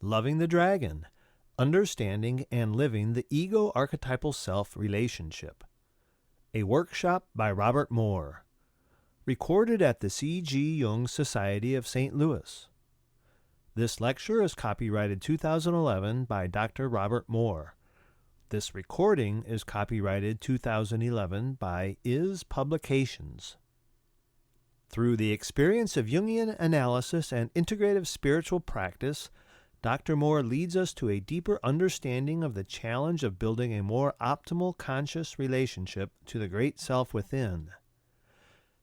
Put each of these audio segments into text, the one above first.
Loving the Dragon, Understanding and Living the Ego-Archetypal Self Relationship. A workshop by Robert Moore. Recorded at the C.G. Jung Society of St. Louis. This lecture is copyrighted 2011 by Dr. Robert Moore. This recording is copyrighted 2011 by Is Publications. Through the experience of Jungian analysis and integrative spiritual practice, Dr. Moore leads us to a deeper understanding of the challenge of building a more optimal conscious relationship to the great self within.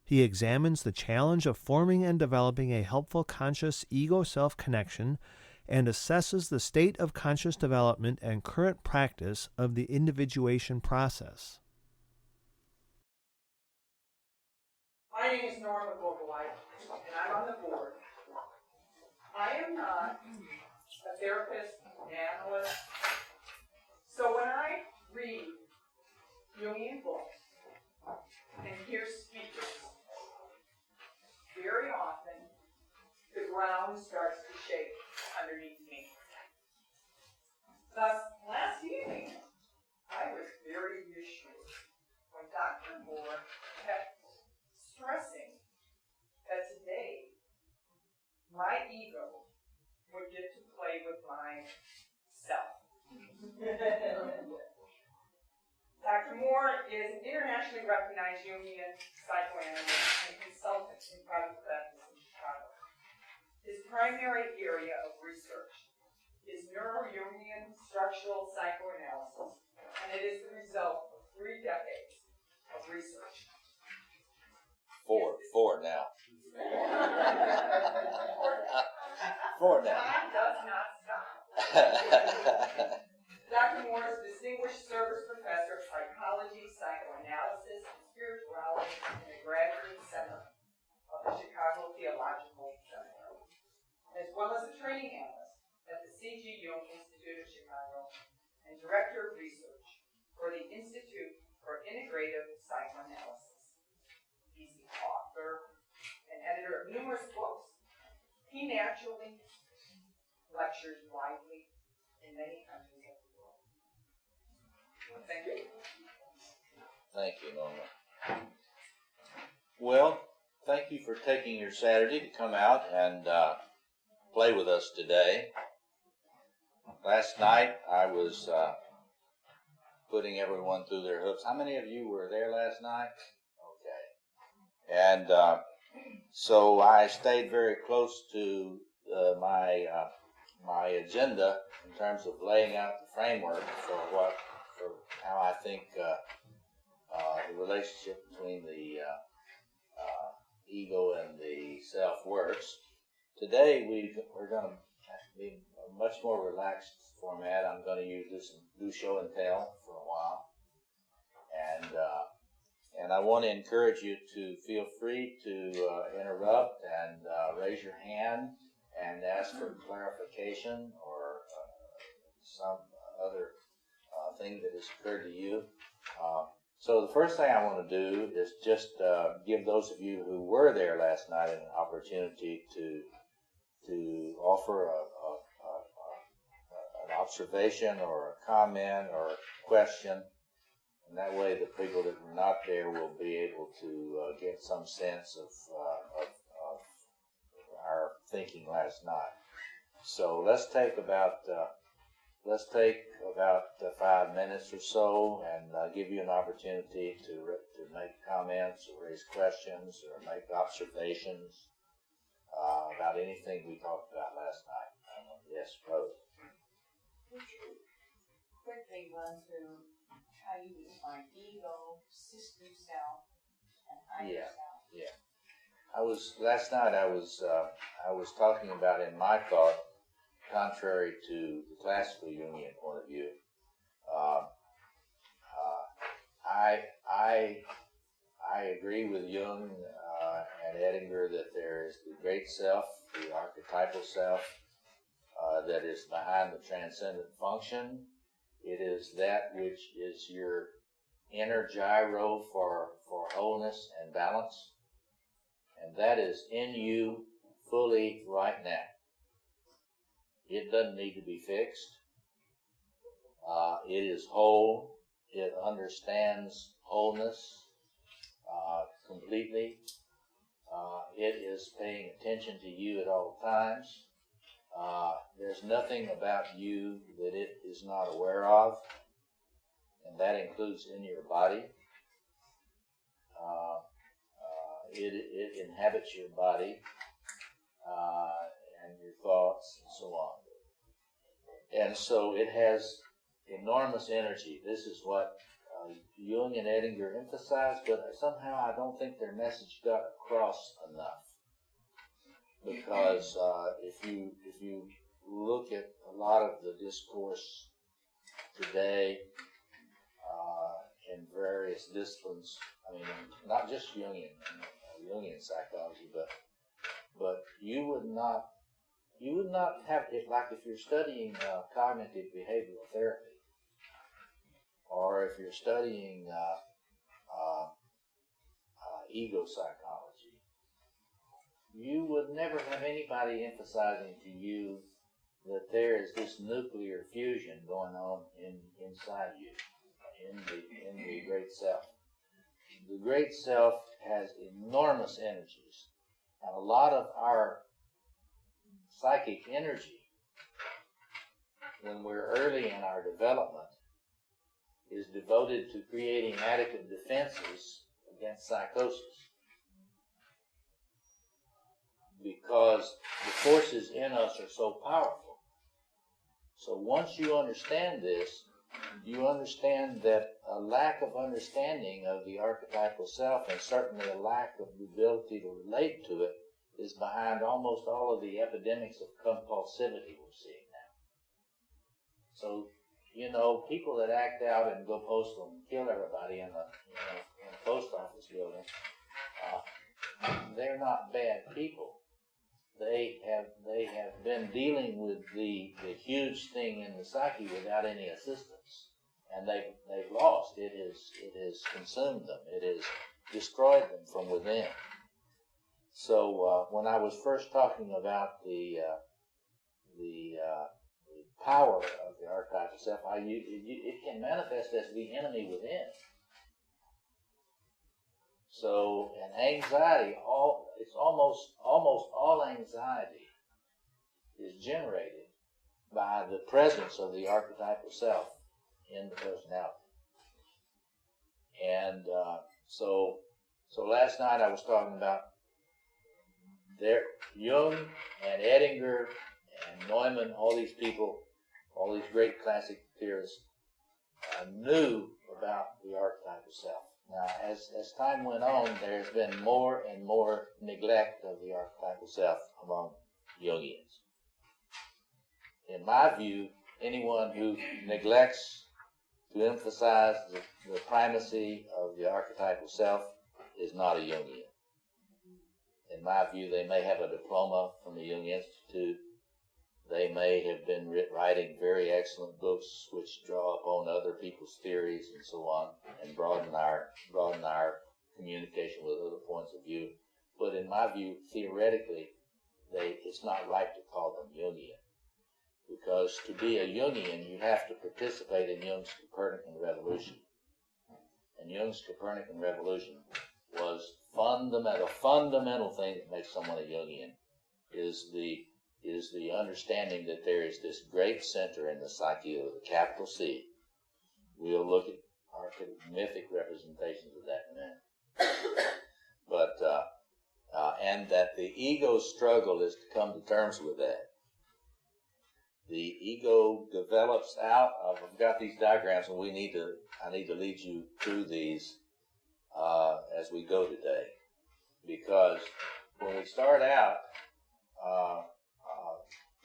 He examines the challenge of forming and developing a helpful conscious ego-self connection and assesses the state of conscious development and current practice of the individuation process. My name is Norma Gogelite, and I'm on the board. I am not a therapist, an analyst. So when I read Jungian books and hear speeches, very often the ground starts to shake underneath me. Thus, last evening, I was very reassured when Dr. Moore kept stressing that today my ego would get to play with myself. Dr. Moore is an internationally recognized Jungian psychoanalyst and consultant in private practice in Chicago. His primary area of research is Neo-Jungian structural psychoanalysis, and it is the result of 3 decades of research. Four now. 4 now. Time does not stop. Dr. Moore is a distinguished service professor of psychology, psychoanalysis, and spirituality in the Graduate Center of the Chicago Theological Seminary, as well as a training analyst at the C.G. Jung Institute of Chicago and director of research for the Institute for Integrative Psychoanalysis. He's the author and editor of numerous books. He naturally lectures widely in many countries of the world. Thank you. Thank you, Norma. Well, thank you for taking your Saturday to come out and play with us today. Last night I was putting everyone through their hoops. How many of you were there last night? Okay. And so I stayed very close to my agenda in terms of laying out the framework for how I think the relationship between the ego and the self works. Today we're going to be a much more relaxed format. I'm going to use this do show and tell for a while, and I want to encourage you to feel free to interrupt and raise your hand and ask for clarification or some other thing that has occurred to you. So the first thing I want to do is just give those of you who were there last night an opportunity to offer an observation or a comment or a question. And that way the people that were not there will be able to get some sense of our thinking last night. So let's take about 5 minutes or so and give you an opportunity to make comments or raise questions or make observations about anything we talked about last night. Yes, Rose. Would you quickly run through how you define ego, system self, and higher self? Yeah. Last night I was talking about in my thought, contrary to the classical Jungian point of view, I agree with Jung and Edinger that there is the great self, the archetypal self, that is behind the transcendent function. It is that which is your inner gyro for wholeness and balance, and that is in you fully right now. It doesn't need to be fixed. It is whole. It understands wholeness completely. It is paying attention to you at all times. There's nothing about you that it is not aware of, and that includes in your body. It inhabits your body and your thoughts and so on. And so it has enormous energy. This is what Jung and Edinger emphasized, but somehow I don't think their message got across enough. Because if you look at a lot of the discourse today in various disciplines, I mean, not just Jungian psychology, but you would not have it like if you're studying cognitive behavioral therapy, or if you're studying ego psychology, you would never have anybody emphasizing to you that there is this nuclear fusion going on inside you, in the great self. The great self has enormous energies, and a lot of our psychic energy, when we're early in our development, is devoted to creating adequate defenses against psychosis. Because the forces in us are so powerful. So once you understand this, you understand that a lack of understanding of the archetypal self, and certainly a lack of the ability to relate to it, is behind almost all of the epidemics of compulsivity we're seeing now. So, people that act out and go postal and kill everybody in the post office building, they're not bad people. They have been dealing with the huge thing in the psyche without any assistance, and they've lost. It has consumed them. It has destroyed them from within. So when I was first talking about the power of the archetypal self, it can manifest as the enemy within. So, and anxiety, it's almost all anxiety is generated by the presence of the archetypal self in the personality. And so last night I was talking about Jung and Edinger and Neumann, all these people, all these great classic theorists knew about the archetypal self. Now, as time went on, there's been more and more neglect of the archetypal self among Jungians. In my view, anyone who neglects to emphasize the primacy of the archetypal self is not a Jungian. In my view, they may have a diploma from the Jung Institute. They may have been writing very excellent books which draw upon other people's theories and so on, and broaden our communication with other points of view. But in my view, theoretically, it's not right to call them Jungian. Because to be a Jungian, you have to participate in Jung's Copernican revolution. And Jung's Copernican revolution was the fundamental thing that makes someone a Jungian is the understanding that there is this great center in the psyche of the capital C. We'll look at mythic representations of that in a minute. But and that the ego's struggle is to come to terms with that. The ego develops out of. I've got these diagrams, and I need to lead you through these as we go today, because when we start out,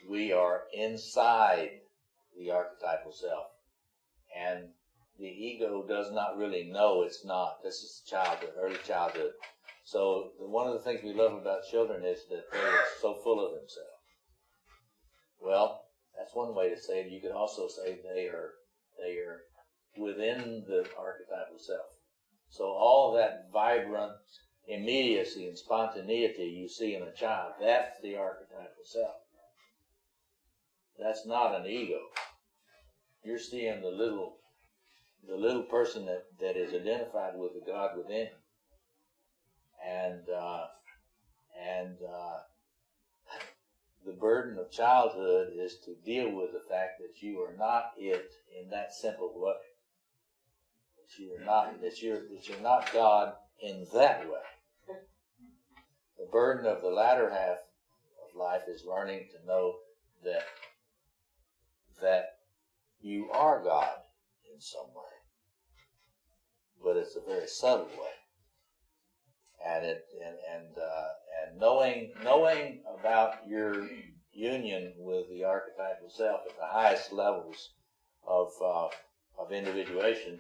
we are inside the archetypal self, and the ego does not really know it's not. This is childhood, early childhood. So one of the things we love about children is that they're so full of themselves. Well, that's one way to say it. You could also say they are within the archetypal self. So all that vibrant immediacy and spontaneity you see in a child, that's the archetypal self. that's not an ego. You're seeing the little person that is identified with the God within, and the burden of childhood is to deal with the fact that you are not it in that simple way. That you're not God in that way. The burden of the latter half of life is learning to know that you are God in some way, but it's a very subtle way. And knowing about your union with the archetypal self at the highest levels of individuation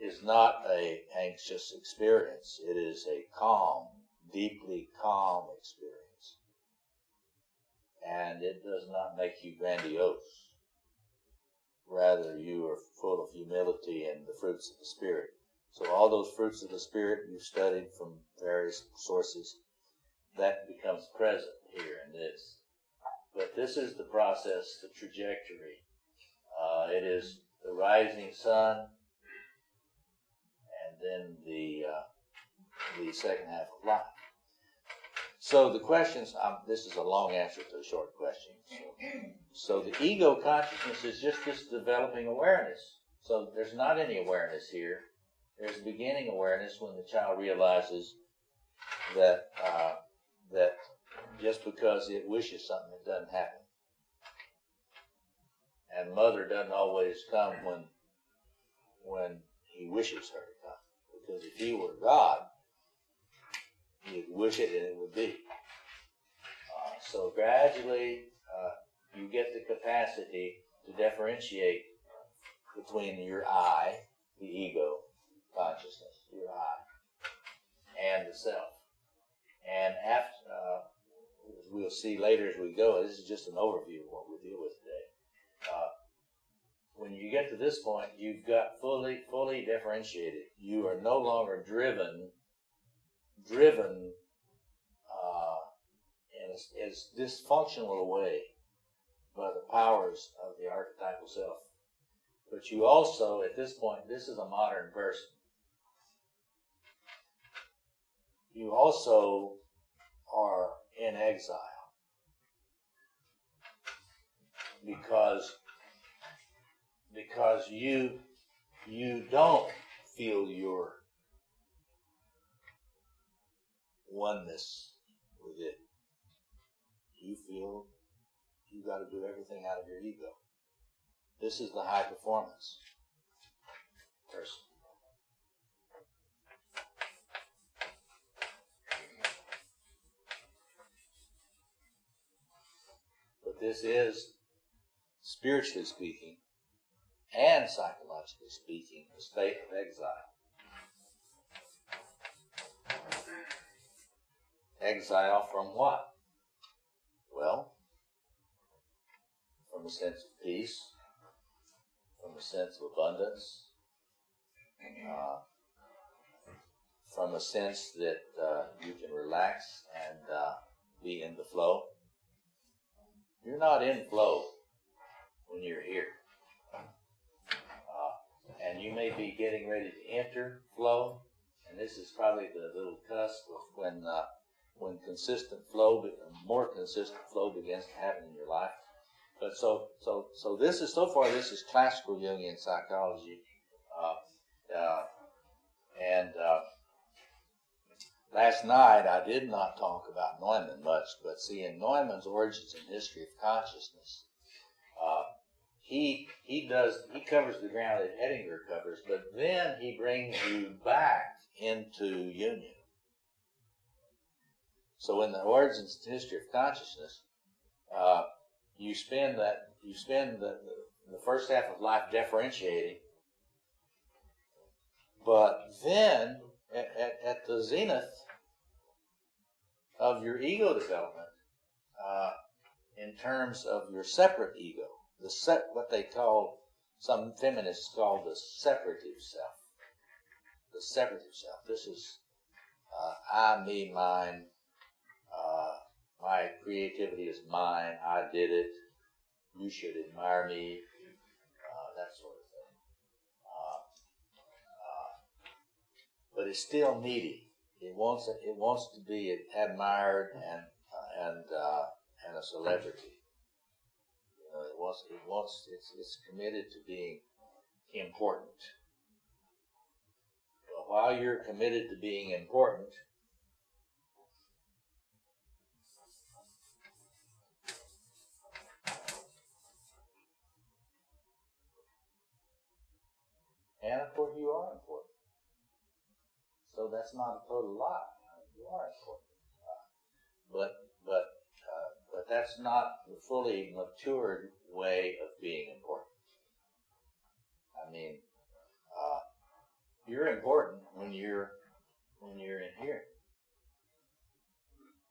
is not a anxious experience. It is a calm, deeply calm experience, and it does not make you grandiose. Rather, you are full of humility and the fruits of the Spirit. So all those fruits of the Spirit you've studied from various sources, that becomes present here in this. But this is the process, the trajectory. It is the rising sun, and then the second half of life. So the questions, this is a long answer to a short question. So the ego consciousness is just this developing awareness. So there's not any awareness here. There's beginning awareness when the child realizes that just because it wishes something, it doesn't happen. And mother doesn't always come when he wishes her to come. Because if he were God, he'd wish it and it would be. So gradually, you get the capacity to differentiate between your I, the ego consciousness, your I, and the self. And after, as we'll see later as we go, this is just an overview of what we'll deal with today. When you get to this point, you've got fully differentiated. You are no longer driven in as dysfunctional a way by the powers of the archetypal self. But you also, at this point, this is a modern person. You also are in exile because you don't feel your oneness with it. You feel you got to do everything out of your ego. This is the high performance person. But this is, spiritually speaking, and psychologically speaking, a state of exile. Exile from what? Well, from a sense of peace, from a sense of abundance, from a sense that you can relax and be in the flow. You're not in flow when you're here. And you may be getting ready to enter flow, and this is probably the little cusp of when consistent flow, more consistent flow begins to happen in your life. But so this is, so far, this is classical Jungian psychology. Last night I did not talk about Neumann much, but see, in Neumann's Origins and History of Consciousness, he covers the ground that Edinger covers, but then he brings you back into union. So in the Origins and History of Consciousness, you spend the first half of life differentiating, but then at the zenith of your ego development, in terms of your separate ego, what they call, some feminists call the separative self. The separative self. This is I, me, mine, my creativity is mine, I did it, you should admire me, that sort of thing. But it's still needy. It wants to be admired and a celebrity. It's committed to being important. But while you're committed to being important, and of course you are important. So that's not a total lie. You are important. But that's not the fully matured way of being important. I mean, you're important when you're in here.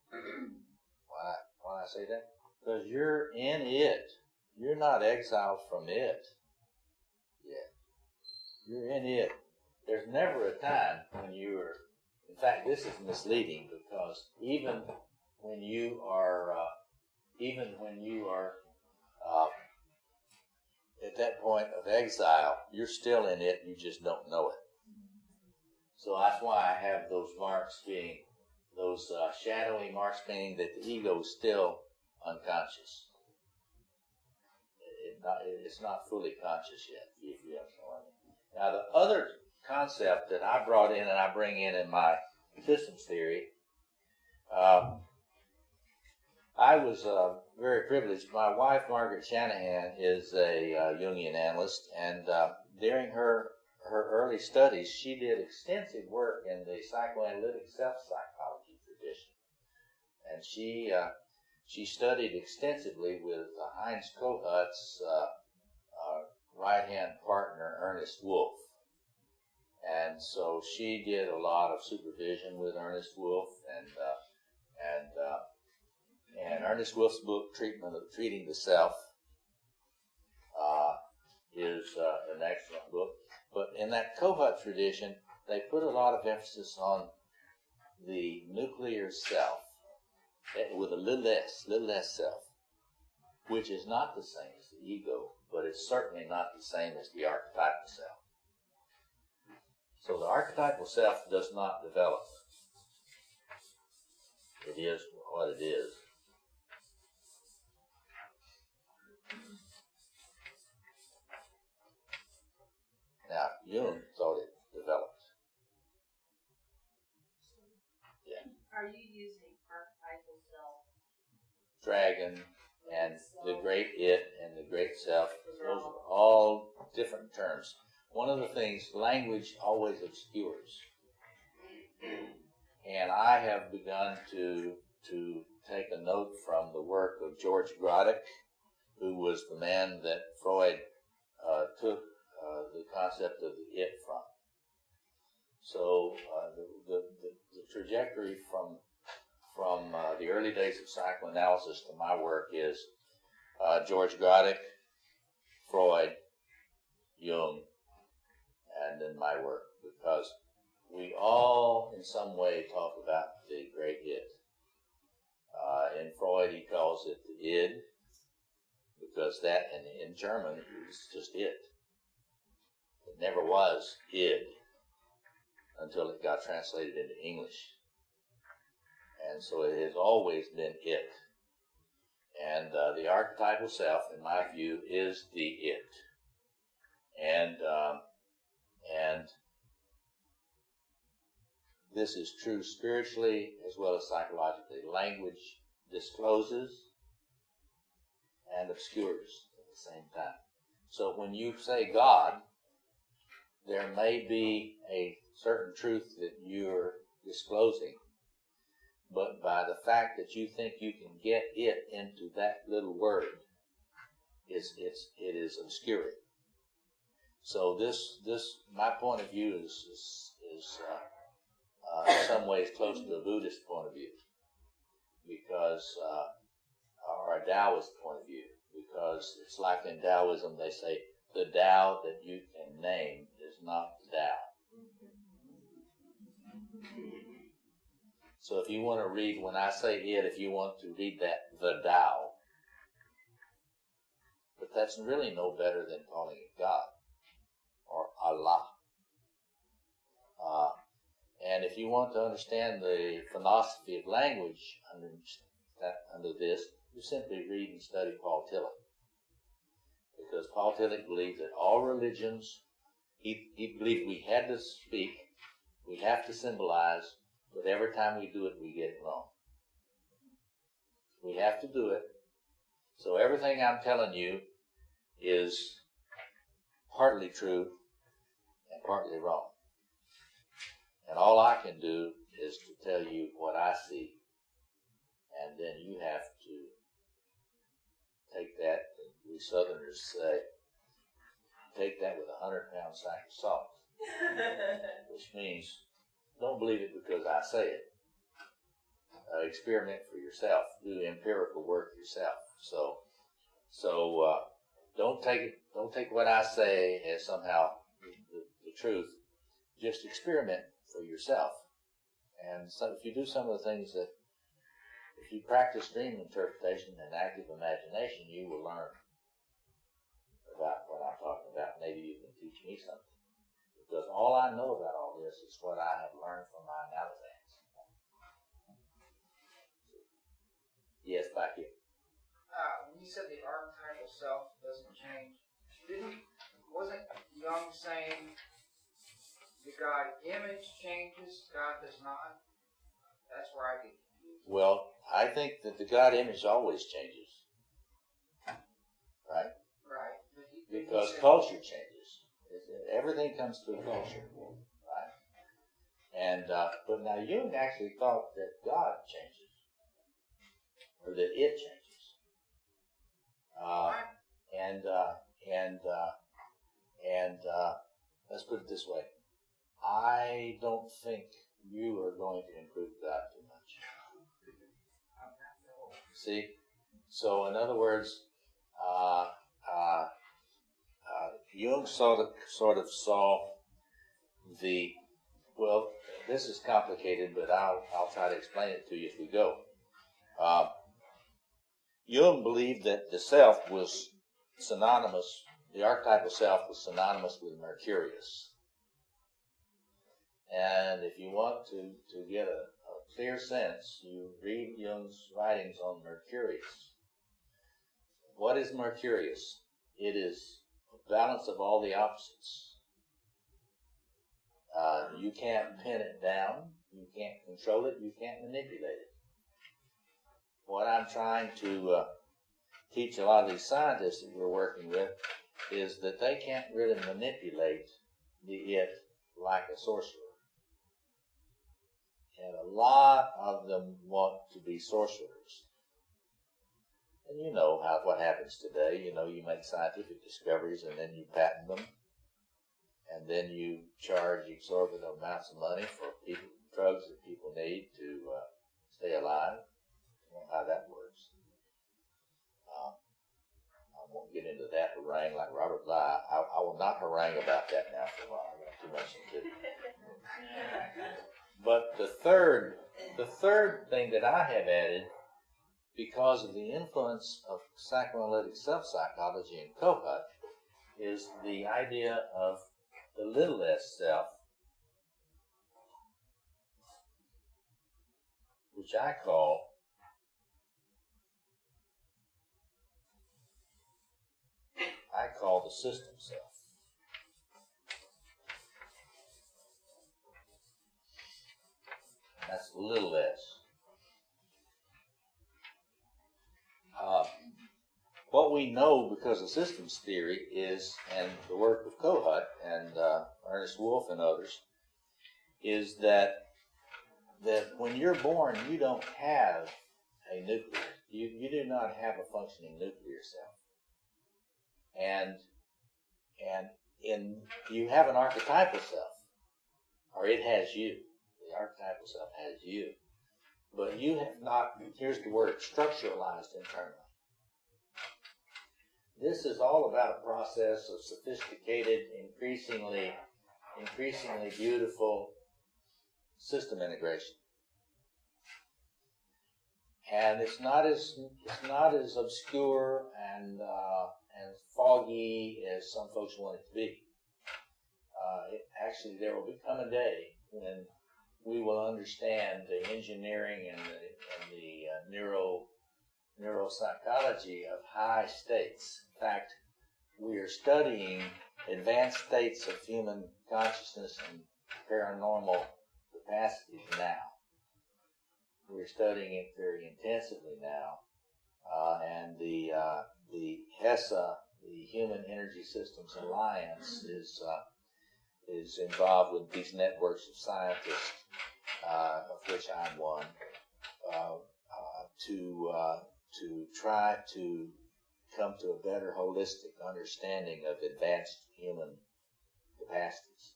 Why I say that? Because you're in it. You're not exiled from it yet. You're in it. There's never a time when you're. In fact, this is misleading because even when you are at that point of exile, you're still in it. You just don't know it. So that's why I have those marks being those shadowy marks, meaning that the ego is still unconscious. It's not fully conscious yet. If you understand what I mean. Now, the other concept that I brought in and I bring in my systems theory, I was very privileged. My wife, Margaret Shanahan, is a Jungian analyst, and during her early studies, she did extensive work in the psychoanalytic self-psychology tradition. And she studied extensively with Heinz Kohut's right-hand partner, Ernest Wolff. And so she did a lot of supervision with Ernest Wolff, and Ernest Wolff's book, Treating the Self, is an excellent book. But in that Kohut tradition, they put a lot of emphasis on the nuclear self, with a little less self, which is not the same as the ego, but it's certainly not the same as the archetypal self. So the archetypal self does not develop. It is what it is. Now, Jung thought it developed. Yeah. Are you using archetypal self? Dragon and the great it and the great self, those are all different terms. One of the things, language always obscures. And I have begun to take a note from the work of George Grodek, who was the man that Freud took the concept of the it from. So the trajectory from the early days of psychoanalysis to my work is George Grodek, Freud, Jung, and then my work, because we all in some way talk about the great it. In Freud, he calls it the id, because that in German is just it. It never was id until it got translated into English. And so it has always been it. And the archetypal self, in my view, is the it. And this is true spiritually as well as psychologically. Language discloses and obscures at the same time. So when you say God, there may be a certain truth that you're disclosing, but by the fact that you think you can get it into that little word, it is obscuring. So this my point of view is in some ways close to a Buddhist point of view, because or a Taoist point of view, because it's like in Taoism they say the Tao that you can name is not the Tao. So if you want to read, when I say it, if you want to read that, the Tao, but that's really no better than calling it God or Allah. And if you want to understand the philosophy of language under this, you simply read and study Paul Tillich. Because Paul Tillich believed that all religions, he believed we had to speak, we have to symbolize, but every time we do it, we get it wrong. We have to do it. So everything I'm telling you is partly true and partly wrong. And all I can do is to tell you what I see. And then you have to take that, we Southerners say, take that with a 100-pound sack of salt. Which means, don't believe it because I say it. Experiment for yourself. Do empirical work yourself. So don't take what I say as somehow the truth. Just experiment for yourself. And so if you do some of the things that, if you practice dream interpretation and active imagination, you will learn about what I'm talking about. Maybe you can teach me something. Because all I know about all this is what I have learned from my analysis. Yes, back here. When you said the archetypal self doesn't change, wasn't Jung saying the God image changes, God does not? That's where I get confused. Well, I think that the God image always changes. Right? Right. Because culture changes. Everything comes through culture. Right? And but now Jung actually thought that God changes. Or that it changes. Let's put it this way. I don't think you are going to improve God too much. See? So in other words, Jung sort of saw the, well, this is complicated, but I'll try to explain it to you as we go. Jung believed that the self was synonymous, the archetypal self was synonymous with Mercurius. And if you want to get a clear sense, you read Jung's writings on Mercurius. What is Mercurius? It is a balance of all the opposites. You can't pin it down, you can't control it, you can't manipulate it. What I'm trying to teach a lot of these scientists that we're working with is that they can't really manipulate the it like a sorcerer. And a lot of them want to be sorcerers. And you know what happens today. You know, you make scientific discoveries and then you patent them. And then you charge exorbitant amounts of money for drugs that people need to stay alive. I don't know how that works. I won't get into that harangue like Robert Bly. I will not harangue about that now for a while. I got too much to do. But the third thing that I have added, because of the influence of psychoanalytic self-psychology and Kohut, is the idea of the little s self, which I call the system self. That's the little s. What we know because of systems theory is, and the work of Kohut and Ernest Wolff and others, is that when you're born, you don't have a nucleus. You do not have a functioning nuclear self. And you have an archetypal self, or it has you. The archetypal self has you. But you have not, here's the word, structuralized internally. This is all about a process of sophisticated, increasingly beautiful system integration. And it's not as obscure and foggy as some folks want it to be. Actually, there will become a day when we will understand the engineering and the neuropsychology of high states. In fact, we are studying advanced states of human consciousness and paranormal capacities now. We're studying it very intensively now, and the HESA, the Human Energy Systems Alliance, is involved with these networks of scientists, of which I'm one, to try to come to a better holistic understanding of advanced human capacities.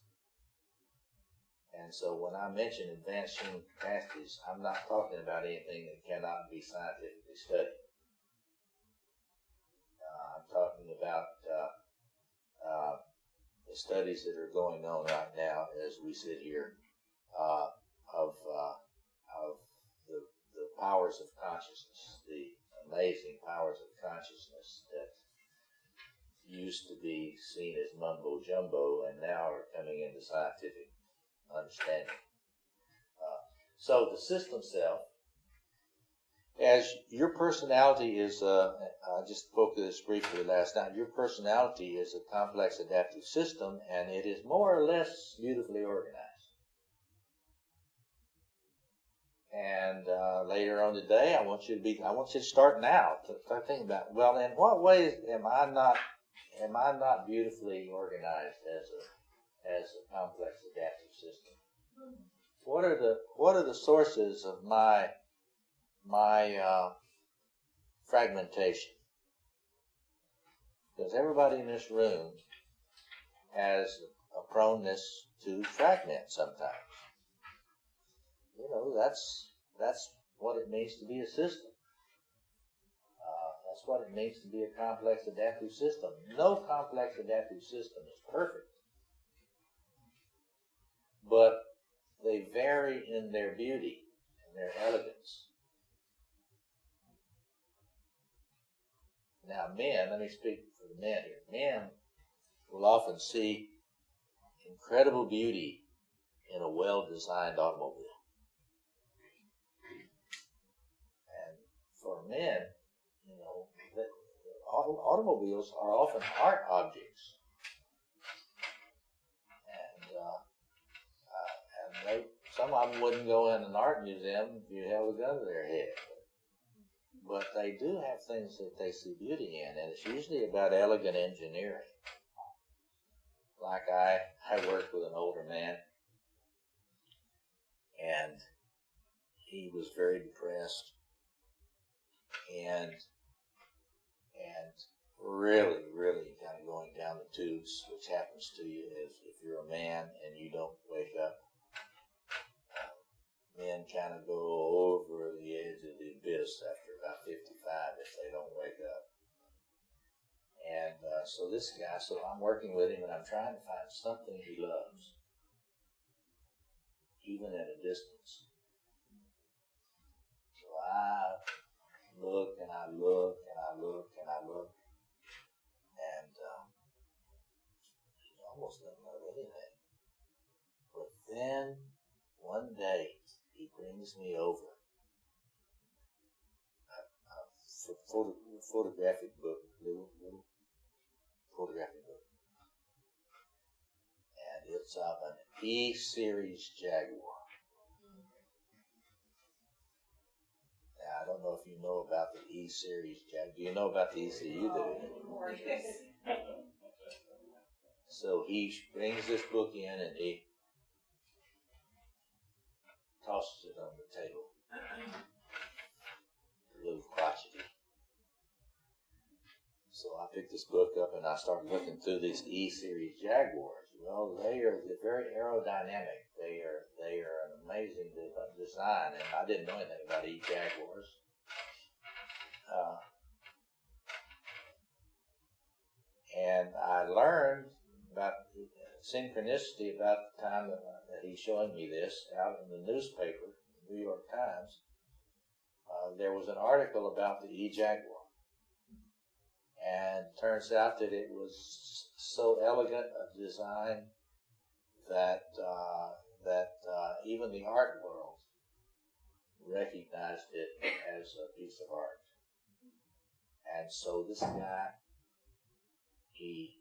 And so when I mention advanced human capacities, I'm not talking about anything that cannot be scientifically studied. I'm talking about the studies that are going on right now as we sit here of the powers of consciousness, the amazing powers of consciousness that used to be seen as mumbo jumbo and now are coming into scientific understanding. So the system self, as your personality is, I just spoke to this briefly last night, your personality is a complex adaptive system, and it is more or less beautifully organized. And later on today, I want you to start now to start thinking about, well, in what ways am I not beautifully organized as a complex adaptive system? What are the sources of my fragmentation? Because everybody in this room has a proneness to fragment sometimes. You know, that's what it means to be a system. That's what it means to be a complex adaptive system. No complex adaptive system is perfect, but they vary in their beauty and their elegance. Now, men, let me speak for the men here. Men will often see incredible beauty in a well-designed automobile. And for men, you know, automobiles are often art objects. And some of them wouldn't go in an art museum if you held a gun to their head. But they do have things that they see beauty in, and it's usually about elegant engineering. Like I worked with an older man, and he was very depressed and really, really kind of going down the tubes, which happens to you if you're a man and you don't wake up. Men kind of go over the edge of the abyss after about 55 if they don't wake up. And so I'm working with him and I'm trying to find something he loves, even at a distance. So I look and I look and I look and I look, and he almost doesn't know anything. But then one day, he brings me over a photographic book, little photographic book, and it's of an E-Series Jaguar. Now, I don't know if you know about the E-Series Jaguar. Do you know about the E-Series? You do. So he brings this book in and he tosses it on the table. A little crotchety. So I pick this book up and I start looking through these E-Series Jaguars. Well, they're very aerodynamic. They are an amazing design, and I didn't know anything about E-Jaguars. And I learned about synchronicity about the time that he's showing me this out in the newspaper, New York Times. there was an article about the E-Jaguar, and it turns out that it was so elegant a design that even the art world recognized it as a piece of art. And so this guy, he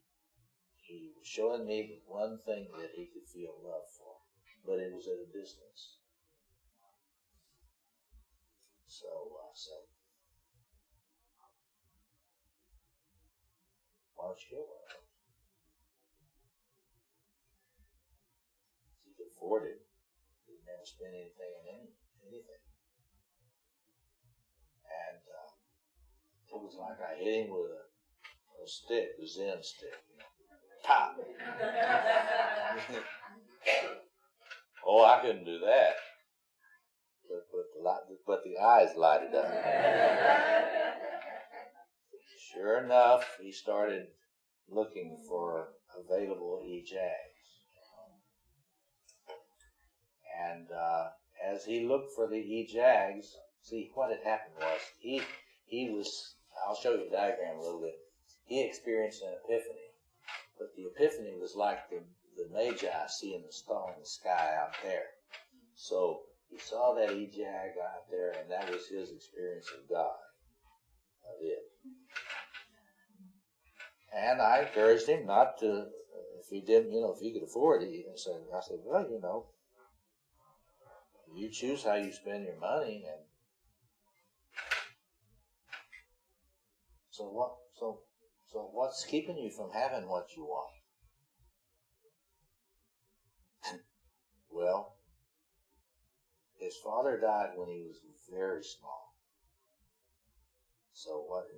was showing me the one thing that he could feel love for, but it was at a distance. So why don't you get one of those? He could afford it. He'd never spend anything on anything. And it was like I hit him with a stick, a Zen stick. Pop! Oh, I couldn't do that. But the eyes lighted up. Sure enough, he started looking for available E-Jags. And as he looked for the E-Jags, see, what had happened was he was, I'll show you the diagram a little bit, he experienced an epiphany. But the epiphany was like the Magi seeing the star in the sky out there. So he saw that E-Jag out there, and that was his experience of God, of it. And I encouraged him not to, if he didn't, if he could afford it, I said, well, you choose how you spend your money, and so what's keeping you from having what you want? Well, his father died when he was very small. So what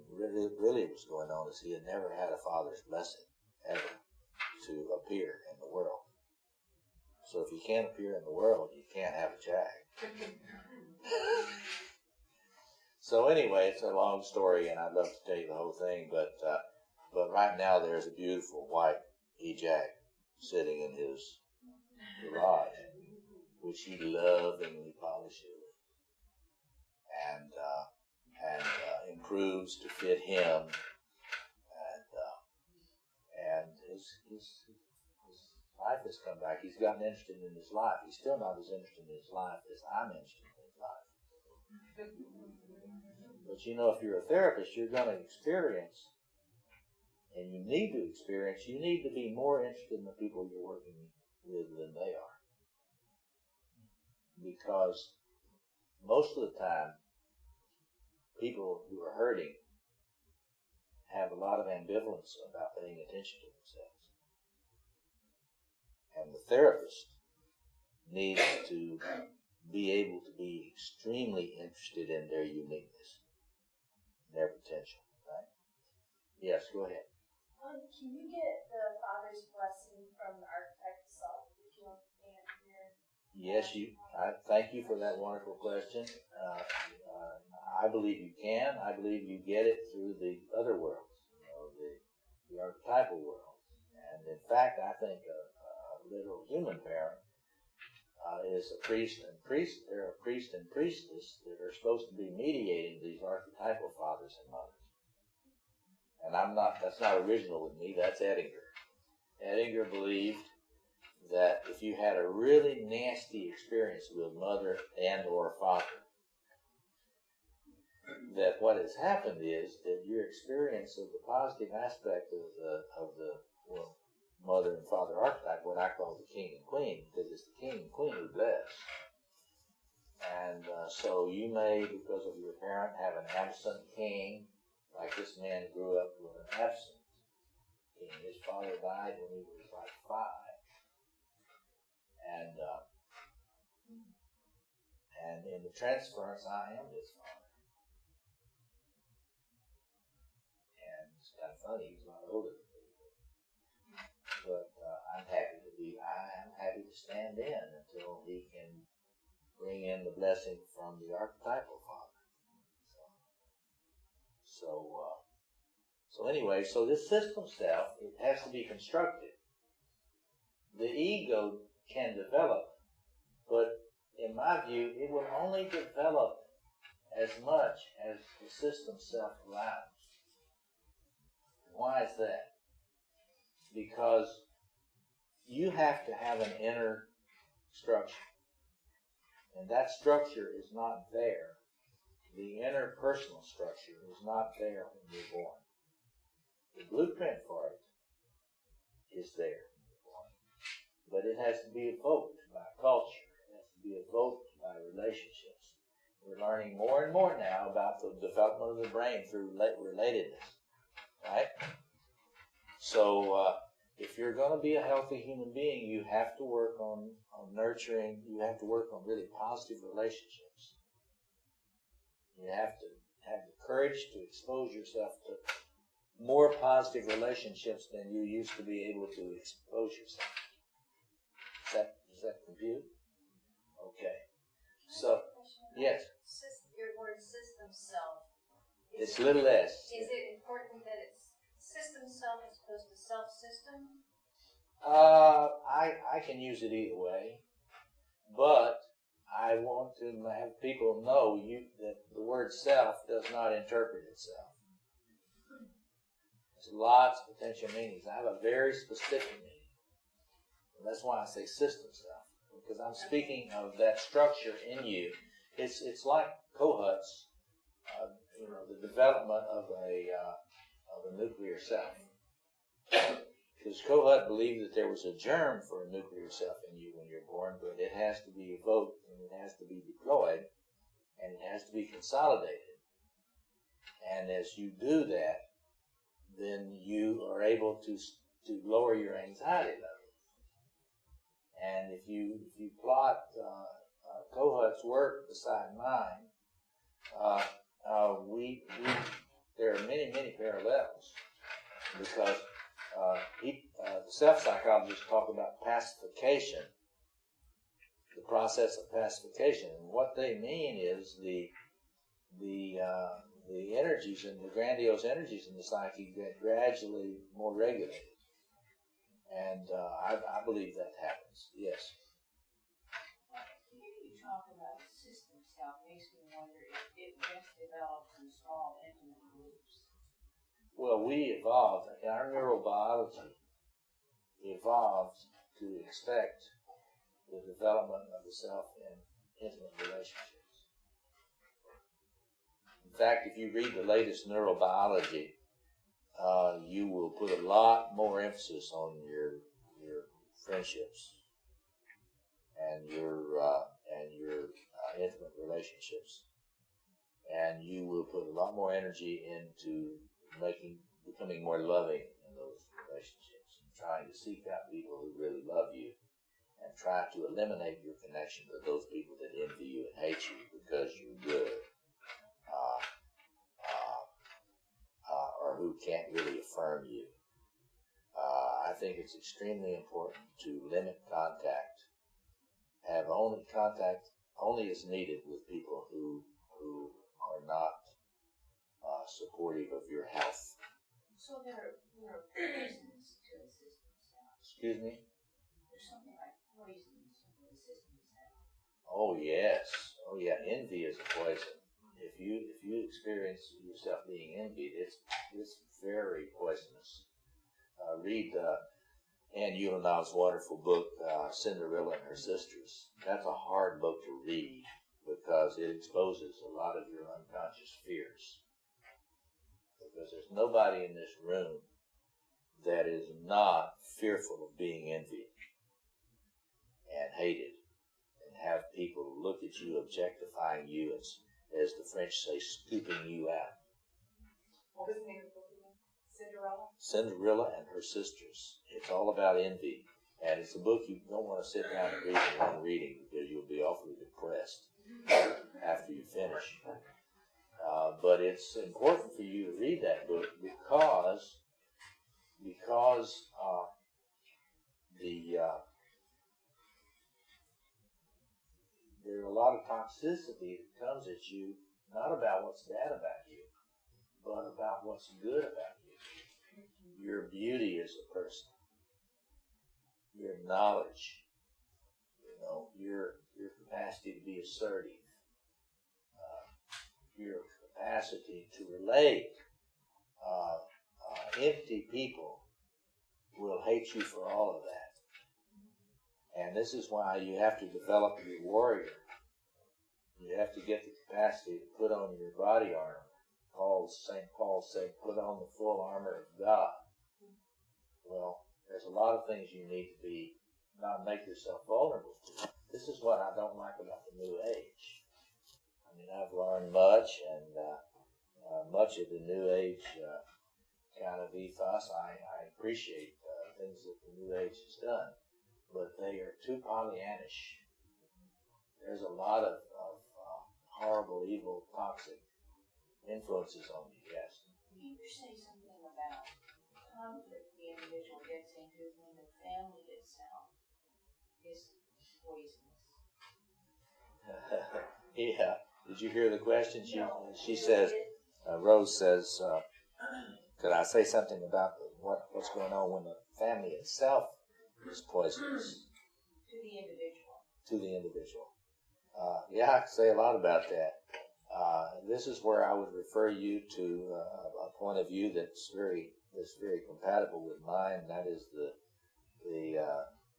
really was going on is he had never had a father's blessing ever to appear in the world. So if you can't appear in the world, you can't have a Jag. So anyway, it's a long story, and I'd love to tell you the whole thing, but right now there's a beautiful white E-Jag sitting in his garage, which he lovingly polishes and improves to fit him, and his life has come back. He's gotten interested in his life. He's still not as interested in his life as I'm interested in his life. But if you're a therapist, you're going to experience, and you need to experience, you need to be more interested in the people you're working with than they are. Because most of the time, people who are hurting have a lot of ambivalence about paying attention to themselves. And the therapist needs to be able to be extremely interested in their uniqueness, their potential, right? Yes, go ahead. Can you get the Father's blessing from the archetypal self if you can't hear? Yes, I thank you for that wonderful question. I believe you can. I believe you get it through the other worlds, the archetypal world. And in fact, I think a literal human parent is a priest and priest. They're a priest and priestess that are supposed to be mediating these archetypal fathers and mothers. And that's not original with me. That's Edinger. Edinger believed that if you had a really nasty experience with mother and or father, that what has happened is that your experience of the positive aspect of the mother and father archetype, what I call the king and queen, because it's the king and queen who bless. And so you may, because of your parent, have an absent king, like this man grew up with an absent king. His father died when he was like 5. And in the transference, I am his father. And it's kind of funny, he's a lot older than me. But I'm happy to stand in until he can bring in the blessing from the archetypal father. So anyway, so this system self, it has to be constructed. The ego can develop, but in my view, it will only develop as much as the system self allows. Why is that? Because you have to have an inner structure. And that structure is not there. The interpersonal structure is not there when you're born. The blueprint for it is there when you're born. But it has to be evoked by culture. It has to be evoked by relationships. We're learning more and more now about the development of the brain through relatedness. Right? So, if you're going to be a healthy human being, you have to work on nurturing. You have to work on really positive relationships. You have to have the courage to expose yourself to more positive relationships than you used to be able to expose yourself. Does that compute? Okay. So, yes. Your word system self. It's little s. Is it important that it's system self as opposed to self-system? I can use it either way, but I want to have people know that the word self does not interpret itself. There's lots of potential meanings. I have a very specific meaning. And that's why I say system self, because I'm speaking of that structure in you. It's like Kohut's, the development of a nuclear self. Because Kohut believed that there was a germ for a nuclear self in you when you're born, but it has to be evoked, and it has to be deployed, and it has to be consolidated. And as you do that, then you are able to lower your anxiety levels. And if you plot Kohut's work beside mine, there are many parallels, because the self-psychologists talk about pacification, the process of pacification, and what they mean is the energies and the grandiose energies in the psyche get gradually more regulated, and I believe that happens. Yes. Hearing you talk about system self makes me wonder if it best develops in small, intimate groups. Well, we evolved, our neurobiology evolved to expect the development of the self in intimate relationships. In fact, if you read the latest neurobiology, you will put a lot more emphasis on your friendships and your intimate relationships, and you will put a lot more energy into becoming more loving in those relationships, and trying to seek out people who really love you, and try to eliminate your connection to those people that envy you and hate you because you're good, or who can't really affirm you. I think it's extremely important to limit contact. Have only contact is needed with people who are not supportive of your health. So there are poisons to the system self. Excuse me? There's something like poisons to the system self. Oh yes. Oh yeah. Envy is a poison. If you experience yourself being envied, it's very poisonous. Read Anne Ulenau's wonderful book, Cinderella and Her Sisters. That's a hard book to read because it exposes a lot of your unconscious fears. Because there's nobody in this room that is not fearful of being envied and hated, and have people look at you, objectifying you, as the French say, scooping you out. What was the name of the book again? Cinderella? Cinderella and Her Sisters. It's all about envy. And it's a book you don't want to sit down and read in one reading, because you'll be awfully depressed after you finish. But it's important for you to read that book because there's a lot of toxicity that comes at you, not about what's bad about you, but about what's good about you. Your beauty as a person, your knowledge, your capacity to be assertive, your capacity to relate. Empty people will hate you for all of that. And this is why you have to develop your warrior. You have to get the capacity to put on your body armor. St. Paul said, put on the full armor of God. Well, there's a lot of things you need to not make yourself vulnerable to. This is what I don't like about the New Age. I mean, I've learned much, and much of the New Age kind of ethos, I appreciate things that the New Age has done, but they are too Pollyannish. There's a lot of horrible, evil, toxic influences on you, yes. Can you say something about conflict the individual gets into when the family itself is poisonous? Yeah. Did you hear the question? She says, Rose says, could I say something about what's going on when the family itself is poisonous? To the individual. Yeah, I could say a lot about that. This is where I would refer you to a point of view that's very compatible with mine. That is the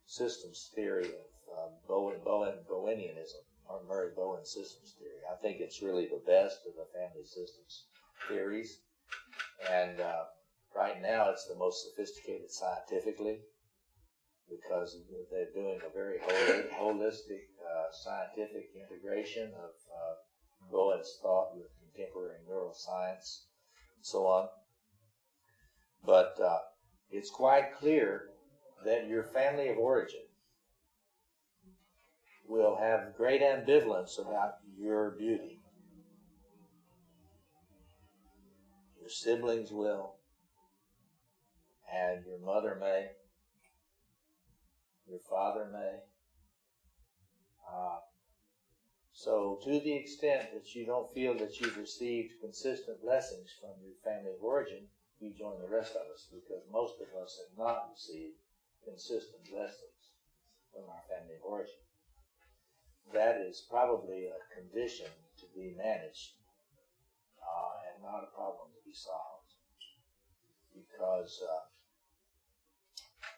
systems theory of Bowenianism, or Murray Bowen systems theory. I think it's really the best of the family systems theories, and right now it's the most sophisticated scientifically, because they're doing a very holistic scientific integration of Bowen's thought with contemporary neuroscience and so on. But it's quite clear that your family of origin will have great ambivalence about your beauty. Your siblings will, and your mother may, your father may. So to the extent that you don't feel that you've received consistent blessings from your family of origin, you join the rest of us, because most of us have not received consistent blessings from our family of origin. That is probably a condition to be managed and not a problem to be solved, because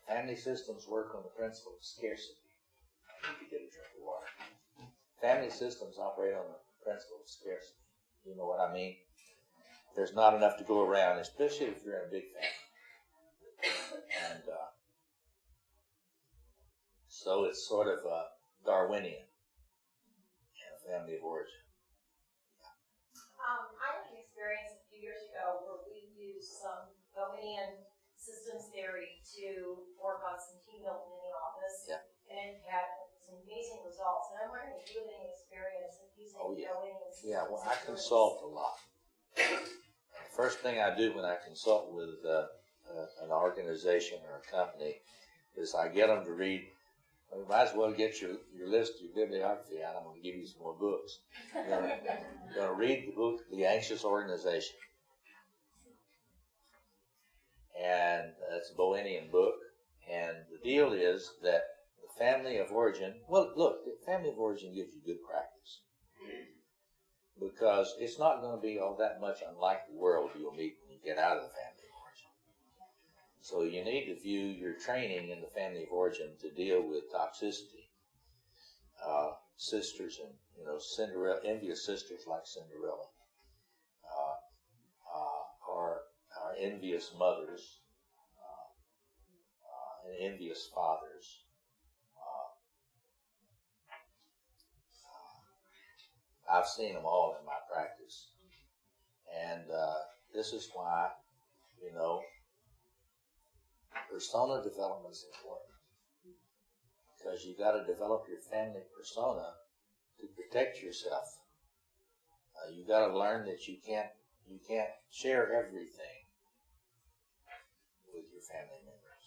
family systems work on the principle of scarcity. I need to get a drink of water. Family systems operate on the principle of scarcity. You know what I mean? There's not enough to go around, especially if you're in a big family. And so it's sort of Darwinian in a family of origin. I had an experience a few years ago where we used some Bowenian systems theory to work on some team building in the office. Yeah. And it had some amazing results. And I'm wondering if you had any experience of using Bowenian systems. Yeah, well, I consult a lot. The first thing I do when I consult with an organization or a company is I get them to read. You might as well get your list, your bibliography out. I'm going to give you some more books. You're going to read the book, The Anxious Organization. And it's a Bowenian book. And the deal is that the family of origin, well, look, the family of origin gives you good practice, because it's not going to be all that much unlike the world you'll meet when you get out of the family of origin. So you need to view your training in the family of origin to deal with toxicity. Sisters and, Cinderella, envious sisters like Cinderella, are envious mothers, and envious fathers. I've seen them all in my practice. And this is why, persona development is important. Because you've got to develop your family persona to protect yourself. You've got to learn that you can't share everything with your family members.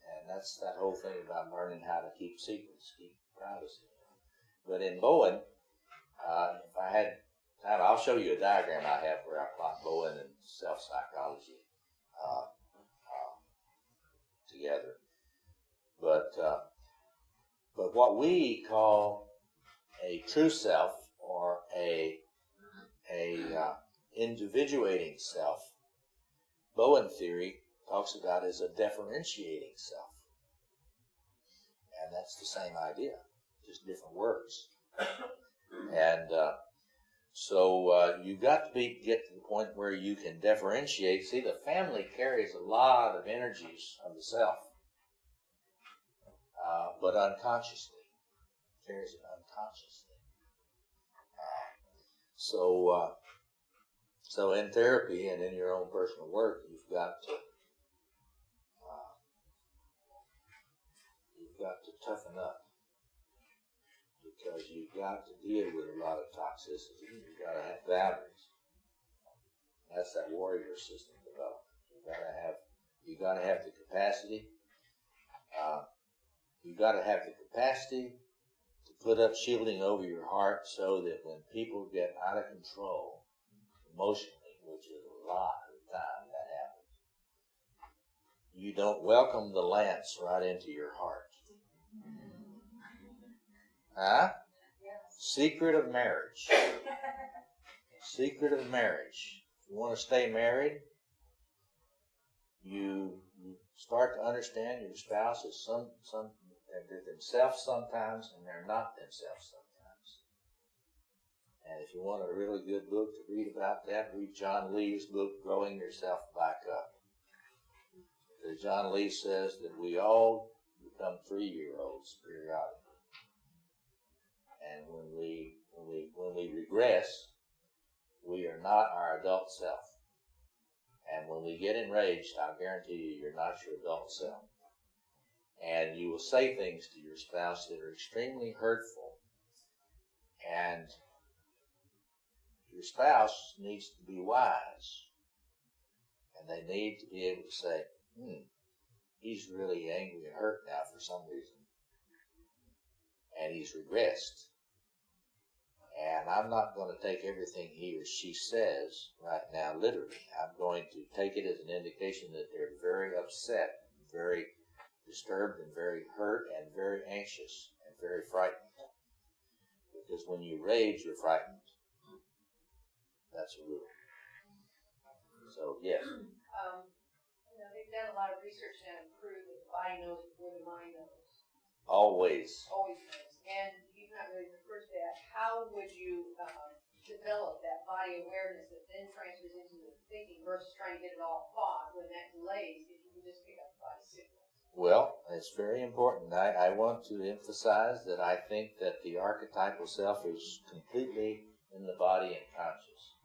And that's that whole thing about learning how to keep secrets, keep privacy. But in Bowen, if I had time, I'll show you a diagram I have where I plot Bowen and self-psychology together. But what we call a true self, or a individuating self, Bowen theory talks about as a differentiating self. And that's the same idea, just different words. And so you got to get to the point where you can differentiate. See, the family carries a lot of energies of the self, but unconsciously. Carries it unconsciously. So in therapy and in your own personal work, you've got to toughen up, because you've got to deal with a lot of toxicity. You've got to have boundaries. That's that warrior system development. You've got to have the capacity. You've got to have the capacity to put up shielding over your heart, so that when people get out of control emotionally, which is a lot of the time that happens, you don't welcome the lance right into your heart. Huh? Secret of marriage. Secret of marriage. If you want to stay married, you start to understand your spouse is they're themselves sometimes, and they're not themselves sometimes. And if you want a really good book to read about that, read John Lee's book, Growing Yourself Back Up. Because John Lee says that we all become 3-year-olds periodically. And when we regress, we are not our adult self. And when we get enraged, I guarantee you, you're not your adult self. And you will say things to your spouse that are extremely hurtful. And your spouse needs to be wise. And they need to be able to say, he's really angry and hurt now for some reason. And he's regressed. And I'm not going to take everything he or she says right now literally. I'm going to take it as an indication that they're very upset, very disturbed, and very hurt, and very anxious, and very frightened. Because when you rage, you're frightened. That's a rule. So, yes. They've done a lot of research now to prove that the body knows before the mind knows. Always. Always knows. And you've not really referred to that. How would you develop that body awareness that then transfers into the thinking versus trying to get it all thought when that delays if you can just pick up the body signal? Well, it's very important. I want to emphasize that I think that the archetypal self is completely in the body and conscious.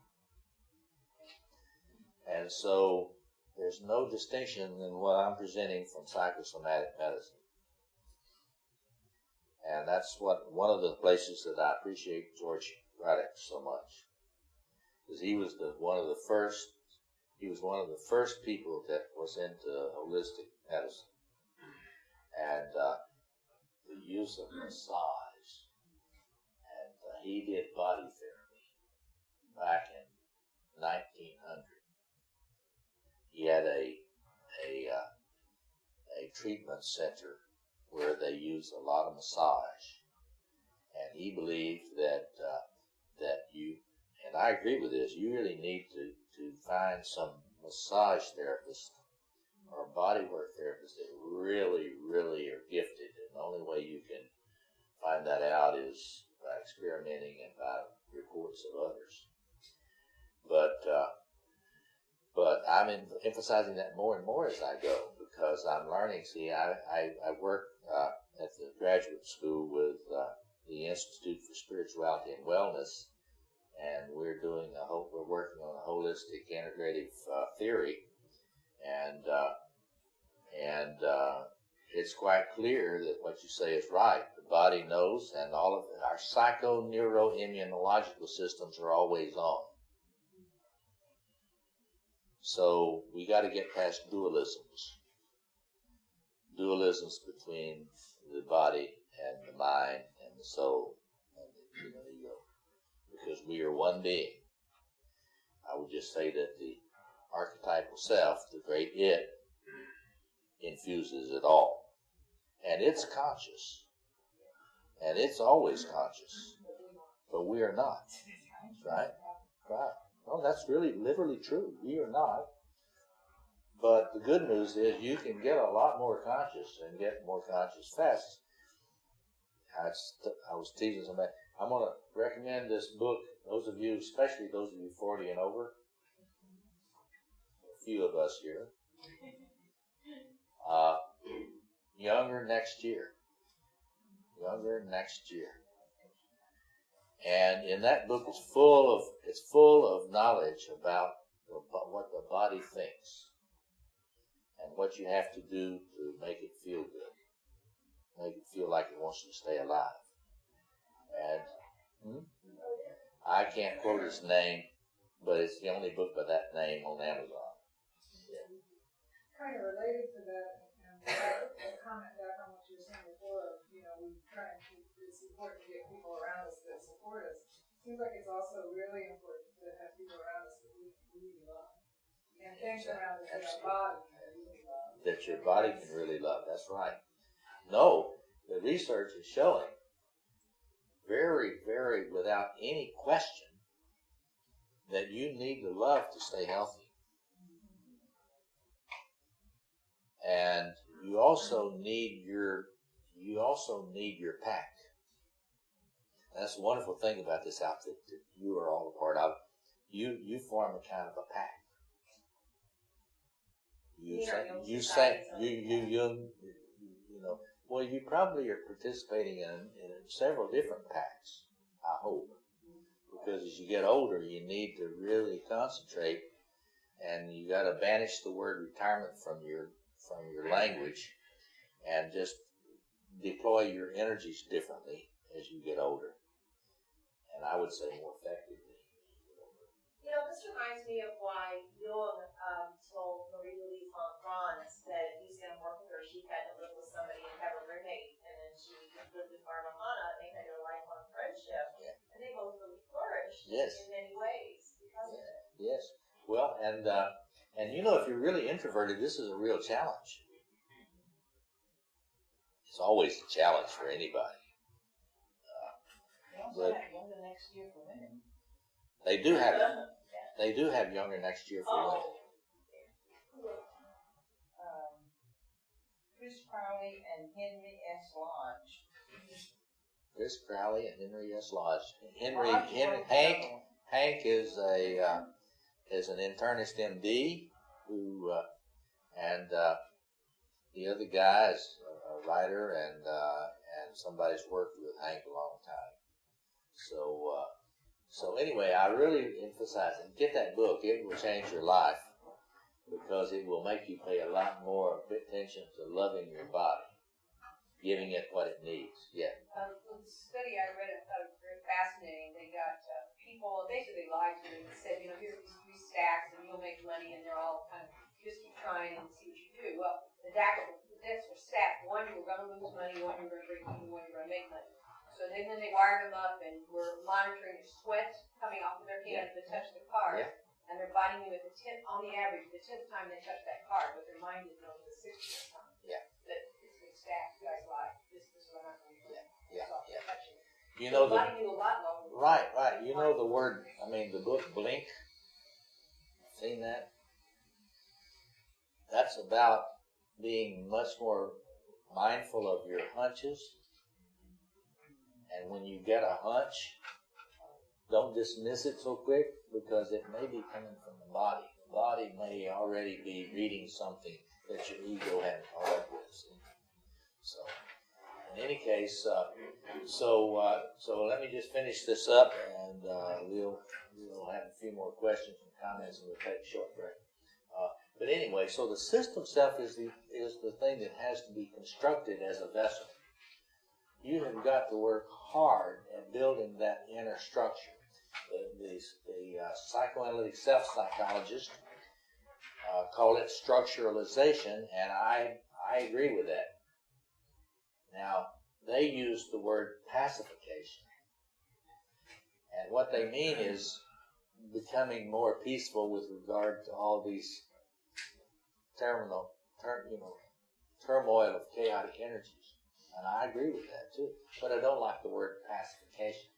And so there's no distinction in what I'm presenting from psychosomatic medicine. And that's one of the places that I appreciate George Radek so much. Because he was one of the first people that was into holistic medicine. And the use of massage. And he did body therapy back in 1900. He had a treatment center where they used a lot of massage. And he believed that you, and I agree with this, you really need to find some massage therapists or bodywork therapists that really, really are gifted. And the only way you can find that out is by experimenting and by reports of others. But I'm emphasizing that more and more as I go, because I'm learning. See, I work at the graduate school with the Institute for Spirituality and Wellness, and we're working on a holistic integrative theory, and it's quite clear that what you say is right. The body knows, and all of our psycho-neuroimmunological systems are always on. So we got to get past dualisms between the body and the mind and the soul and the ego, because we are one being. I would just say that the archetypal self, the great it, infuses it all. And it's conscious. And it's always conscious. but we are not. Right? Right. No, that's really literally true. We are not. But the good news is you can get a lot more conscious and get more conscious fast. I was teasing somebody. I'm going to recommend this book, those of you, especially those of you 40 and over, a few of us here, Younger Next Year. Younger Next Year. And in that book, it's full of knowledge about what the body thinks and what you have to do to make it feel good, make it feel like it wants to stay alive. And I can't quote his name, but it's the only book by that name on Amazon. Yeah. Kind of related to that, a comment back on what you were saying before, it's important to get people around us that support us. Seems like it's also really important to have people around us that we really love. And things around us that our body can really love. That your body can really love, that's right. No, the research is showing very, very without any question that you need to love to stay healthy. And you also need your pack. That's the wonderful thing about this outfit that you are all a part of. You form a kind of a pack. Well, you probably are participating in several different packs, I hope. Because as you get older, you need to really concentrate, and you got to banish the word retirement from your language, and just deploy your energies differently as you get older. And I would say more effectively. This reminds me of why Jung told Marie-Louise von Franz that he's going to work with her. She had to live with somebody and have a roommate, and then she lived with Barbahana, and they had a lifelong friendship, and they both really flourished in many ways because of it. Yes. Well, and if you're really introverted, this is a real challenge. It's always a challenge for anybody. Younger Next Year for women. They do have Younger Next Year for women. Chris Crowley and Henry S. Lodge. Chris Crowley and Henry S. Lodge. Hank is an internist MD who, and the other guy is a writer and somebody's worked with Hank a long time. So anyway, I really emphasize it. Get that book. It will change your life because it will make you pay a lot more attention to loving your body, giving it what it needs. Yeah. The study I read, I thought it was very fascinating. They got people, basically lied to them and said, here's these 3 stacks and you'll make money, and they're all kind of, just keep trying and see what you do. Well, the decks were stacked. One, you were going to lose money, one, you were going to break even, one, you were going to make money. So then they wired them up and were monitoring the sweat coming off of their hands to touch the card. Yeah. And they're biting you at the 10th, on the average, the 10th time they touch that card, but their mind is on the 60th time. Yeah. That it's been stacked. You guys lie. This is what I'm not going to do. Yeah. Touching. Biting you a lot longer. Right. The word, the book Blink. Seen that? That's about being much more mindful of your hunches. And when you get a hunch, don't dismiss it so quick because it may be coming from the body. The body may already be reading something that your ego hadn't caught up with. So, in any case, so let me just finish this up, and we'll have a few more questions and comments, and we'll take a short break. But anyway, so the system self is the thing that has to be constructed as a vessel. You have got to work hard at building that inner structure. The psychoanalytic self-psychologists call it structuralization, and I agree with that. Now, they use the word pacification. And what they mean is becoming more peaceful with regard to all these turmoil of chaotic energies. And I agree with that too. But I don't like the word pacification.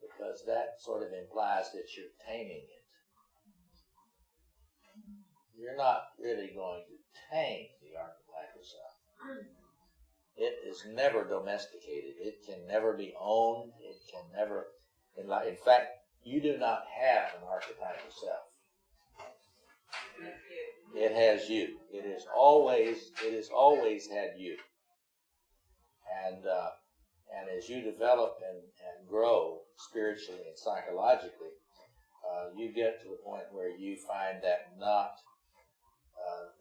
because that sort of implies that you're taming it. You're not really going to tame the archetypal self. It is never domesticated. It can never be owned. It can never, in fact, you do not have an archetypal self. It has you. It has always had you. And as you develop and grow spiritually and psychologically, you get to the point where you find that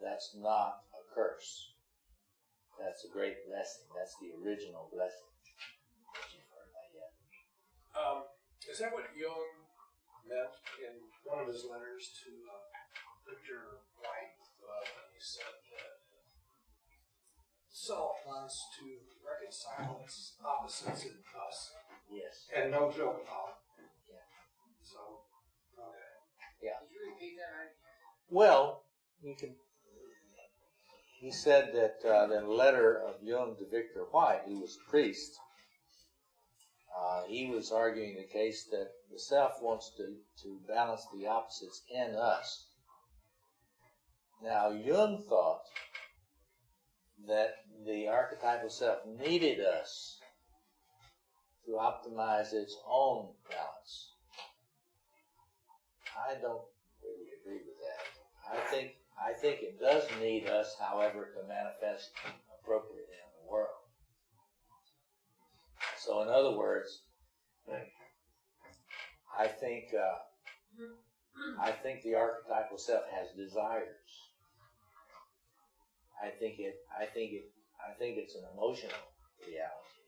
that's not a curse. That's a great blessing. That's the original blessing. You've heard that yet? Is that what Jung meant in one of his letters to Victor White? He said that self wants to reconcile its opposites in us. Yes. And no joke about it. Yeah. So, okay. Yeah. Could you repeat that? Well, you can. He said that in a letter of Jung to Victor White, who was a priest, he was arguing the case that the self wants to balance the opposites in us. Now, Jung thought that the archetypal self needed us to optimize its own balance. I don't really agree with that. I think it does need us, however, to manifest appropriately in the world. So, in other words, I think the archetypal self has desires. I think it's an emotional reality,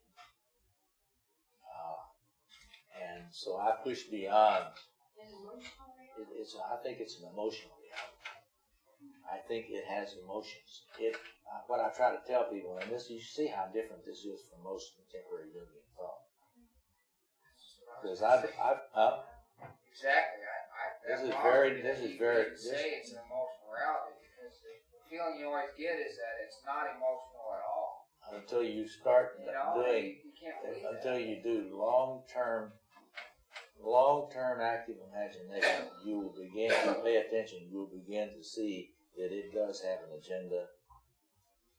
and so I push beyond. I think it's an emotional reality. I think it has emotions. What I try to tell people, and this, you see how different this is from most contemporary Jungian thought. Because Exactly. This is You say it's an emotional reality because the feeling you always get is that it's not emotional at all. until you start doing, you can't believe until that. you do long-term active imagination, you will begin to pay attention. You will begin to see that it does have an agenda.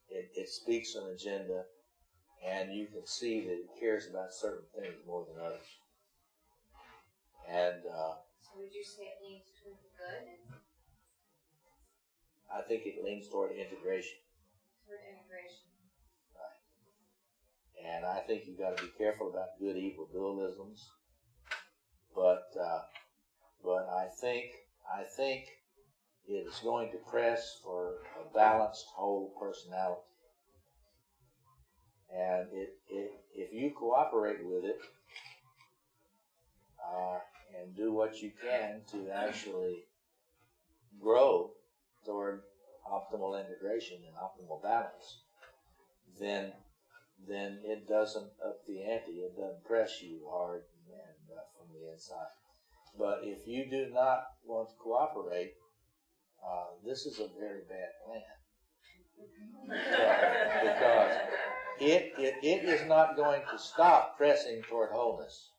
It speaks an agenda, and you can see that it cares about certain things more than others. And So would you say it leans toward good? I think it leans toward integration. Toward integration. And I think you've got to be careful about good-evil dualisms. But I think it is going to press for a balanced whole personality. And if you cooperate with it and do what you can to actually grow toward optimal integration and optimal balance, then it doesn't up the ante. It doesn't press you hard and from the inside. But if you do not want to cooperate, this is a very bad plan. Because it is not going to stop pressing toward wholeness.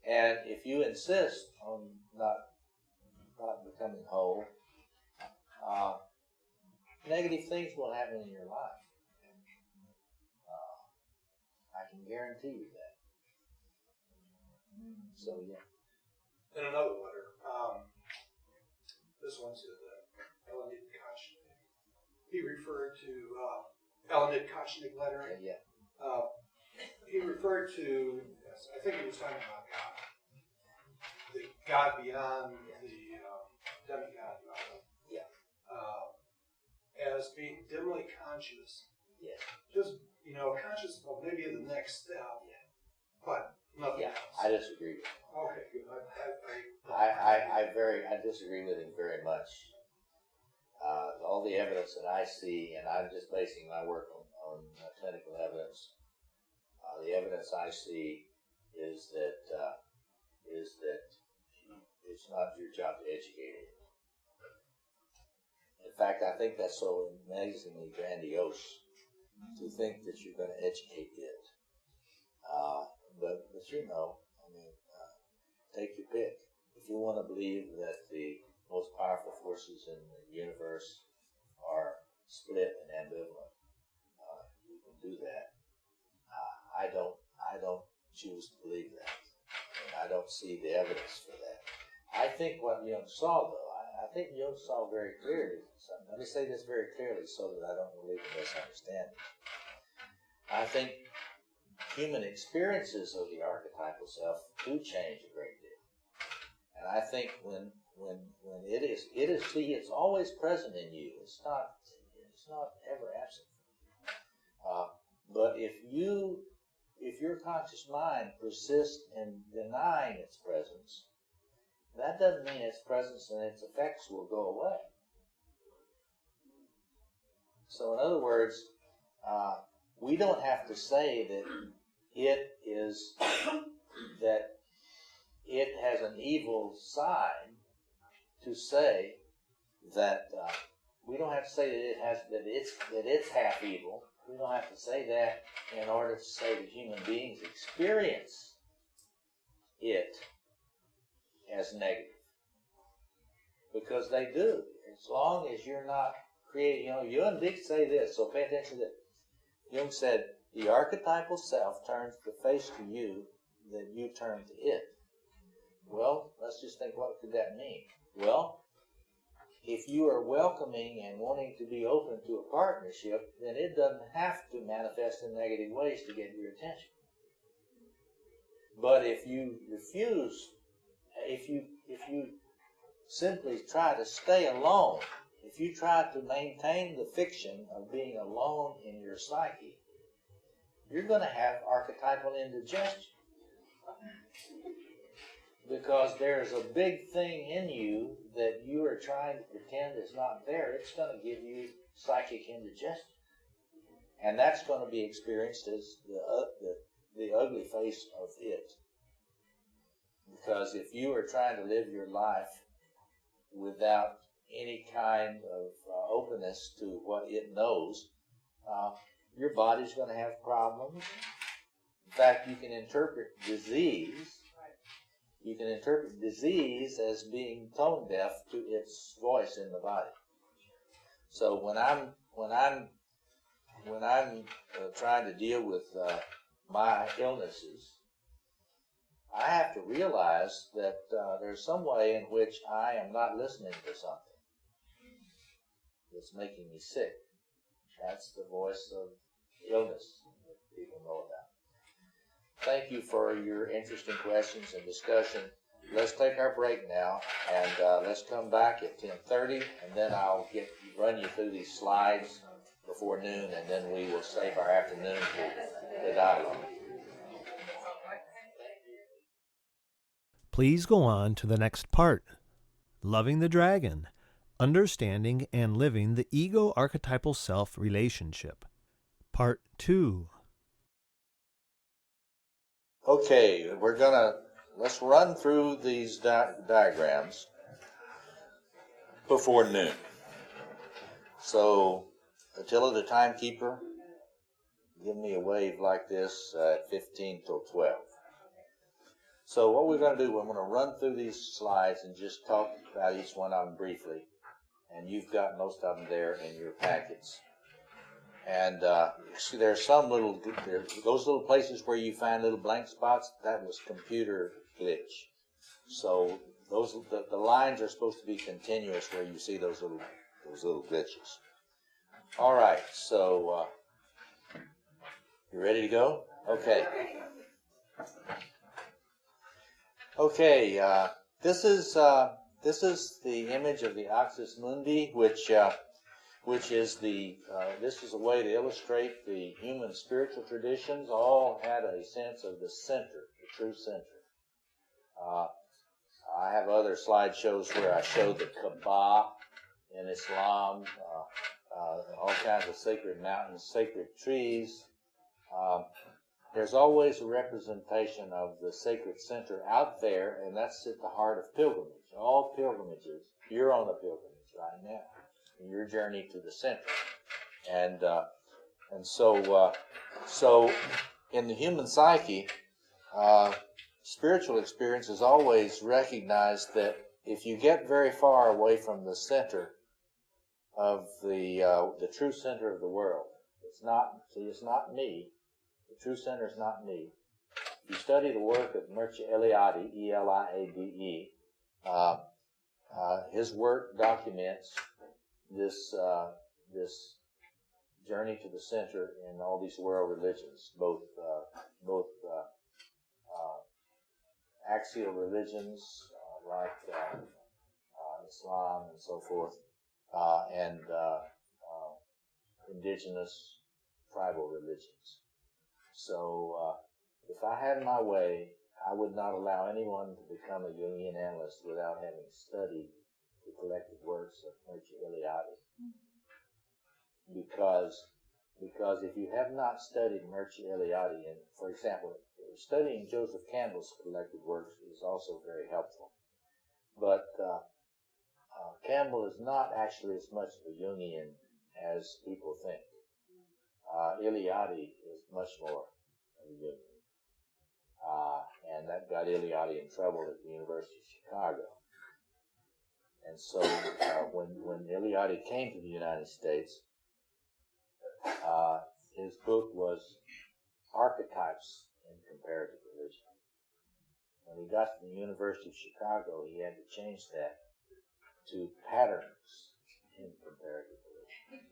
And if you insist on not becoming whole, negative things will happen in your life. I can guarantee you that. So, yeah. In another letter, this one's to the Elenid Kochnik. He referred to Elenid Kochnik lettering. Yeah. He referred to, I think he was talking about God, the God beyond the demigod, Yeah. As being dimly conscious. Yes. Just, conscious of maybe the next step. Yeah. But nothing Yeah, else. I disagree with him. Okay, good. I disagree with him very much. All the evidence that I see, and I'm just basing my work on clinical evidence. The evidence I see is that it's not your job to educate it. In fact, I think that's so amazingly grandiose to think that you're going to educate it. but you know, I mean, take your pick. If you want to believe that the most powerful forces in the universe are split and ambivalent, you can do that. I don't choose to believe that. I don't see the evidence for that. I think what Jung saw, though, I think Jung saw very clearly. Let me say this very clearly so that I don't believe in misunderstanding. I think human experiences of the archetypal self do change a great deal. And I think when it's always present in you. It's not ever absent. But if your conscious mind persists in denying its presence, that doesn't mean its presence and its effects will go away. So in other words, we don't have to say that it has an evil side to say that we don't have to say that it's half evil. We don't have to say that in order to say that human beings experience it as negative, because they do. As long as you're not creating, Jung did say this, so pay attention to this. Jung said, the archetypal self turns the face to you, then you turn to it. Well, let's just think, what could that mean? Well, if you are welcoming and wanting to be open to a partnership, then it doesn't have to manifest in negative ways to get your attention. But if you refuse, if you simply try to stay alone, if you try to maintain the fiction of being alone in your psyche, you're going to have archetypal indigestion. Because there's a big thing in you that you are trying to pretend is not there. It's going to give you psychic indigestion. And that's going to be experienced as the ugly face of it. Because if you are trying to live your life without any kind of openness to what it knows, your body's going to have problems. In fact, you can interpret disease. You can interpret disease as being tone deaf to its voice in the body. So when I'm trying to deal with my illnesses, I have to realize that there's some way in which I am not listening to something that's making me sick. That's the voice of illness that people know about. Thank you for your interesting questions and discussion. Let's take our break now, and let's come back at 10:30, and then I'll run you through these slides before noon, and then we will save our afternoon for the dialogue. Please go on to the next part. Loving the Dragon, Understanding and Living the Ego-Archetypal Self Relationship. Part 2. Okay, let's run through these diagrams before noon. So, Attila the timekeeper, give me a wave like this at 15 till 12. So what we're going to do, we're going to run through these slides and just talk about each one of them briefly. And you've got most of them there in your packets. And there's those little places where you find little blank spots, that was computer glitch. So the lines are supposed to be continuous where you see those little glitches. All right, so you ready to go? Okay. Okay, this is the image of the Axis Mundi, which is this is a way to illustrate the human spiritual traditions. All had a sense of the center, the true center. I have other slideshows where I show the Kaaba in Islam, all kinds of sacred mountains, sacred trees. There's always a representation of the sacred center out there, and that's at the heart of pilgrimage. All pilgrimages, you're on a pilgrimage right now. Your journey to the center, and so in the human psyche, spiritual experience has always recognized that if you get very far away from the center of the true center of the world, it's not me. The true center is not me. If you study the work of Mircea Eliade, E-L-I-A-D-E, his work documents this journey to the center in all these world religions, both axial religions like Islam and so forth, and indigenous tribal religions. So if I had my way, I would not allow anyone to become a Jungian analyst without having studied the collected works of Mircea Eliade. Because if you have not studied Mircea Eliade, and for example, studying Joseph Campbell's collected works is also very helpful. But Campbell is not actually as much of a Jungian as people think. Eliade is much more of a Jungian. And that got Eliade in trouble at the University of Chicago. And so when Eliade came to the United States, his book was Archetypes in Comparative Religion. When he got to the University of Chicago, he had to change that to Patterns in Comparative Religion.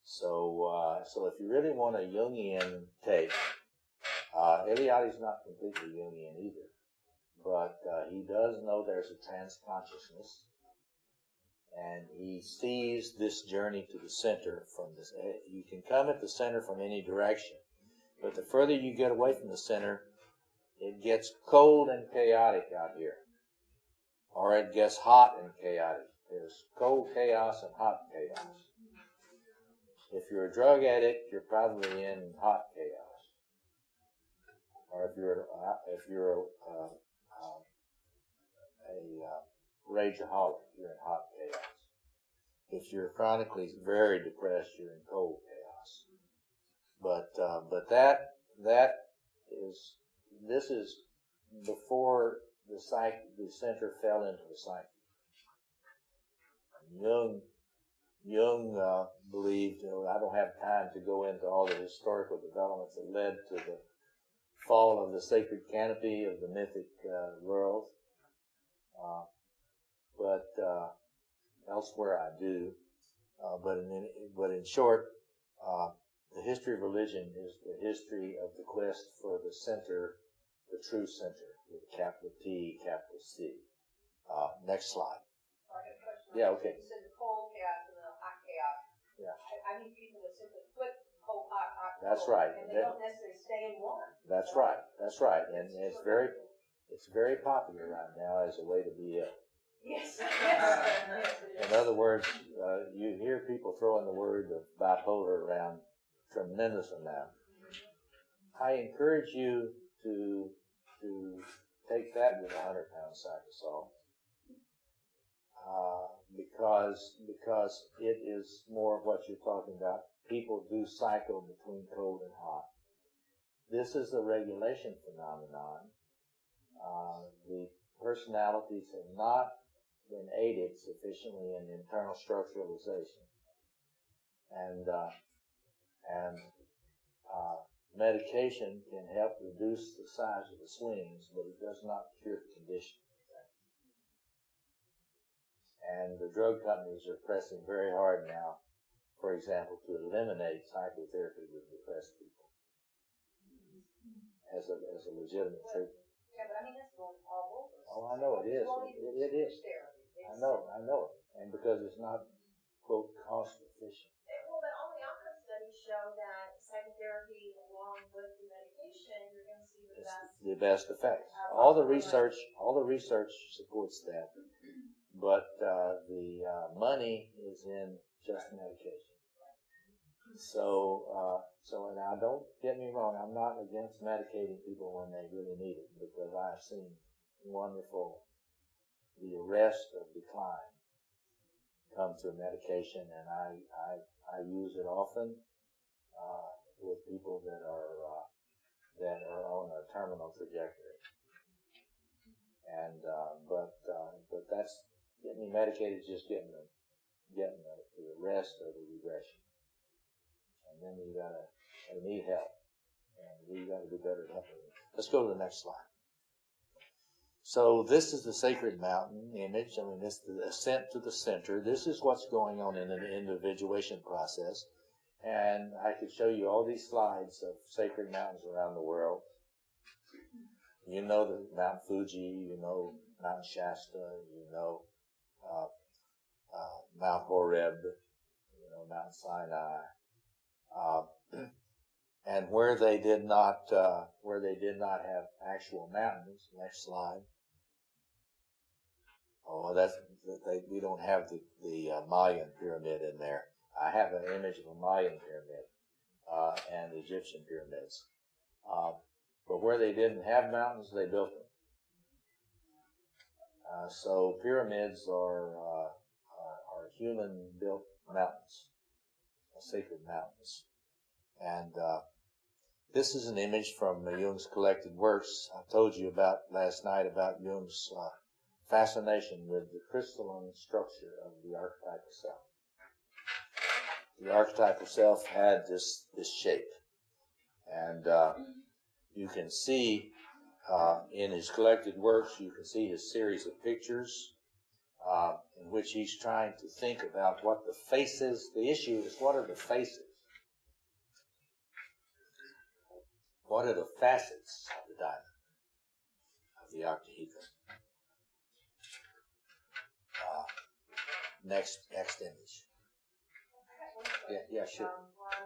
So if you really want a Jungian take, Eliade's not completely Jungian either, but he does know there's a transconsciousness, and he sees this journey to the center from this. You can come at the center from any direction, but the further you get away from the center, it gets cold and chaotic out here, or it gets hot and chaotic. There's cold chaos and hot chaos. If you're a drug addict, you're probably in hot chaos. Or if you're a rageaholic, you're in hot chaos. If you're chronically very depressed, you're in cold chaos. But this is before the center fell into the psyche. Jung believed, I don't have time to go into all the historical developments that led to the fall of the sacred canopy of the mythic world, but elsewhere I do. But in short, the history of religion is the history of the quest for the center, the true center, with a capital T, capital C. Next slide. Yeah, okay. You said the cold chaos and the hot chaos. Yeah. I mean people that simply flip cold, hot, hot, cold. That's right. And they don't necessarily stay in one. That's right. That's right. And it's very popular right now as a way to be ill. Yes. In other words, you hear people throwing the word of bipolar around tremendous amount. I encourage you to take that with a 100-pound sack of salt, because it is more of what you're talking about. People do cycle between cold and hot. This is a regulation phenomenon. The personalities have not been aided sufficiently in internal structuralization, and medication can help reduce the size of the swings, but it does not cure the condition. And the drug companies are pressing very hard now, for example, to eliminate psychotherapy with depressed people as a legitimate treatment. Yeah, but I mean that's going all over. Oh, I know it is. It is. I know it. And because it's not, quote, cost efficient. Well, but all the outcome studies show that psychotherapy along with the medication, you're going to see the best effects. All the research supports that. But the money is in just medication. So now don't get me wrong, I'm not against medicating people when they really need it, because I've seen the arrest of decline come through medication, and I use it often with people that are that are on a terminal trajectory. And but that's getting me medicated, is just getting the rest of the regression. And then they need help, and we got to do better at helping them. Let's go to the next slide. So this is the sacred mountain image. I mean, this is the ascent to the center. This is what's going on in an individuation process. And I could show you all these slides of sacred mountains around the world. You know the Mount Fuji, you know Mount Shasta, you know Mount Horeb, you know Mount Sinai, and where they did not have actual mountains. Next slide. Oh, we don't have the Mayan pyramid in there. I have an image of a Mayan pyramid and Egyptian pyramids. But where they didn't have mountains, they built them. So pyramids are human-built mountains, sacred mountains. And this is an image from Jung's collected works. I told you about last night about Jung's fascination with the crystalline structure of the archetypal self. The archetypal self had this shape, and you can see in his collected works, you can see his series of pictures in which he's trying to think about what the faces. The issue is, what are the faces? What are the facets of the diamond, of the octahedron? Next image. Yeah, sure.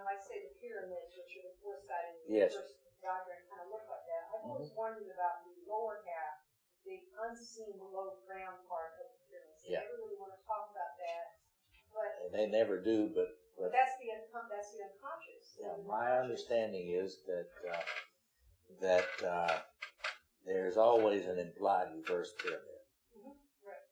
Like say the pyramids, which are the four-sided, Yes. first diagram kind of look like that. I've always wondered about the lower half, the unseen below ground part of the pyramid. Yeah. They never really want to talk about that, but They never do, but that's the unconscious. yeah, my understanding is that there's always an implied reverse pyramid. Mm-hmm. Right.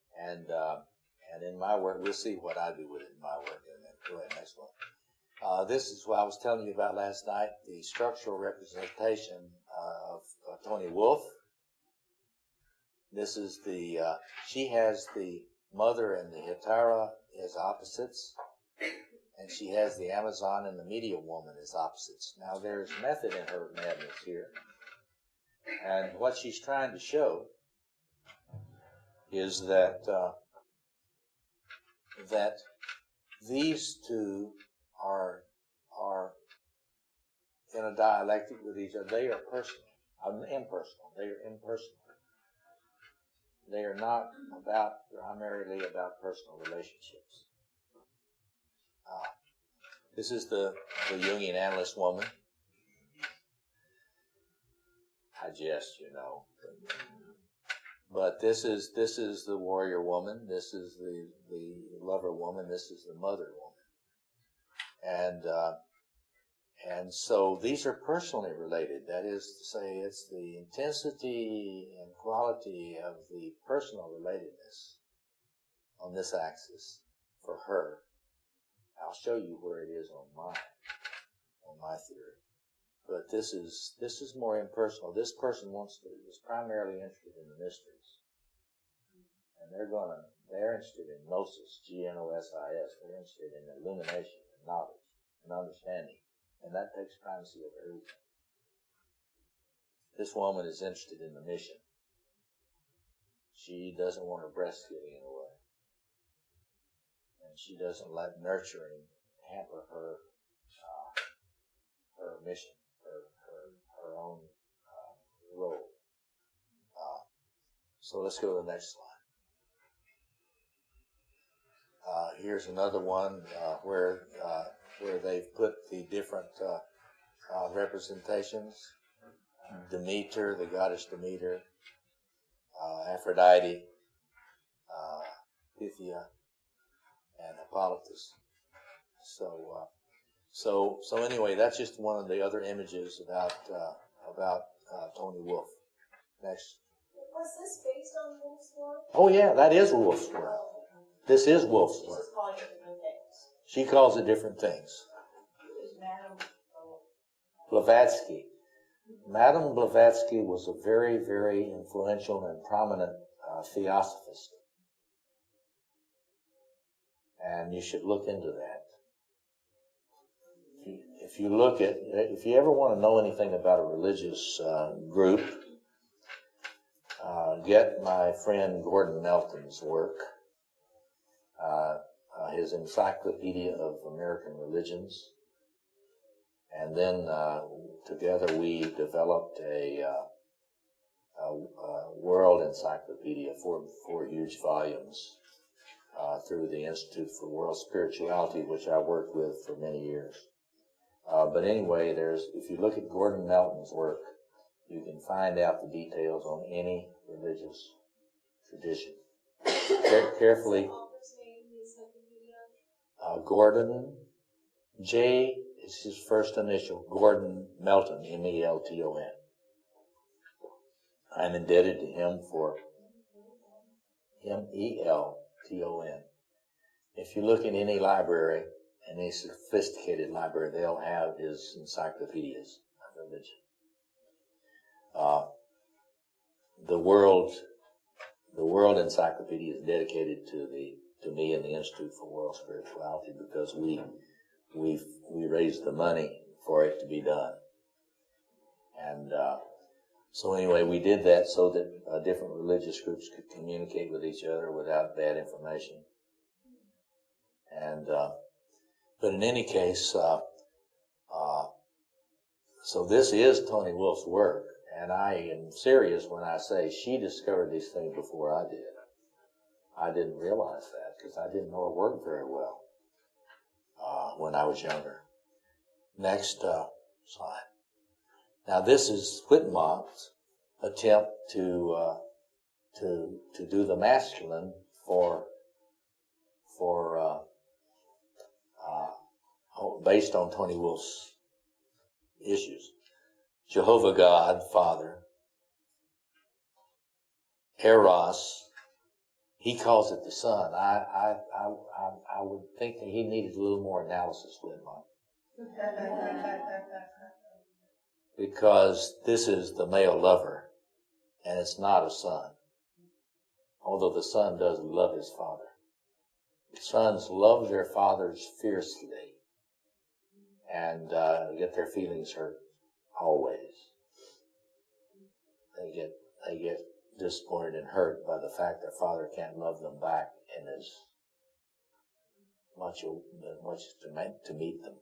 And in my work, we'll see what I do with it in my work. And then go ahead, next one. This is what I was telling you about last night, the structural representation of Toni Wolff. This is she has the mother and the Hetara as opposites, and she has the Amazon and the medial woman as opposites. Now, there's method in her madness here, and what she's trying to show is that these two are in a dialectic with each other. They are impersonal. They are impersonal. They are not primarily about personal relationships. This is the Jungian analyst woman. I jest, you know. But this is the warrior woman. This is the lover woman. This is the mother woman. And so these are personally related. That is to say, it's the intensity and quality of the personal relatedness on this axis for her. I'll show you where it is on my theory. But this is more impersonal. This person is primarily interested in the mysteries. And they're interested in gnosis, Gnosis. They're interested in illumination and knowledge and understanding. And that takes primacy over everything. This woman is interested in the mission. She doesn't want her breast getting in the way. And she doesn't let nurturing hamper her mission, her own role. So let's go to the next slide. Here's another one where they've put the different representations. Demeter, the goddess Demeter, Aphrodite, Pythia, and Hippolytus. So anyway, that's just one of the other images about Toni Wolff. Next. Was this based on Wolff's work? Oh yeah, that is Wolff's work. This is Wolff's work. She's calling it different things. She calls it different things. Who's Madame Blavatsky. Madame Blavatsky was a very, very influential and prominent theosophist. And you should look into that. If you ever want to know anything about a religious group, get my friend Gordon Melton's work, his Encyclopedia of American Religions, and then together we developed a world encyclopedia, four huge volumes, through the Institute for World Spirituality, which I worked with for many years. But anyway, if you look at Gordon Melton's work, you can find out the details on any religious tradition. Carefully. Gordon, J is his first initial, Gordon Melton, M-E-L-T-O-N. I'm indebted to him for M-E-L-T-O-N. If you look in any library, any sophisticated library, they'll have his encyclopedias of religion. The World Encyclopedia is dedicated to me and the Institute for World Spirituality because we raised the money for it to be done. And so anyway, we did that so that different religious groups could communicate with each other without bad information. And but in any case, so this is Tony Wolf's work, and I am serious when I say she discovered these things before I did. I didn't realize that because I didn't know her work very well when I was younger. Next slide. Now this is Whitmont's attempt to do the masculine based on Tony Wolf's issues. Jehovah God, Father. Eros, he calls it the Son. I would think that he needed a little more analysis with him. Because this is the male lover, and it's not a son. Although the son does love his father. Sons love their fathers fiercely, and get their feelings hurt always. They get disappointed and hurt by the fact their father can't love them back in as much to meet them.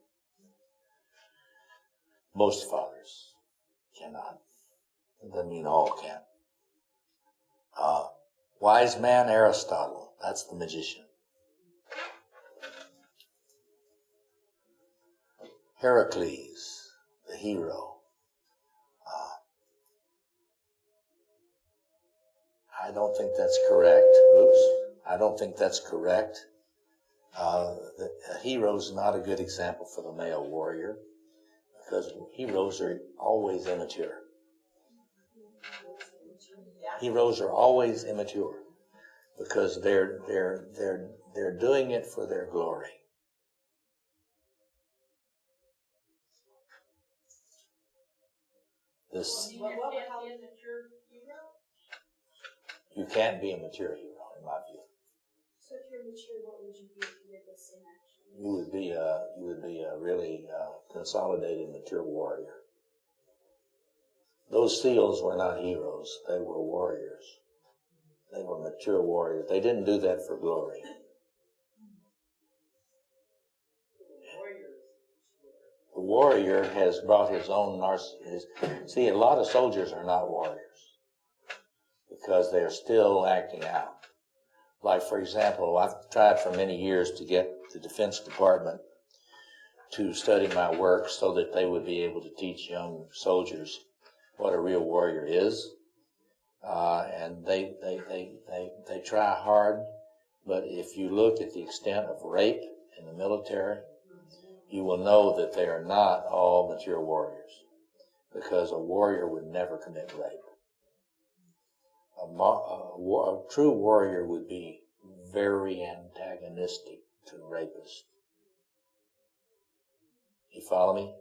Most fathers cannot. It doesn't mean all can. Wise man Aristotle, that's the magician. Heracles, the hero. I don't think that's correct. I don't think that's correct. The hero's not a good example for the male warrior because heroes are always immature. Heroes are always immature because they're doing it for their glory. You can't be a mature hero, in my view. So if you're mature, what would you be if you did this in action? You would be a really consolidated mature warrior. Those seals were not heroes; they were warriors. They were mature warriors. They didn't do that for glory. The warrior has brought his own narcissism. See, a lot of soldiers are not warriors because they're still acting out. Like, for example, I've tried for many years to get the Defense Department to study my work so that they would be able to teach young soldiers what a real warrior is. And they try hard, but if you look at the extent of rape in the military, you will know that they are not all mature warriors, because a warrior would never commit rape. A true warrior would be very antagonistic to rapists. You follow me?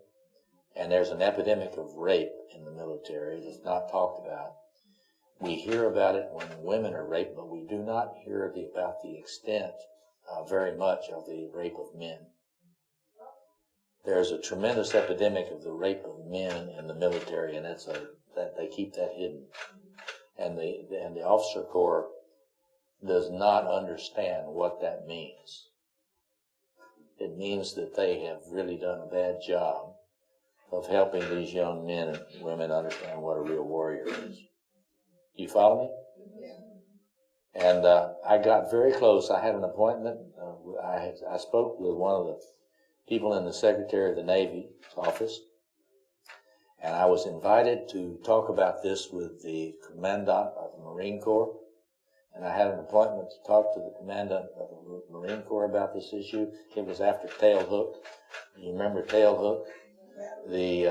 And there's an epidemic of rape in the military that's not talked about. We hear about it when women are raped, but we do not hear about the extent very much of the rape of men. There's a tremendous epidemic of the rape of men in the military, and that they keep that hidden. And the officer corps does not understand what that means. It means that they have really done a bad job of helping these young men and women understand what a real warrior is. You follow me? Yeah. And I got very close. I had an appointment. I spoke with one of the people in the Secretary of the Navy's office, and I was invited to talk about this with the Commandant of the Marine Corps. And I had an appointment to talk to the Commandant of the Marine Corps about this issue. It was after Tail Hook. You remember Tail Hook? The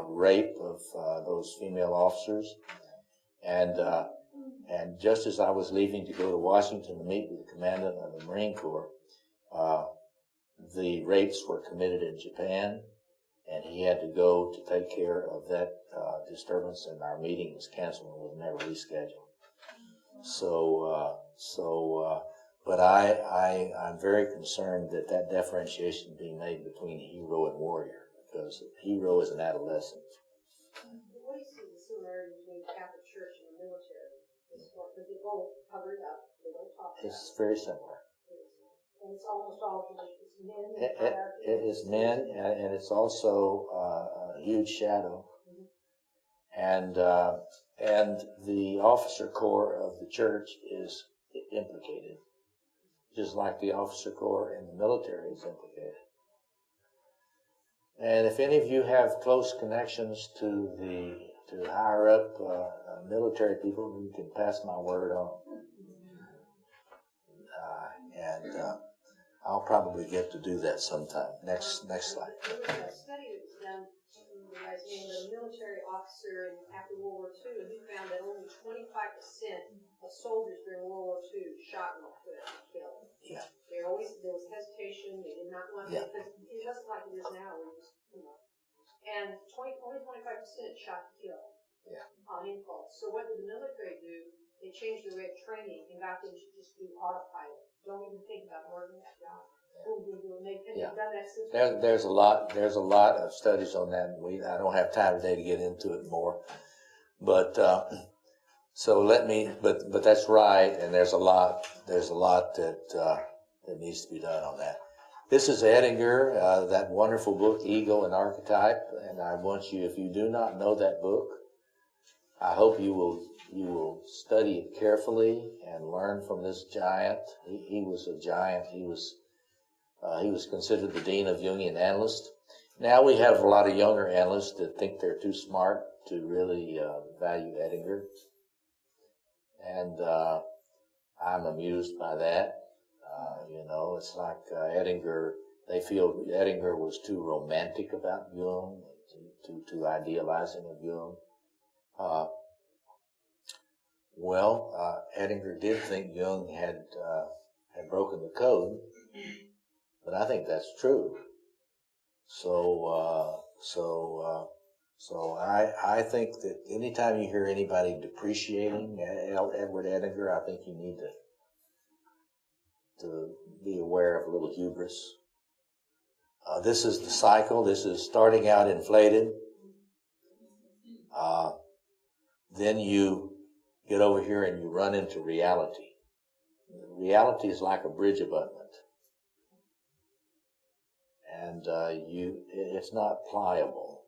rape of those female officers. And just as I was leaving to go to Washington to meet with the Commandant of the Marine Corps, the rapes were committed in Japan, and he had to go to take care of that disturbance, and our meeting was canceled and was never rescheduled. But I'm very concerned that differentiation being made between hero and warrior, because hero is an adolescent. What do you see the similarity between the Catholic Church and the military? Because they both cover it up. They don't talk about it. It's very similar. And it's almost all it's men. It is men, and it's also a huge shadow. Mm-hmm. And the officer corps of the church is implicated, just like the officer corps in the military is implicated. And if any of you have close connections to higher up military people, you can pass my word on. I'll probably get to do that sometime. Next slide. There was a study that was done, the guy's name, a military officer after World War II, and he found that only 25% of soldiers during World War II shot in the foot and killed. Yeah. There was hesitation. They did not want to, because it wasn't like it is now. And only 25% shot to kill on impulse. So what did the military do? They changed the way of training and got them to just do autopilot. Don't even think about learning that job. There's a lot of studies on that. I don't have time today to get into it more, but but that's right, and there's a lot that needs to be done on that. This is Edinger, that wonderful book, Ego and Archetype, and I want you, if you do not know that book, I hope you will study it carefully and learn from this giant. He was a giant. He was considered the dean of Jungian analysts. Now we have a lot of younger analysts that think they're too smart to really value Edinger, and I'm amused by that. It's like Edinger. They feel Edinger was too romantic about Jung, too idealizing of Jung. Edinger did think Jung had broken the code, but I think that's true. So I think that anytime you hear anybody depreciating Edward Edinger, I think you need to be aware of a little hubris. This is the cycle. This is starting out inflated. Then you get over here and you run into reality. Reality is like a bridge abutment. And it's not pliable.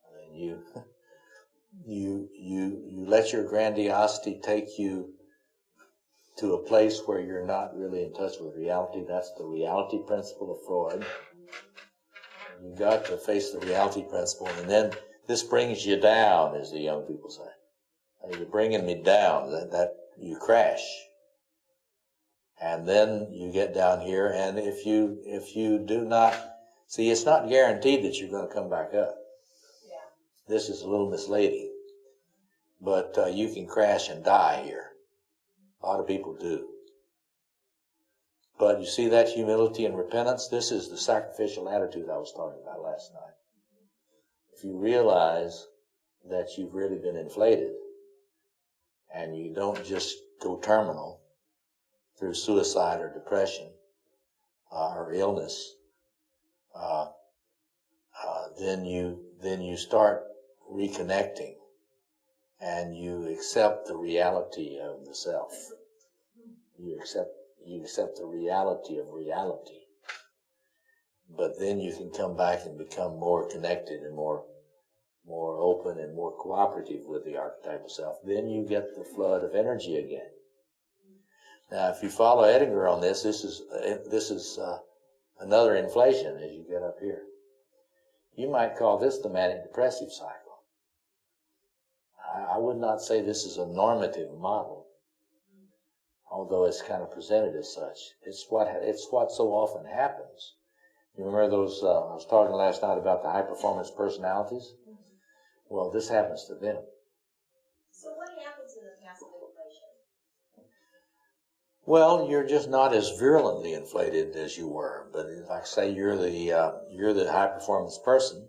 I mean, you let your grandiosity take you to a place where you're not really in touch with reality. That's the reality principle of Freud. You got to face the reality principle, and then this brings you down, as the young people say. You're bringing me down. That you crash, and then you get down here. And if you do not see, it's not guaranteed that you're going to come back up. Yeah. This is a little misleading, but you can crash and die here. A lot of people do. But you see that humility and repentance? This is the sacrificial attitude I was talking about last night. if you realize that you've really been inflated and you don't just go terminal through suicide or depression or illness, then you start reconnecting and you accept the reality of the self. You accept the reality of reality. But then you can come back and become more connected and more open and more cooperative with the archetypal self. Then you get the flood of energy again. Now, if you follow Edinger on this, this is another inflation as you get up here. You might call this the manic-depressive cycle. I would not say this is a normative model, although it's kind of presented as such. It's what so often happens. You remember those? I was talking last night about the high-performance personalities. Well, this happens to them. So what happens in the passive inflation? Well, you're just not as virulently inflated as you were. But like I say, you're the high-performance person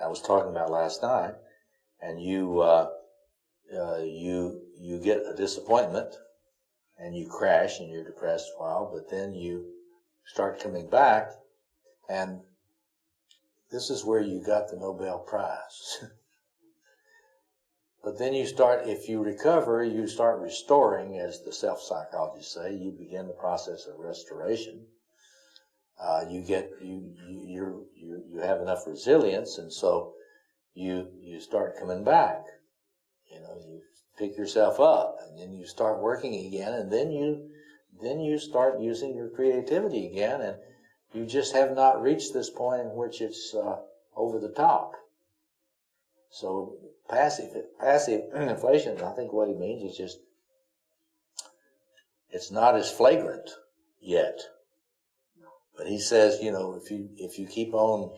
I was talking about last night, and you get a disappointment, and you crash, and you're depressed a while. But then you start coming back, and this is where you got the Nobel Prize. But then you start, if you recover, you start restoring, as the self-psychologists say. You begin the process of restoration. You have enough resilience, and so you start coming back. You pick yourself up, and then you start working again, and then you start using your creativity again, and you just have not reached this point in which it's over the top. So passive inflation, I think what he means is just it's not as flagrant yet. But he says, if you keep on,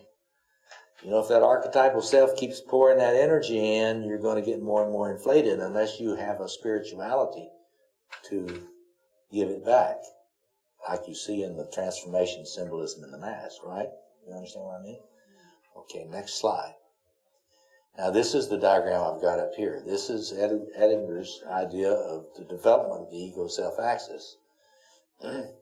if that archetypal self keeps pouring that energy in, you're going to get more and more inflated unless you have a spirituality to give it back, like you see in the transformation symbolism in the Mass, right? You understand what I mean? Okay, next slide. Now, this is the diagram I've got up here. This is Edinger's idea of the development of the ego-self axis. The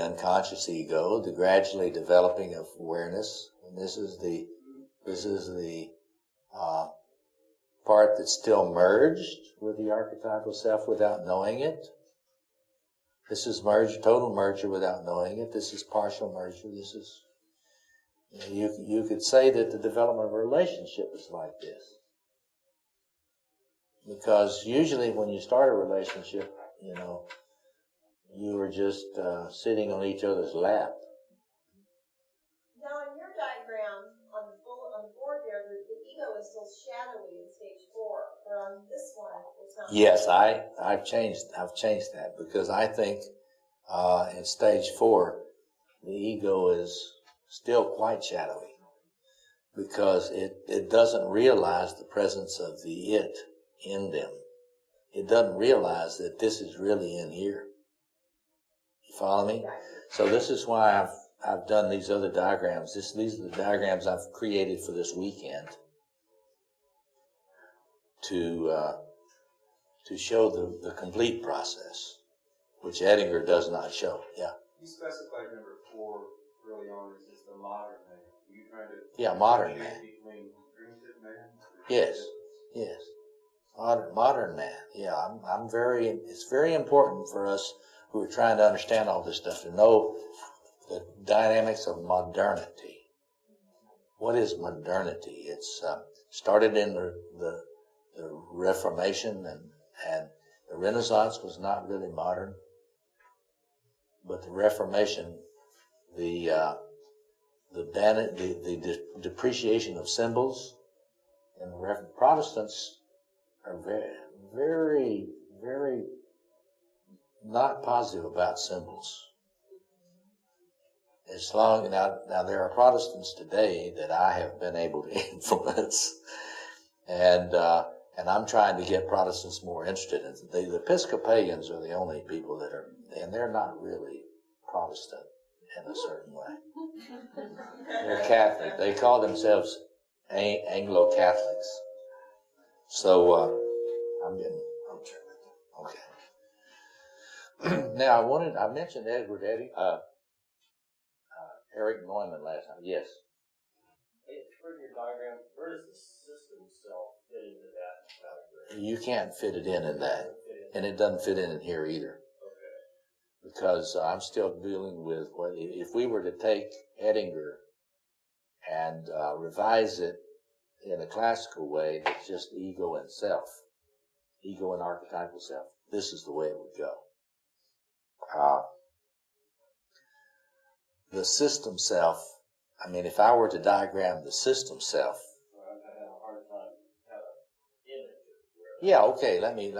unconscious ego, the gradually developing of awareness, and this is the part that's still merged with the archetypal self without knowing it. This is total merger without knowing it. This is partial merger. This is, you could say that the development of a relationship is like this. Because usually when you start a relationship, you are just sitting on each other's lap. Now, in your diagram, on the board there, the ego is still shadowy in stage 4, but on this one, it's not. Yes, I've changed that because I think in stage 4, the ego is still quite shadowy because it doesn't realize the presence of the it in them. It doesn't realize that this is really in here. You follow me? So this is why I've done these other diagrams. These are the diagrams I've created for this weekend to show the complete process, which Edinger does not show. Yeah. You specified number 4 early on as the modern man. Are you trying to? Yeah, modern man. Between primitive man? Yes. Modern man. Yeah, it's very important for us who are trying to understand all this stuff to know the dynamics of modernity. What is modernity? It's started in the Reformation, and the Renaissance was not really modern, but the Reformation, the depreciation of symbols, and the Protestants are very, very, very not positive about symbols. Now there are Protestants today that I have been able to influence, and I'm trying to get Protestants more interested in the Episcopalians are the only people that are, and they're not really Protestant in a certain way. They're Catholic. They call themselves Anglo-Catholics. So I'm getting okay. Now I mentioned Eric Neumann last time. Yes. For your diagram, where does the system self fit into that category? You can't fit it in that, and it doesn't fit in here either. Okay. Because I'm still dealing with what if we were to take Edinger and revise it in a classical way, that's just ego and self, ego and archetypal self. This is the way it would go. The system self. I mean, if I were to diagram the system self. I have a hard time having an image. Yeah. Okay. Let me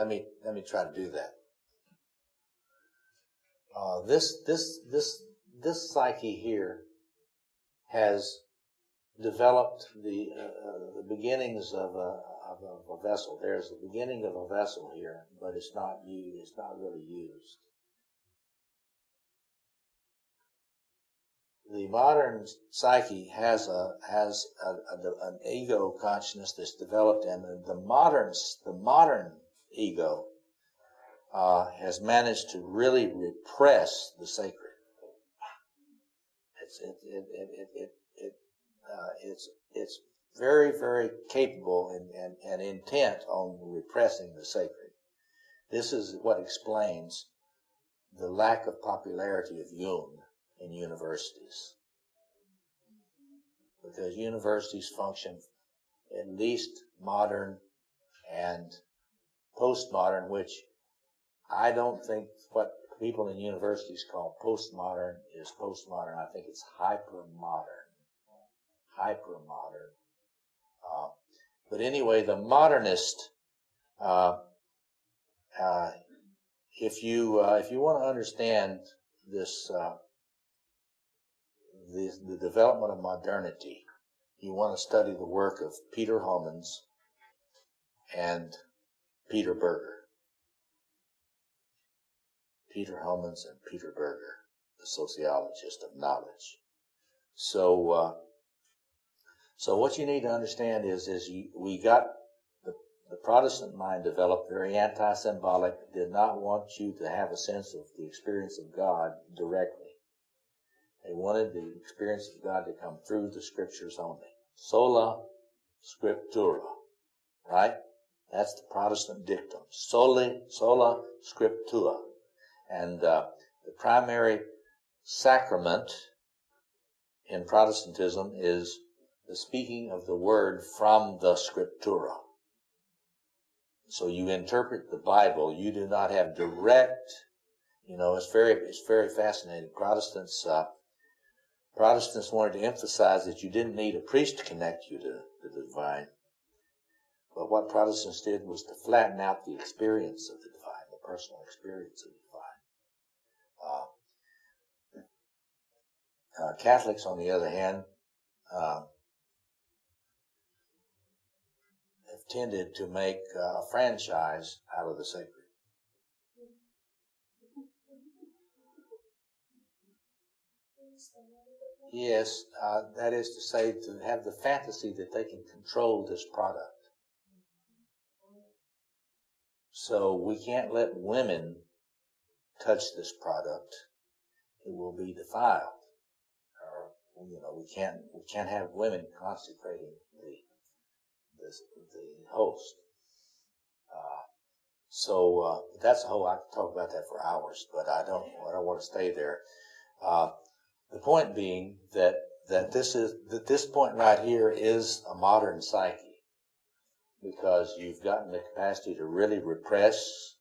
try to do that. This psyche here has developed the beginnings of a vessel. There's the beginning of a vessel here, but it's not used. It's not really used. The modern psyche has an ego consciousness that's developed, and the modern ego has managed to really repress the sacred. It's very, very capable and intent on repressing the sacred. This is what explains the lack of popularity of Jung in universities. Because universities function at least modern and postmodern, which I don't think what people in universities call postmodern is postmodern. I think it's hypermodern. But anyway, the modernist, if you want to understand this, the development of modernity, you want to study the work of Peter Homans and Peter Berger. Peter Homans and Peter Berger, the sociologist of knowledge. So what you need to understand is we got the Protestant mind developed very anti-symbolic, did not want you to have a sense of the experience of God directly. They wanted the experience of God to come through the scriptures only. Sola scriptura, right? That's the Protestant dictum. Sola scriptura. And the primary sacrament in Protestantism is the speaking of the word from the scriptura. So you interpret the Bible. You do not have direct, it's very fascinating. Protestants wanted to emphasize that you didn't need a priest to connect you to the divine. But what Protestants did was to flatten out the experience of the divine, the personal experience of the divine. Catholics, on the other hand, have tended to make a franchise out of the sacred. Yes, that is to say, to have the fantasy that they can control this product. So we can't let women touch this product. It will be defiled. Or, we can't have women consecrating the host. That's a whole. I could talk about that for hours, but I don't want to stay there. The point being that this point right here is a modern psyche, because you've gotten the capacity to really repress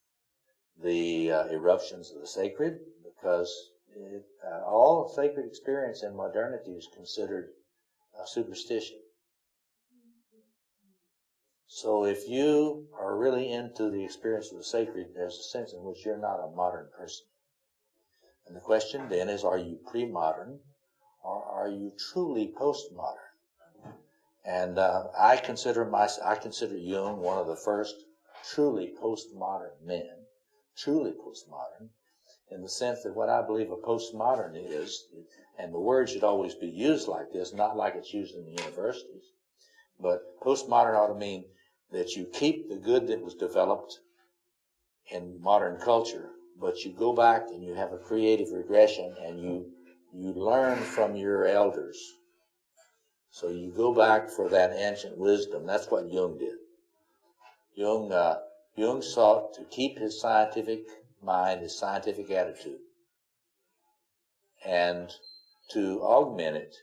the eruptions of the sacred, because all sacred experience in modernity is considered superstition. So if you are really into the experience of the sacred, there's a sense in which you're not a modern person. And the question then is, are you pre-modern or are you truly postmodern? And I consider Jung one of the first truly postmodern men, truly postmodern. in the sense that what I believe a postmodern is, and the word should always be used like this, not like it's used in the universities, but postmodern ought to mean that you keep the good that was developed in modern culture, but you go back and you have a creative regression and you learn from your elders. So you go back for that ancient wisdom. That's what Jung did. Jung sought to keep his scientific mind, his scientific attitude, and to augment it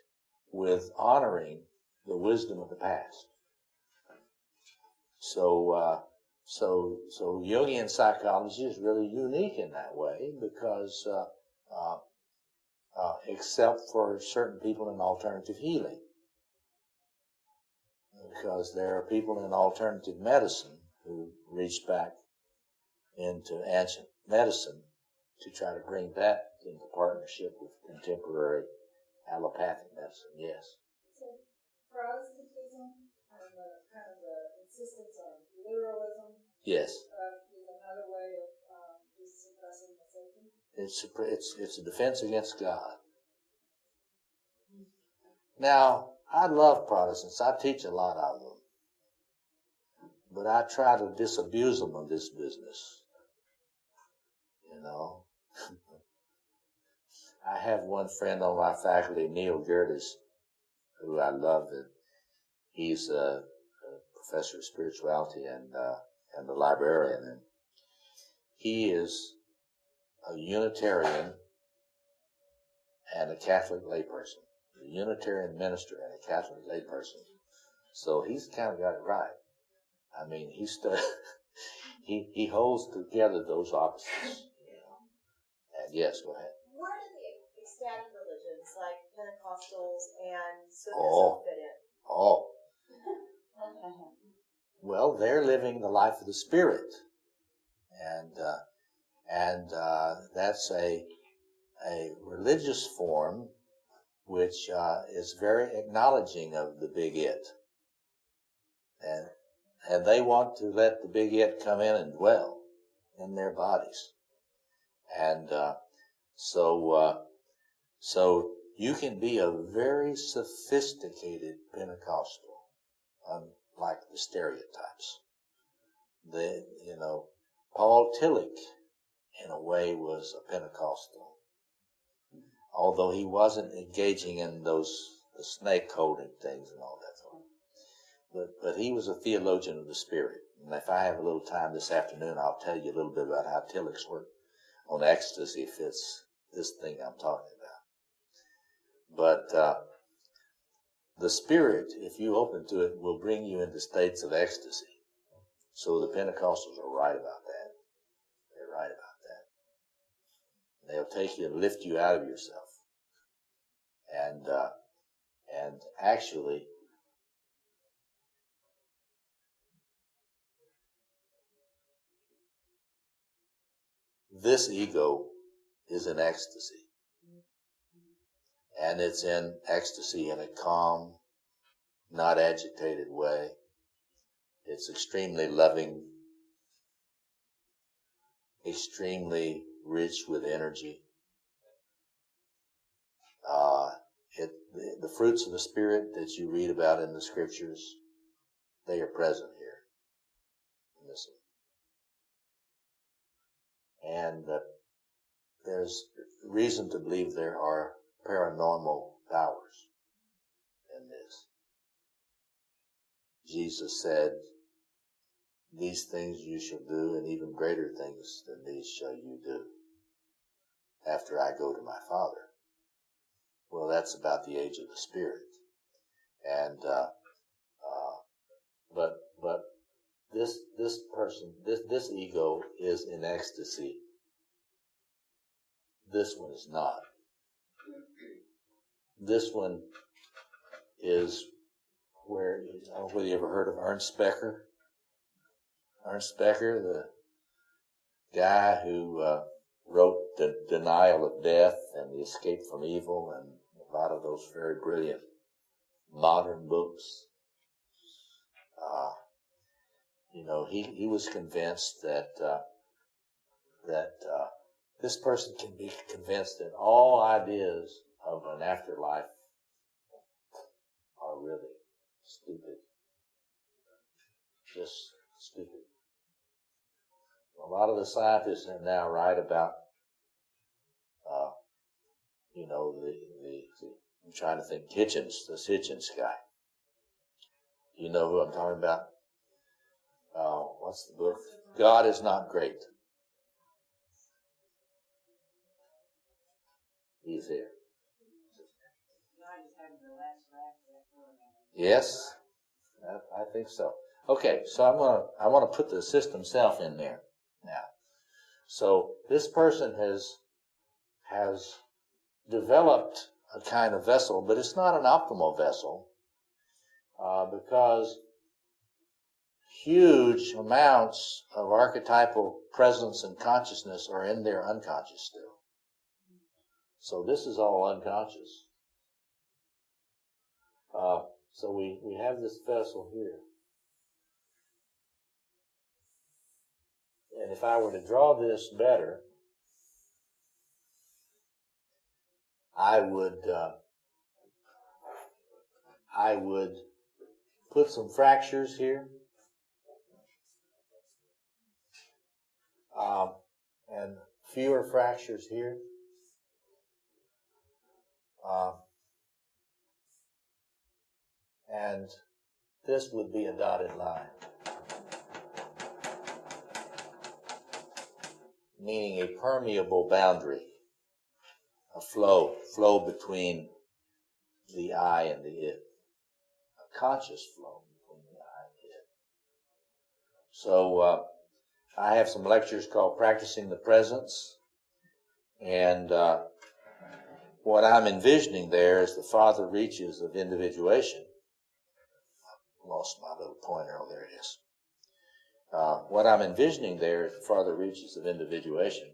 with honoring the wisdom of the past. So Jungian psychology is really unique in that way because, except for certain people in alternative healing, because there are people in alternative medicine who reach back into ancient medicine to try to bring that into partnership with contemporary allopathic medicine. Yes. So Protestantism and the kind of the insistence on literalism. Yes. Is another way of just suppressing the sacred. It's a defense against God. Now, I love Protestants. I teach a lot of them. But I try to disabuse them of this business. You know. I have one friend on my faculty, Neo-Jungian, who I love. And he's a professor of spirituality and a librarian. And he is a Unitarian and a Catholic layperson. A Unitarian minister and a Catholic layperson. So he's kind of got it right. I mean, he holds together those opposites. You know. And yes, go ahead. Where do the ecstatic religions like Pentecostals and Sufism fit in? Oh. Well, they're living the life of the Spirit. And that's a religious form which is very acknowledging of the big it. And they want to let the big it come in and dwell in their bodies. And so you can be a very sophisticated Pentecostal, unlike the stereotypes. Paul Tillich, in a way, was a Pentecostal, although he wasn't engaging in the snake holding things and all that. But he was a theologian of the Spirit. And if I have a little time this afternoon, I'll tell you a little bit about how Tillich's work on ecstasy fits this thing I'm talking about. But the Spirit, if you open to it, will bring you into states of ecstasy. So the Pentecostals are right about that. They're right about that. They'll take you and lift you out of yourself. And actually, this ego is in ecstasy. And it's in ecstasy in a calm, not agitated way. It's extremely loving, extremely rich with energy. The fruits of the Spirit that you read about in the Scriptures, they are present here in this one. And there's reason to believe there are paranormal powers in this. Jesus said, "These things you shall do, and even greater things than these shall you do, after I go to my Father." Well, that's about the age of the Spirit. And but this person, this ego is in ecstasy. This one is not. This one is where, I don't know whether you ever heard of Ernst Becker. Ernst Becker, the guy who wrote The Denial of Death and The Escape from Evil and a lot of those very brilliant modern books. He was convinced that this person can be convinced that all ideas of an afterlife are really stupid. Just stupid. A lot of the scientists are now right about, I'm trying to think, this Hitchens guy. You know who I'm talking about? What's the book? God is Not Great. He's here. Yes, I think so. Okay, so I want to put the system self in there now. So this person has developed a kind of vessel, but it's not an optimal vessel because huge amounts of archetypal presence and consciousness are in their unconscious still. So this is all unconscious. So we have this vessel here. And if I were to draw this better, I would put some fractures here. And fewer fractures here. And this would be a dotted line, meaning a permeable boundary, a flow between the I and the it, a conscious flow between the I and the it. So I have some lectures called Practicing the Presence, and what I'm envisioning there is the farther reaches of individuation. I lost my little pointer. Oh, there it is. What I'm envisioning there is the farther reaches of individuation.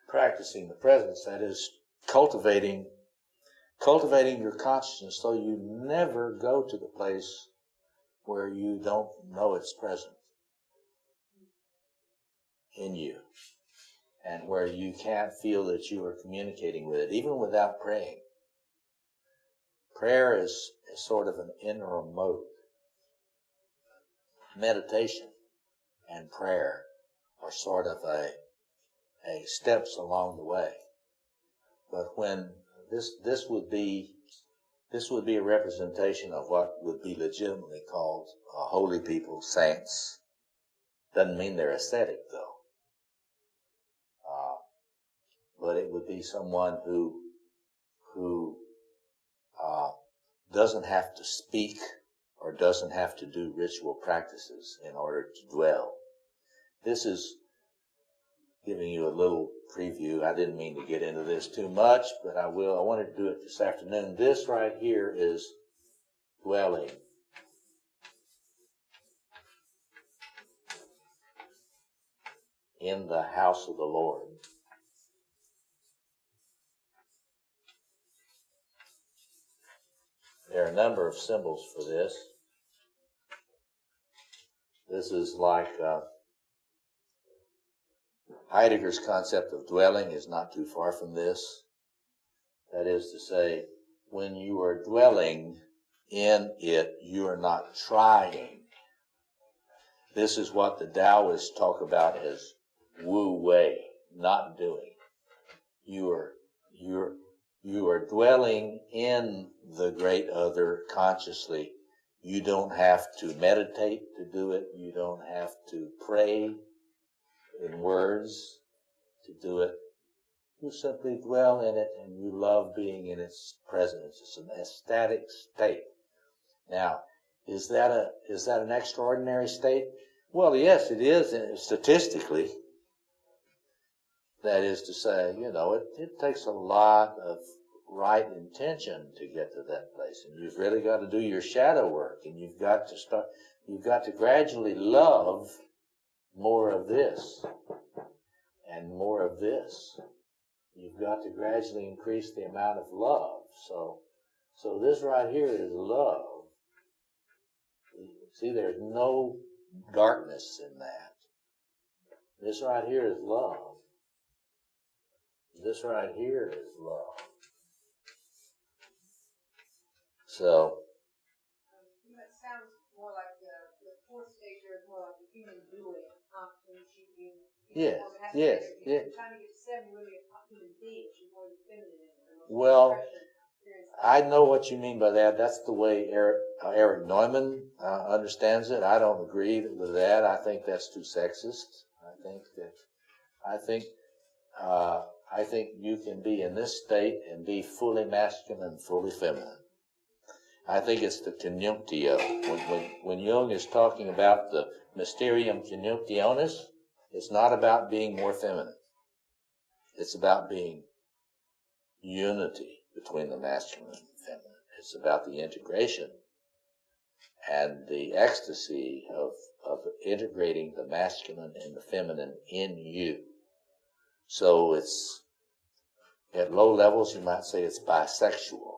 Practicing the presence, that is cultivating your consciousness so you never go to the place where you don't know it's present in you and where you can't feel that you are communicating with it, even without praying. Prayer is sort of an interim mode. Meditation and prayer are sort of a steps along the way. But when this would be a representation of what would be legitimately called holy people, saints. Doesn't mean they're ascetic though. But it would be someone who doesn't have to speak or doesn't have to do ritual practices in order to dwell. This is giving you a little preview. I didn't mean to get into this too much, but I will. I wanted to do it this afternoon. This right here is dwelling. In the house of the Lord. There are a number of symbols for this. This is like Heidegger's concept of dwelling is not too far from this. That is to say, when you are dwelling in it, you are not trying. This is what the Taoists talk about as wu wei, not doing. You are dwelling in the great other consciously. You don't have to meditate to do it. You don't have to pray in words to do it. You simply dwell in it and you love being in its presence. It's an ecstatic state. Now, is that an extraordinary state? Well, yes, it is statistically. That is to say, it takes a lot of right intention to get to that place. And you've really got to do your shadow work. And you've got to gradually love more of this and more of this. You've got to gradually increase the amount of love. So this right here is love. See, there's no darkness in that. This right here is love. This right here is love. So, It sounds more like the fourth stage here is more like the human doing, yes. By the time you get to 7, you're really a human being, which is more the feminine. Well, I know what you mean by that. That's the way Eric Neumann understands it. I don't agree with that. I think that's too sexist. I think you can be in this state and be fully masculine and fully feminine. I think it's the conjunctio. When Jung is talking about the mysterium conjunctionis, it's not about being more feminine. It's about being unity between the masculine and feminine. It's about the integration and the ecstasy of integrating the masculine and the feminine in you. So it's, at low levels, you might say it's bisexual.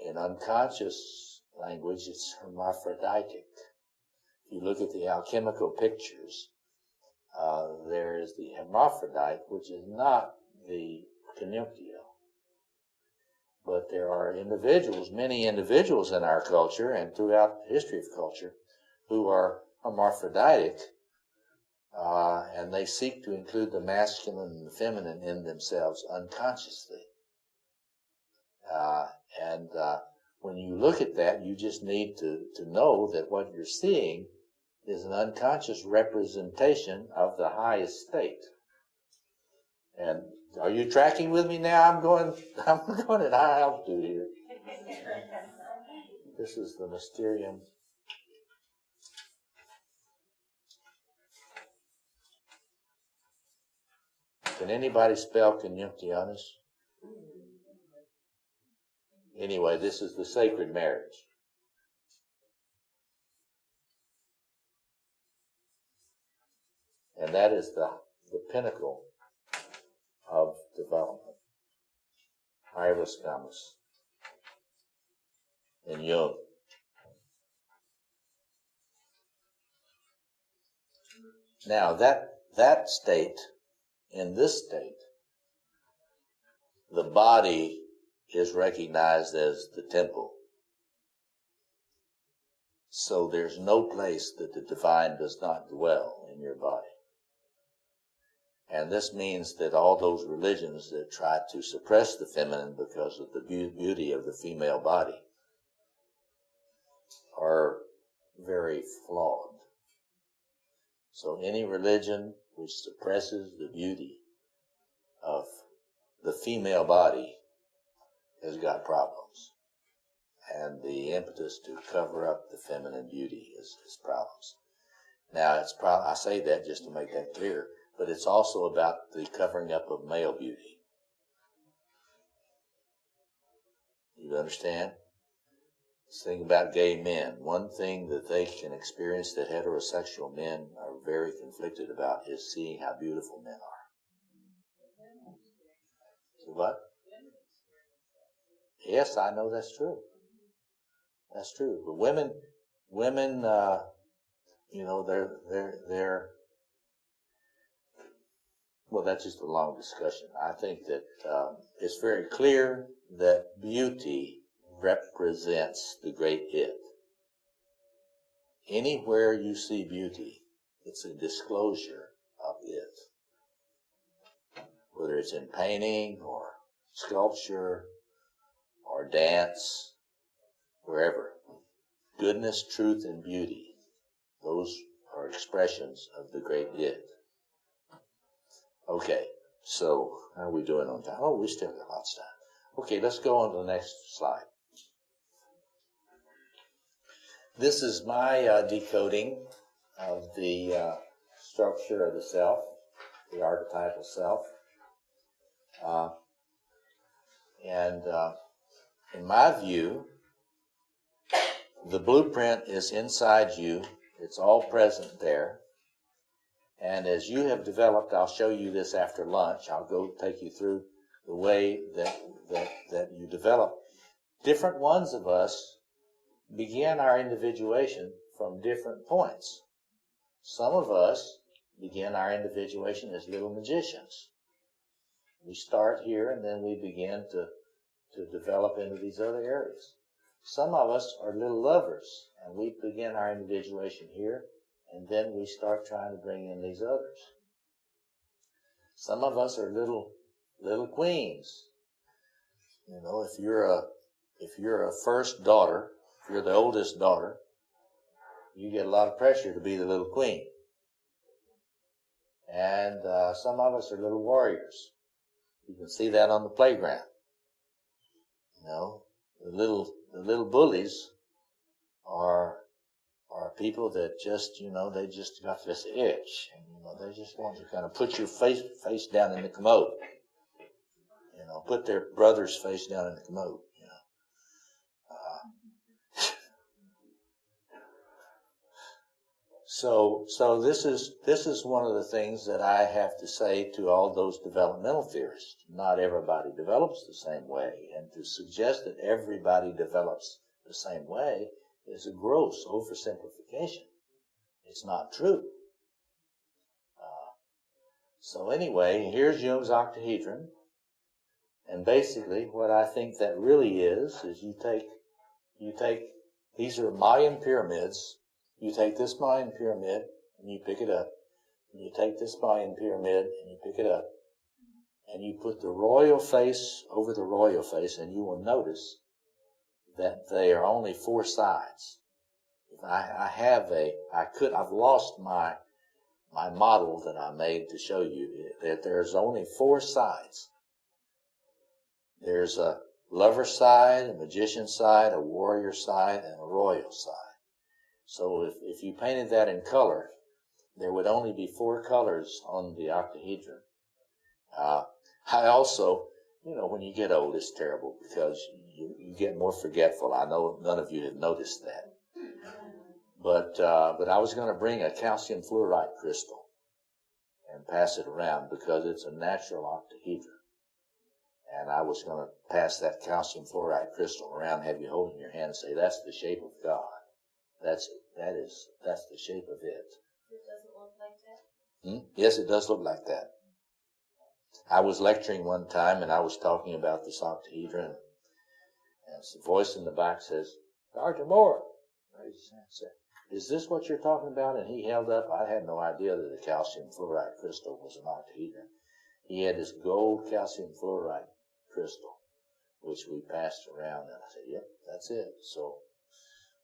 In unconscious language, it's hermaphroditic. If you look at the alchemical pictures, there is the hermaphrodite, which is not the conjunctio. But there are individuals, many individuals in our culture and throughout the history of culture, who are hermaphroditic, and they seek to include the masculine and the feminine in themselves unconsciously. When you look at that, you just need to know that what you're seeing is an unconscious representation of the highest state. And are you tracking with me now? I'm going at high altitude here. This is the mysterium. Can anybody spell conjunctionis? Anyway, this is the sacred marriage. And that is the pinnacle of development. Iris Gamus in Jung. Now that state, in this state, the body is recognized as the temple. So there's no place that the divine does not dwell in your body. And this means that all those religions that try to suppress the feminine because of the beauty of the female body are very flawed. So any religion which suppresses the beauty of the female body has got problems. And the impetus to cover up the feminine beauty is problems. Now, I say that just to make that clear, but it's also about the covering up of male beauty. You understand? This thing about gay men, one thing that they can experience that heterosexual men are very conflicted about is seeing how beautiful men are. What? Yes, I know that's true. That's true. But women, they're well, that's just a long discussion. I think that it's very clear that beauty represents the great it. Anywhere you see beauty, it's a disclosure of it. Whether it's in painting or sculpture or dance, wherever. Goodness, truth, and beauty, those are expressions of the great it. Okay, so how are we doing on time? Oh, we still got lots of time. Okay, let's go on to the next slide. This is my decoding of the structure of the self, the archetypal self. In my view, the blueprint is inside you. It's all present there. And as you have developed, I'll show you this after lunch. I'll go take you through the way that you develop. Different ones of us begin our individuation from different points. Some of us begin our individuation as little magicians. We start here and then we begin to develop into these other areas. Some of us are little lovers and we begin our individuation here and then we start trying to bring in these others. Some of us are little queens. You know, if you're a first daughter, if you're the oldest daughter, you get a lot of pressure to be the little queen. And some of us are little warriors. You can see that on the playground. You know, the little bullies are people that just, you know, they just got this itch, and you know, they just want to kind of put your face down in the commode. You know, put their brother's face down in the commode. You know. So this is one of the things that I have to say to all those developmental theorists. Not everybody develops the same way, and to suggest that everybody develops the same way is a gross oversimplification. It's not true. So anyway, here's Jung's octahedron, and basically what I think that really is you take these are Mayan pyramids. You take this Mayan pyramid and you pick it up. And you take this Mayan pyramid and you pick it up. And you put the royal face over the royal face, and you will notice that they are only four sides. I've lost my model that I made to show you that there's only four sides. There's a lover side, a magician side, a warrior side, and a royal side. So if you painted that in color, there would only be four colors on the octahedron. I also, you know, when you get old, it's terrible because you get more forgetful. I know none of you have noticed that. But I was going to bring a calcium fluoride crystal and pass it around because it's a natural octahedron. And I was going to pass that calcium fluoride crystal around, have you hold it in your hand and say, that's the shape of God. That's the shape of it. It doesn't look like that? Yes, it does look like that. I was lecturing one time and I was talking about this octahedron. And the voice in the back says, Dr. Moore, is this what you're talking about? And he held up, I had no idea that the calcium fluoride crystal was an octahedron. He had this gold calcium fluoride crystal, which we passed around. And I said, yep, that's it. So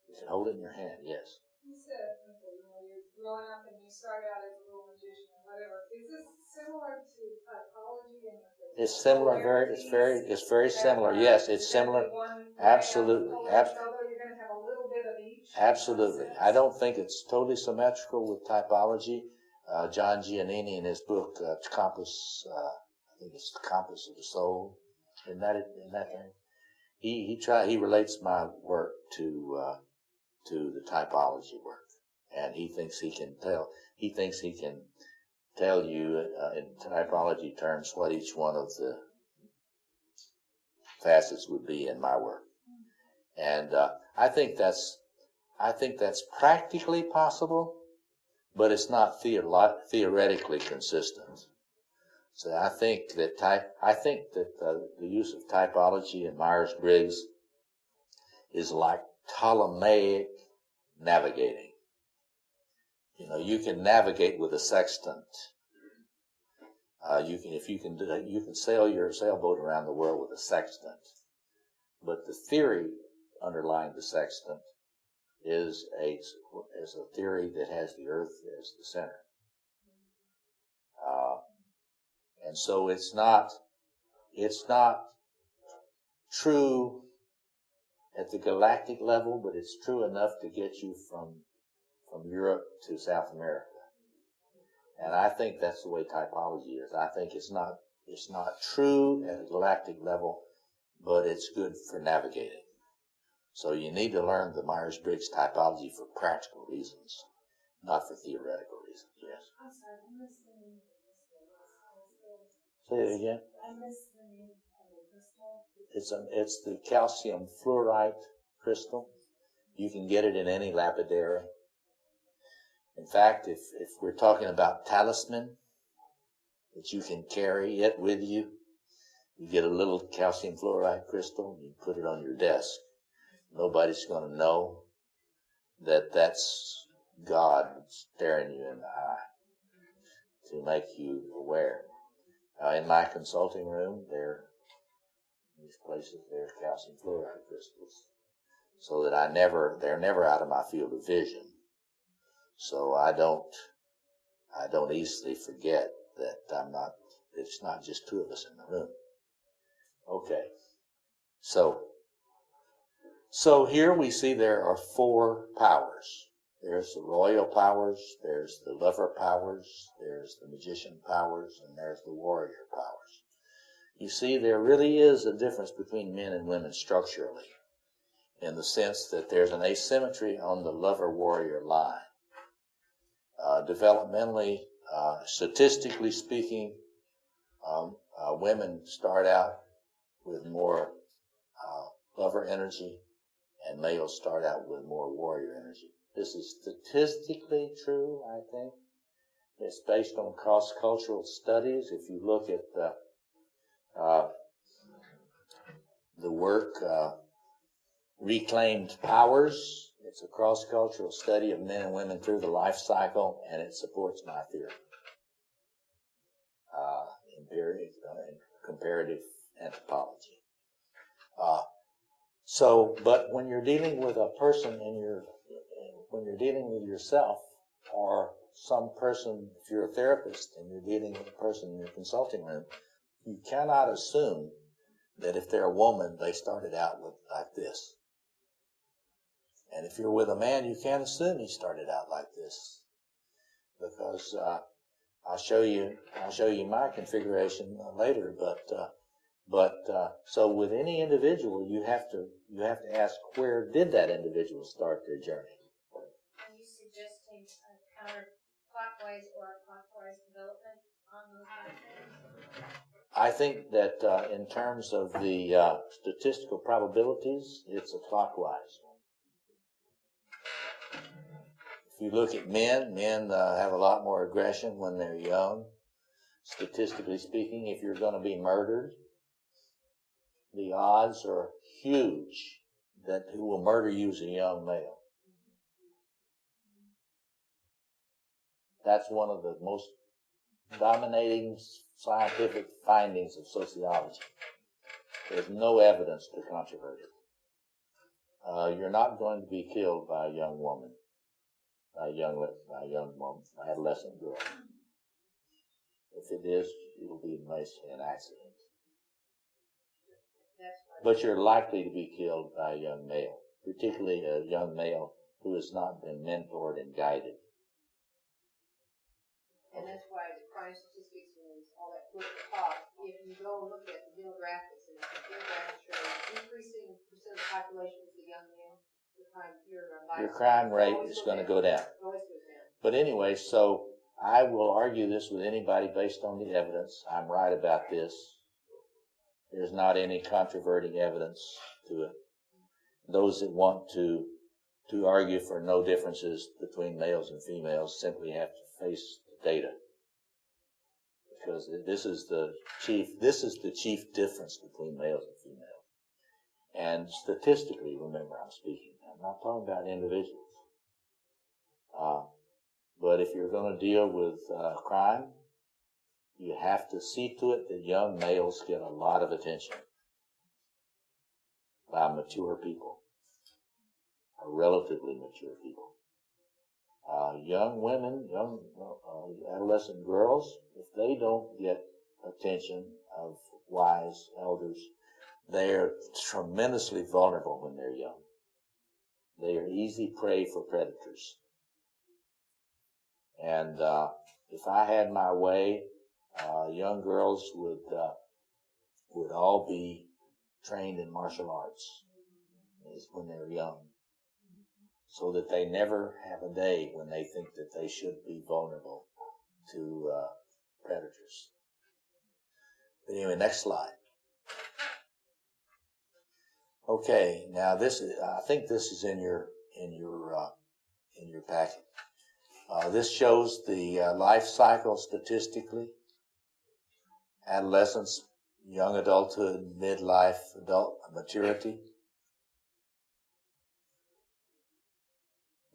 you can hold it in your hand, yes. You said, okay, you know, you're growing up and you start out as a little magician or whatever. Is this similar to typology? And it's similar, it's very similar. Yes, it's similar. Absolutely. Although you're going to have a little bit of each. Absolutely. I don't think it's totally symmetrical with typology. John Giannini in his book, Compass, I think it's the Compass of the Soul. Isn't that thing? He relates my work to the typology work, and he thinks he can tell you in typology terms what each one of the facets would be in my work, and I think that's practically possible, but it's not theoretically consistent. So I think that the use of typology in Myers-Briggs is like Ptolemaic navigating. You know, you can navigate with a sextant. You can sail your sailboat around the world with a sextant. But the theory underlying the sextant is a theory that has the Earth as the center. And so it's not true at the galactic level, but it's true enough to get you from Europe to South America. And I think that's the way typology is. I think it's not true at a galactic level, but it's good for navigating. So you need to learn the Myers-Briggs typology for practical reasons, not for theoretical reasons. Yes. I'm sorry, I missed the name of the crystal. Say it again. I missed the name of the crystal. It's the calcium fluoride crystal. You can get it in any lapidary. In fact, if we're talking about talisman, that you can carry it with you, you get a little calcium fluoride crystal, you put it on your desk. Nobody's going to know that that's God staring you in the eye to make you aware. In my consulting room, these places, there's calcium fluoride crystals, so that they're never out of my field of vision. So I don't easily forget that it's not just two of us in the room. Okay. So here we see there are 4 powers. There's the royal powers, there's the lover powers, there's the magician powers, and there's the warrior powers. You see, there really is a difference between men and women structurally, in the sense that there's an asymmetry on the lover-warrior line. Developmentally, statistically speaking, women start out with more lover energy, and males start out with more warrior energy. This is statistically true, I think. It's based on cross-cultural studies. If you look at the work Reclaimed Powers, it's a cross-cultural study of men and women through the life cycle, and it supports my theory. Comparative anthropology. But when you're dealing with a person when you're dealing with yourself or some person, if you're a therapist and you're dealing with a person in your consulting room, you cannot assume that if they're a woman, they started out like this. And if you're with a man, you can't assume he started out like this, because I'll show you my configuration later. So with any individual, you have to ask, where did that individual start their journey? Are you suggesting a counterclockwise or a clockwise development on those lines? I think that in terms of the statistical probabilities, it's a clockwise one. If you look at men have a lot more aggression when they're young. Statistically speaking, if you're going to be murdered, the odds are huge that who will murder you is a young male. That's one of the most dominating scientific findings of sociology. There's no evidence to controvert it. You're not going to be killed by a young woman, by a young woman, adolescent girl. If it is, it'll be mostly an accident. But you're likely to be killed by a young male, particularly a young male who has not been mentored and guided. And that's why the crime statistics and all that political talk, if you go look at the demographics, and the demographics show increasing percent of the population is the young man, your crime rate is going to go down. But anyway, so I will argue this with anybody based on the evidence. I'm right about this. There's not any controverting evidence to it. Those that want to argue for no differences between males and females simply have to face the data, because this is the chief difference between males and females. And statistically, remember, I'm speaking. I'm not talking about individuals. But if you're going to deal with crime, you have to see to it that young males get a lot of attention by mature people, or relatively mature people. Young women, adolescent girls, if they don't get attention of wise elders, they are tremendously vulnerable when they're young. They are easy prey for predators. And if I had my way, young girls would all be trained in martial arts when they're young, so that they never have a day when they think that they should be vulnerable to predators. But anyway, next slide. Okay, now I think this is in your packet. This shows the life cycle statistically. Adolescence, young adulthood, midlife, adult maturity.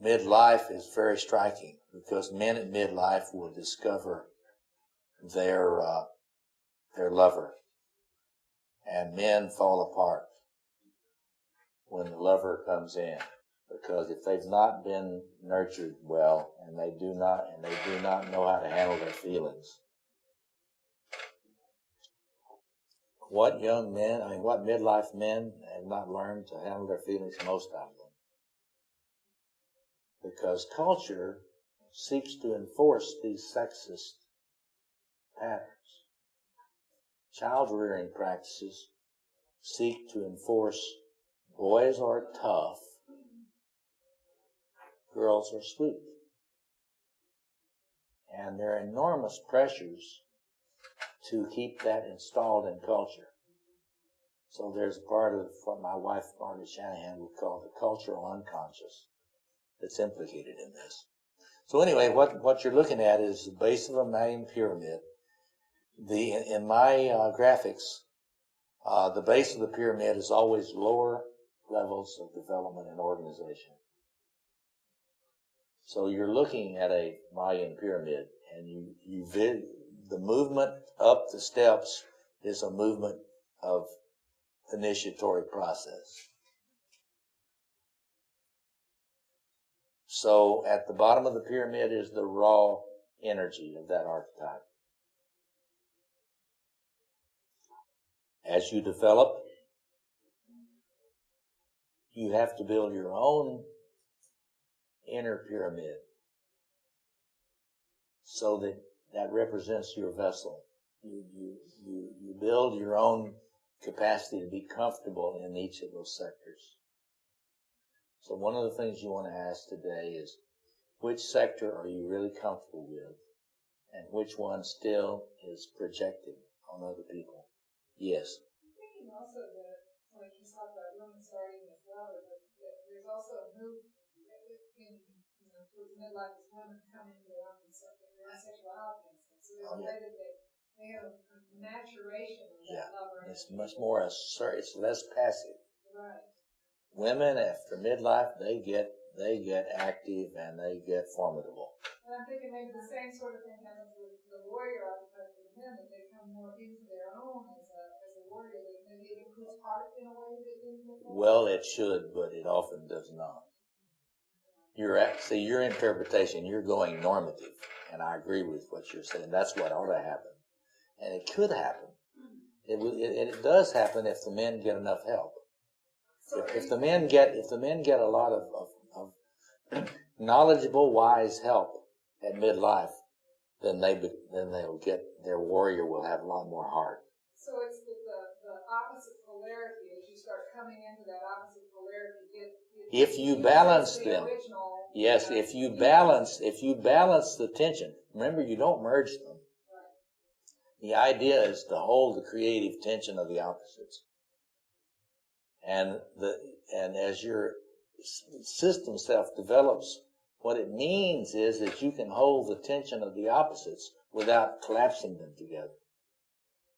Midlife is very striking because men at midlife will discover their lover, and men fall apart when the lover comes in, because if they've not been nurtured well and they do not know how to handle their feelings. What midlife men have not learned to handle their feelings? Most of them. Because culture seeks to enforce these sexist patterns. Child rearing practices seek to enforce boys are tough, girls are sweet. And there are enormous pressures to keep that installed in culture. So there's part of what my wife, Margaret Shanahan, would call the cultural unconscious that's implicated in this. So anyway, what you're looking at is the base of a Mayan pyramid. In my graphics, the base of the pyramid is always lower levels of development and organization. So you're looking at a Mayan pyramid, and the movement up the steps is a movement of initiatory process. So at the bottom of the pyramid is the raw energy of that archetype. As you develop, you have to build your own inner pyramid so that represents your vessel. You build your own capacity to be comfortable in each of those sectors. So one of the things you want to ask today is, which sector are you really comfortable with, and which one still is projecting on other people? Yes. I'm thinking also that, like you talked about women starting with love, but there's also a move in, towards midlife as women come into their own sexuality. So there's a way that they have a maturation of that lover. It's much more it's less passive. Right. Women after midlife, they get active and they get formidable. And I'm thinking maybe the same sort of thing happens with the warrior archetype for the men, that they come more into their own as a warrior. That maybe it includes heart in a way that didn't before. Well, it should, but it often does not. Your interpretation, you're going normative, and I agree with what you're saying. That's what ought to happen, and it could happen. It does happen if the men get enough help. If the men get a lot of knowledgeable, wise help at midlife, then they'll get, their warrior will have a lot more heart. So it's the opposite polarity as you start coming into that opposite polarity. If you balance them, yes. If you balance the tension, remember you don't merge them. Right. The idea is to hold the creative tension of the opposites. And as your system self develops, what it means is that you can hold the tension of the opposites without collapsing them together.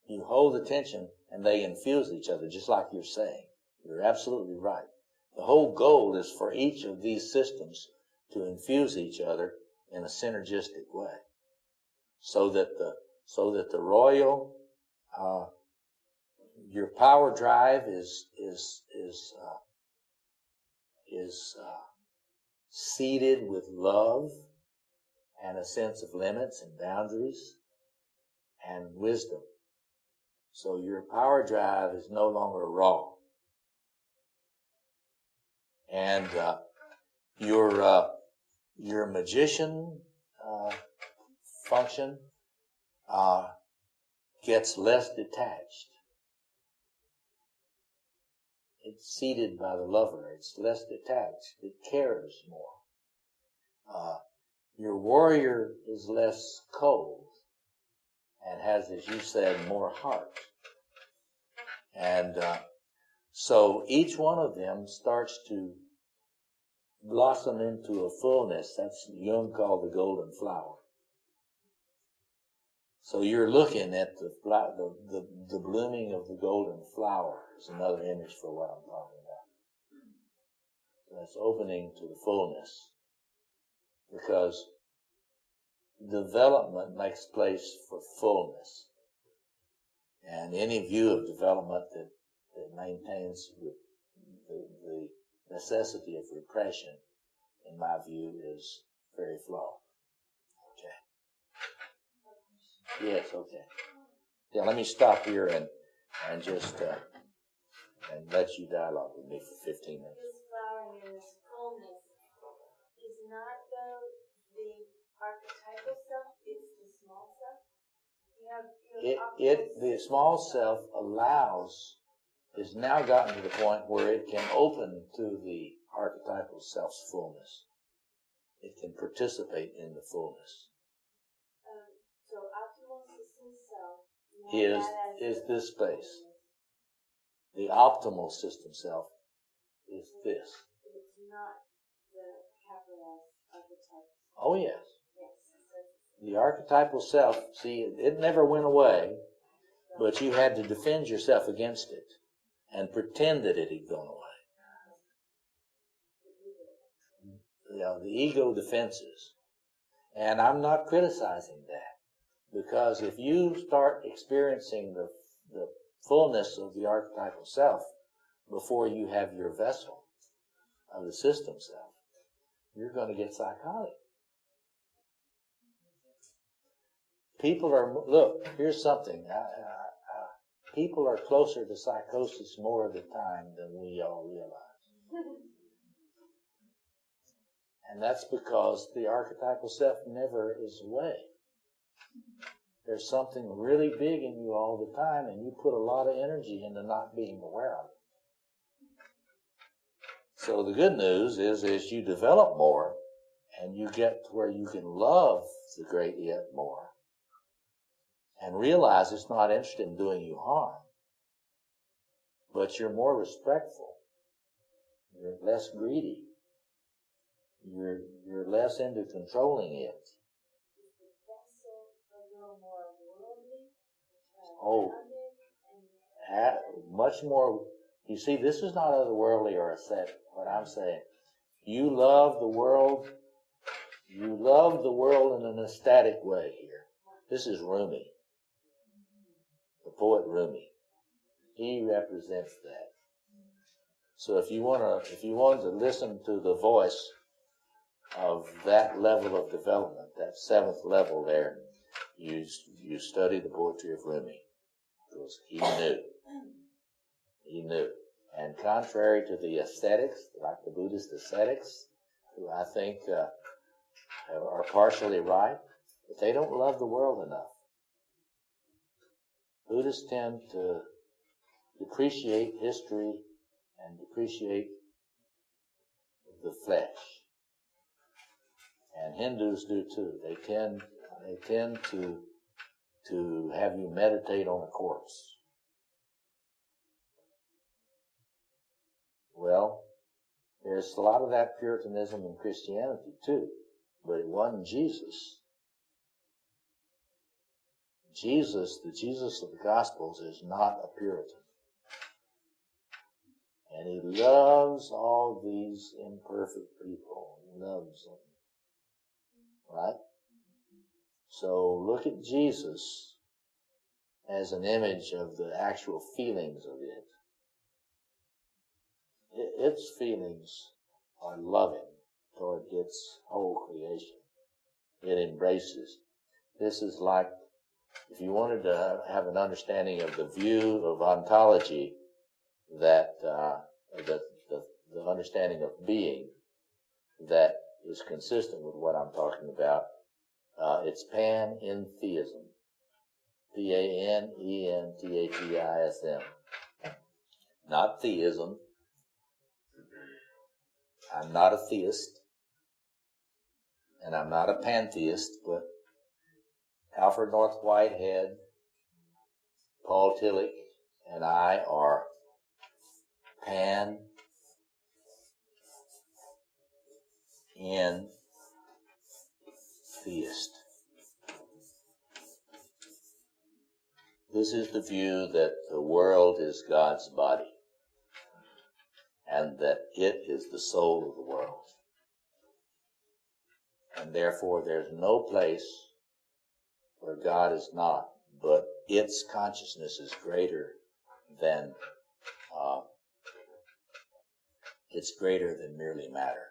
You hold the tension and they infuse each other, just like you're saying. You're absolutely right. The whole goal is for each of these systems to infuse each other in a synergistic way, so that the royal, your power drive is seeded with love and a sense of limits and boundaries and wisdom. So your power drive is no longer raw. And your magician function gets less detached. It's seated by the lover. It's less detached. It cares more. Your warrior is less cold and has, as you said, more heart. And so each one of them starts to blossom into a fullness. That's Jung called the golden flower. So you're looking at the blooming of the golden flower is another image for what I'm talking about. That's opening to the fullness, because development makes place for fullness. And any view of development that maintains the necessity of repression, in my view, is very flawed. Okay. Yes, okay. Yeah, let me stop here and just and let you dialogue with me for 15 minutes. This flower in this fullness is not the archetypal self, it's the small self. The small self is now gotten to the point where it can open to the archetypal self's fullness. It can participate in the fullness. So optimal system self is this space. The optimal system self is this. It's not the capital archetype. Oh, yes. Yes. The archetypal self, see, it never went away, but you had to defend yourself against it and pretend that it had gone away. The ego defenses. And I'm not criticizing that, because if you start experiencing the fullness of the archetypal self before you have your vessel of the system self, you're going to get psychotic. Look, here's something. People are closer to psychosis more of the time than we all realize. And that's because the archetypal self never is away. There's something really big in you all the time, and you put a lot of energy into not being aware of it. So the good news is you develop more, and you get to where you can love the great yet more, and realize it's not interested in doing you harm, but you're more respectful. You're less greedy. You're less into controlling it. Oh, much more. You see, this is not otherworldly or ascetic. What I'm saying, you love the world. You love the world in an ecstatic way here. This is Rumi, the poet Rumi. He represents that. So if you want to listen to the voice of that level of development, that seventh level there, you study the poetry of Rumi, because he knew. And contrary to the ascetics, like the Buddhist ascetics, who I think are partially right, but they don't love the world enough. Buddhists tend to depreciate history and depreciate the flesh. And Hindus do too. They tend to have you meditate on a corpse. Well, there's a lot of that Puritanism in Christianity too, but it wasn't Jesus. The Jesus of the Gospels is not a Puritan. And he loves all these imperfect people. He loves them. Right? So look at Jesus as an image of the actual feelings of it. Its feelings are loving toward its whole creation. It embraces. This is like, if you wanted to have an understanding of the view of ontology, that the understanding of being that is consistent with what I'm talking about, it's pan-entheism. P-A-N-E-N-T-H-E-I-S-M. Not theism. I'm not a theist, and I'm not a pantheist, but Alfred North Whitehead, Paul Tillich, and I are Jungian theist. This is the view that the world is God's body and that it is the soul of the world. And therefore there's no place where God is not, but its consciousness is greater than merely matter.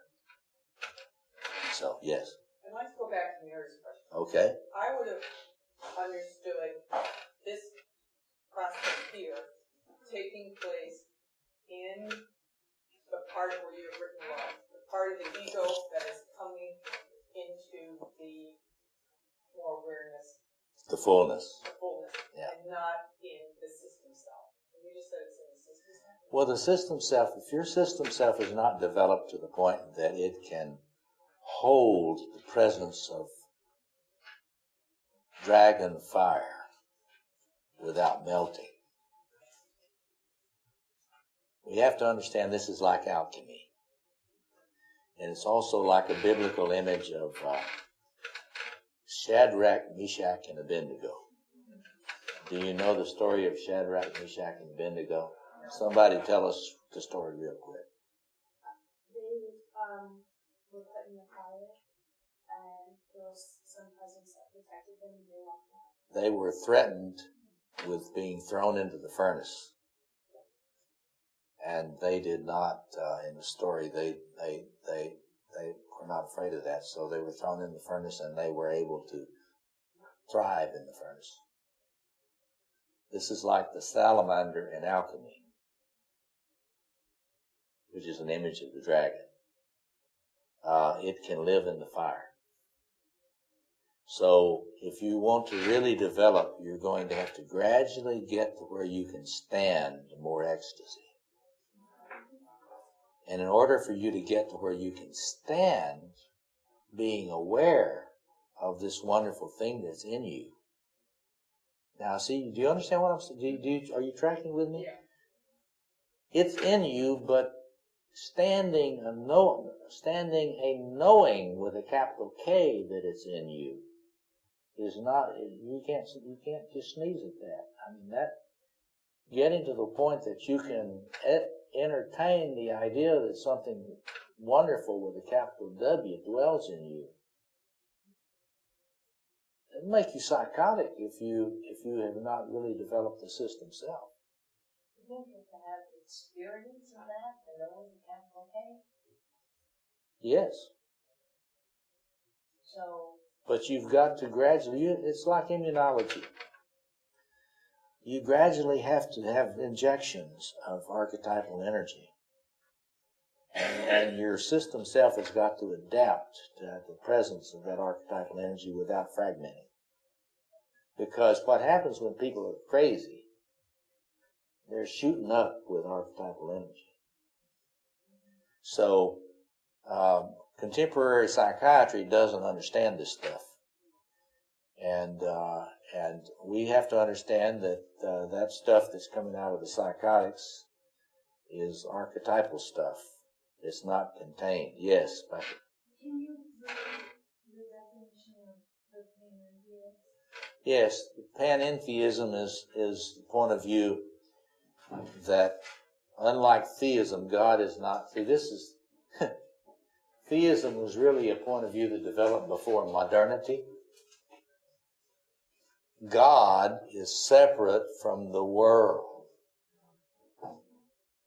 So, yes. I'd like to go back to Mary's question. Okay. I would have understood this process here taking place in the part where you've written love, the part of the ego that is coming into the more awareness. The fullness. Yeah. And not in the system self. You just said it's in the system self. Well, the system self, if your system self is not developed to the point that it can hold the presence of dragon fire without melting, we have to understand this is like alchemy. And it's also like a biblical image of Shadrach, Meshach, and Abednego. Do you know the story of Shadrach, Meshach, and Abednego? Somebody tell us the story real quick. They were put in the fire, and there was some presence that protected them, and they walked out. They were threatened with being thrown into the furnace. And they did not, in the story, they were not afraid of that. So they were thrown in the furnace and they were able to thrive in the furnace. This is like the salamander in alchemy, which is an image of the dragon. It can live in the fire. So if you want to really develop, you're going to have to gradually get to where you can stand more ecstasy. And in order for you to get to where you can stand, being aware of this wonderful thing that's in you. Now, see, do you understand what I'm saying? Are you tracking with me? Yeah. It's in you, but standing a knowing with a capital K that it's in you is not. You can't just sneeze at that. I mean, that getting to the point that you can entertain the idea that something wonderful with a capital W dwells in you. It'll make you psychotic if you have not really developed the system self. You think you have to have experience of that to know the capital K? Yes. So. But you've got to gradually. It's like immunology. You gradually have to have injections of archetypal energy. And your system self has got to adapt to the presence of that archetypal energy without fragmenting. Because what happens when people are crazy, they're shooting up with archetypal energy. So, contemporary psychiatry doesn't understand this stuff. And we have to understand that that stuff that's coming out of the psychotics is archetypal stuff. It's not contained. Yes, Becky. Can you read the definition of the panentheism? Yes, panentheism is the point of view that, unlike theism, God is not. See, this is theism was really a point of view that developed before modernity. God is separate from the world.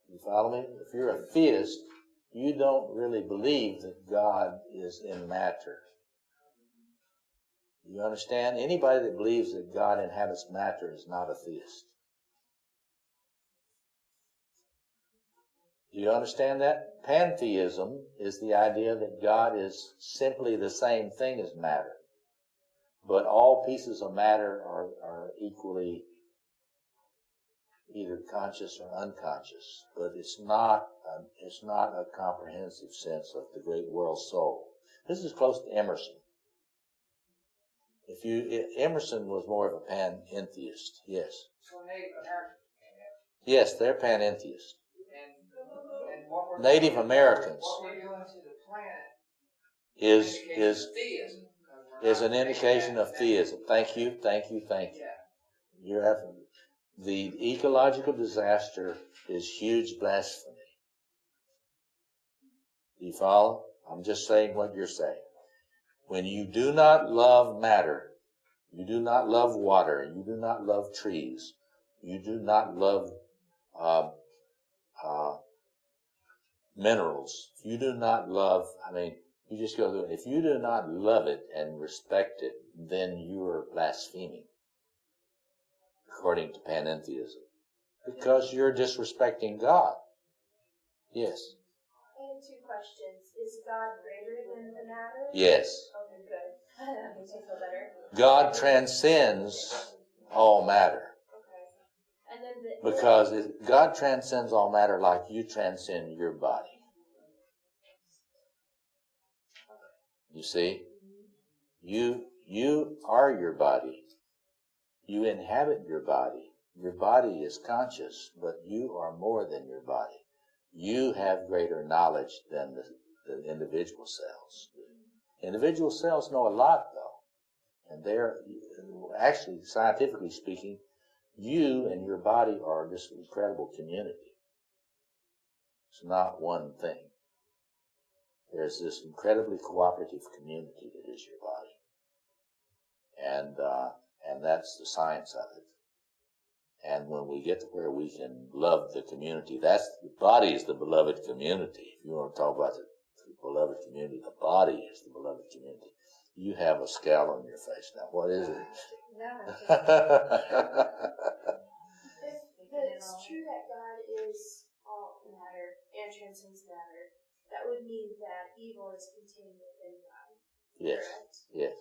You follow me? If you're a theist, you don't really believe that God is in matter. You understand? Anybody that believes that God inhabits matter is not a theist. Do you understand that? Pantheism is the idea that God is simply the same thing as matter. But all pieces of matter are equally either conscious or unconscious. But it's not a comprehensive sense of the great world soul. This is close to Emerson. Emerson was more of a panentheist, yes. So Native Americans. Yes, they're panentheists. And what we're Native Americans. What we're doing to the planet is theism. is an indication of theism. Thank you. Yeah. You're having, the ecological disaster is huge blasphemy. Do you follow? I'm just saying what you're saying. When you do not love matter, you do not love water, you do not love trees, you do not love minerals, if you do not love, you just go through it. If you do not love it and respect it, then you are blaspheming, according to panentheism, because you're disrespecting God. Yes? I have two questions. Is God greater than the matter? Yes. Okay, good. That makes me feel better. God transcends all matter. Okay. And then Because God transcends all matter like you transcend your body. You see? You are your body. You inhabit your body. Your body is conscious, but you are more than your body. You have greater knowledge than the individual cells. Individual cells know a lot, though. And they're, actually, scientifically speaking, you and your body are this incredible community. It's not one thing. There's this incredibly cooperative community that is your body. And that's the science of it. And when we get to where we can love the community, the body is the beloved community. If you want to talk about the beloved community, the body is the beloved community. You have a scowl on your face now. What is it? If it's true that God is all matter and transcends matter, that would mean that evil is contained within God. Yes. Correct? Yes.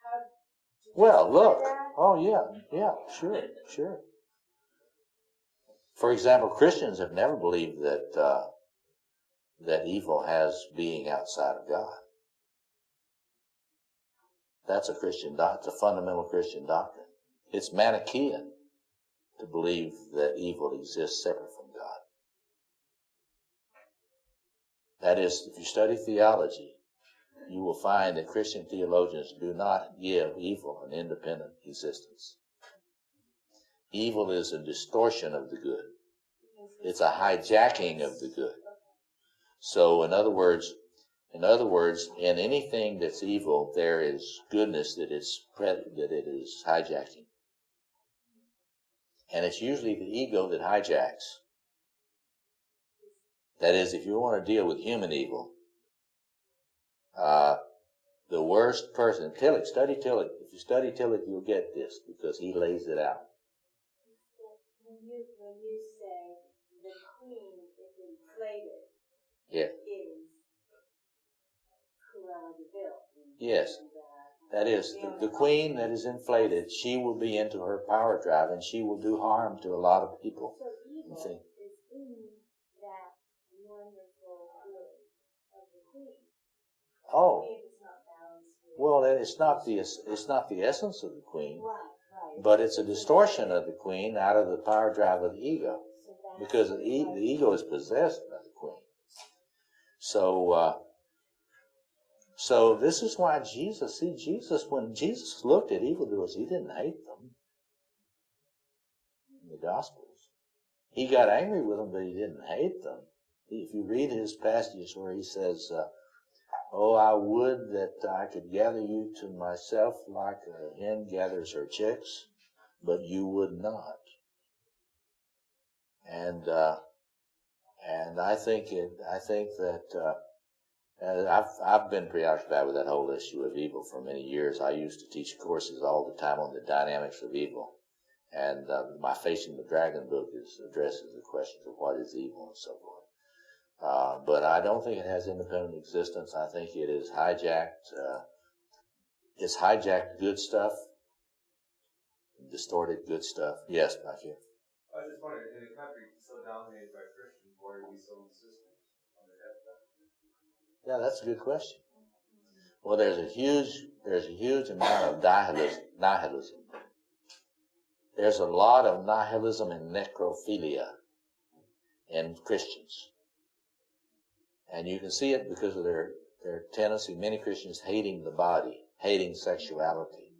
How do you Well, look. that? Oh, yeah, sure. For example, Christians have never believed that evil has being outside of God. That's a Christian doctrine. It's a fundamental Christian doctrine. It's Manichaean to believe that evil exists separate from God. That is, if you study theology, you will find that Christian theologians do not give evil an independent existence. Evil is a distortion of the good. It's a hijacking of the good. So, in other words, in anything that's evil, there is goodness that it is hijacking. And it's usually the ego that hijacks. That is, if you want to deal with human evil, the worst person, Tillich, study Tillich. If you study Tillich, you'll get this, because he lays it out. When you say the queen is inflated, Yeah. is Cruella de Vil. Yes. That is, the queen that is inflated, she will be into her power drive, and she will do harm to a lot of people. So evil is in that wonderful good of the queen. Oh. If it's not balanced with Well, it's not the essence of the queen, right. but it's a distortion of the queen out of the power drive of the ego, So that's because the ego is possessed by the queen. So this is why when Jesus looked at evildoers, he didn't hate them. In the Gospels, he got angry with them, but he didn't hate them. If you read his passages where he says, "Oh, I would that I could gather you to myself like a hen gathers her chicks, but you would not." And I think that I've been preoccupied with that whole issue of evil for many years. I used to teach courses all the time on the dynamics of evil, and my Facing the Dragon book addresses the questions of what is evil and so forth. But I don't think it has independent existence. I think it is hijacked. It's hijacked good stuff, distorted good stuff. Yes, back here. I was just wondering, in a country so dominated by Christians, why are we so insistent on the death penalty? Yeah, that's a good question. Well, there's a huge amount of nihilism. There's a lot of nihilism and necrophilia in Christians. And you can see it because of their their tendency, many Christians hating the body, hating sexuality,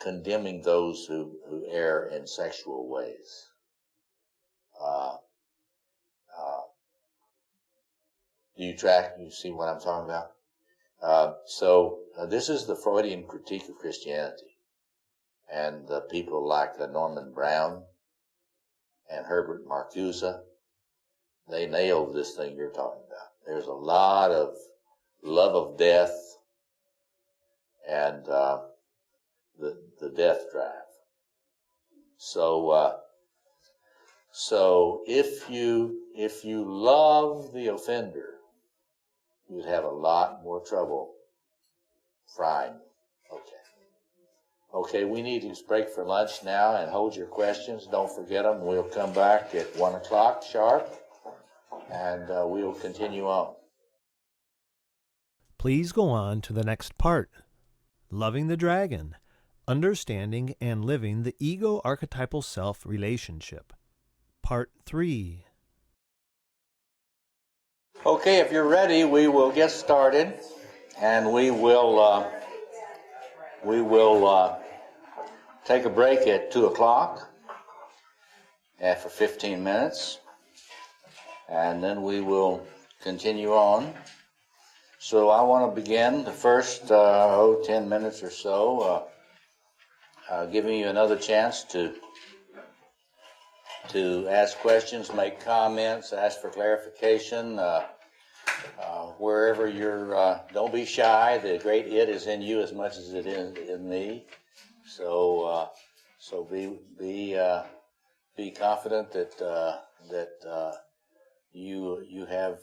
condemning those who err in sexual ways. Do you track? You see what I'm talking about? So this is the Freudian critique of Christianity. And people like Norman Brown and Herbert Marcuse, they nailed this thing you're talking about. There's a lot of love of death and the death drive. So if you love the offender, you'd have a lot more trouble frying. Okay, we need to break for lunch now, and hold your questions. Don't forget them. We'll come back at 1 o'clock sharp, and we'll continue on. Please go on to the next part. Loving the Dragon, Understanding and Living the Ego-Archetypal Self Relationship. Part 3. Okay, if you're ready, we will get started, and we will take a break at 2 o'clock for 15 minutes, and then we will continue on. So I want to begin the first 10 minutes or so giving you another chance to ask questions, make comments, ask for clarification. Wherever you're, don't be shy. The great it is in you as much as it is in me. So be confident that you have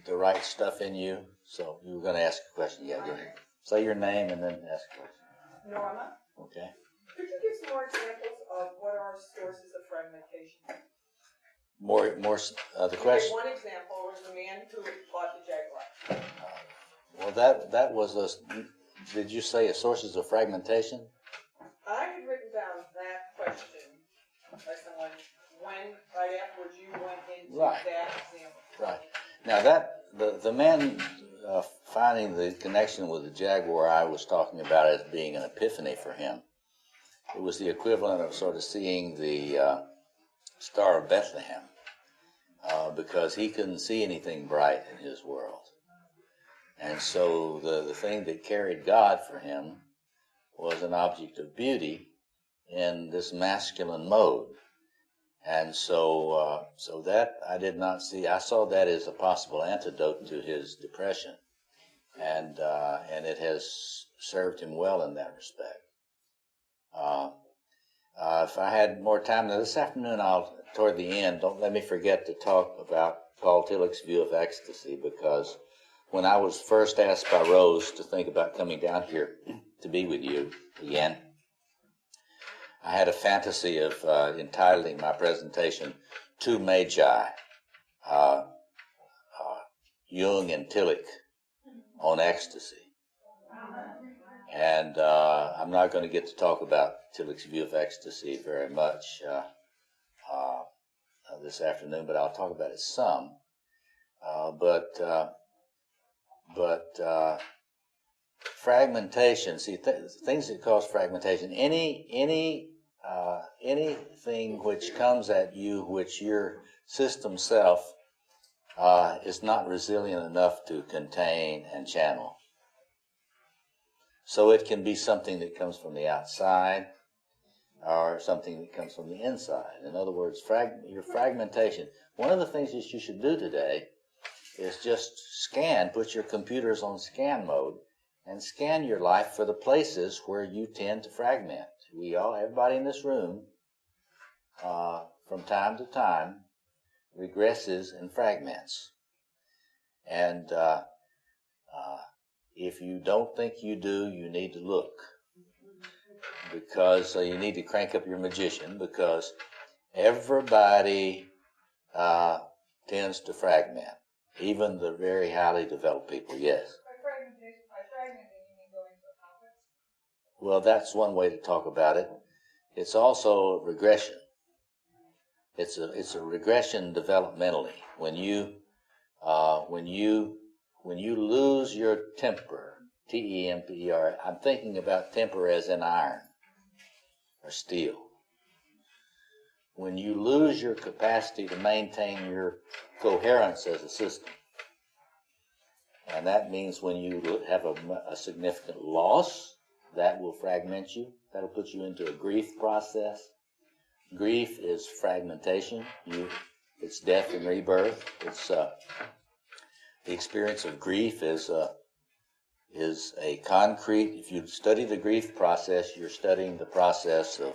the right stuff in you. So you were going to ask a question. Yeah, go ahead. Say your name and then ask a question. Norma, Okay. could you give some more examples of what are sources of fragmentation? The question. One example was the man who bought the Jaguar. Well, that was did you say sources of fragmentation? I had written down that question by someone right afterwards you went into Right. that example. Right. Now the man finding the connection with the Jaguar I was talking about as being an epiphany for him. It was the equivalent of sort of seeing the Star of Bethlehem, because he couldn't see anything bright in his world. And so the thing that carried God for him was an object of beauty in this masculine mode. And so that I did not see. I saw that as a possible antidote to his depression, and it has served him well in that respect. If I had more time now this afternoon, toward the end, don't let me forget to talk about Paul Tillich's view of ecstasy, because when I was first asked by Rose to think about coming down here to be with you again, I had a fantasy of entitling my presentation Two Magi, Jung and Tillich on ecstasy. And I'm not going to get to talk about Tillich's view of ecstasy very much this afternoon, but I'll talk about it some. But fragmentation, see, things that cause fragmentation, anything which comes at you, which your system self is not resilient enough to contain and channel. So it can be something that comes from the outside or something that comes from the inside. In other words, your fragmentation. One of the things that you should do today is just put your computers on scan mode and scan your life for the places where you tend to fragment. Everybody in this room, from time to time, regresses and fragments. And if you don't think you do, you need to look. Because you need to crank up your magician, because everybody tends to fragment. Even the very highly developed people, yes. By fragmenting, you mean going to a complex? Well, that's one way to talk about it. It's also regression. It's a regression developmentally. When you when you lose your temper, T-E-M-P-E-R, I'm thinking about temper as in iron or steel. When you lose your capacity to maintain your coherence as a system, and that means when you have a significant loss, that will fragment you. That'll put you into a grief process. Grief is fragmentation. It's death and rebirth. It's the experience of grief is a concrete. If you study the grief process, you're studying the process of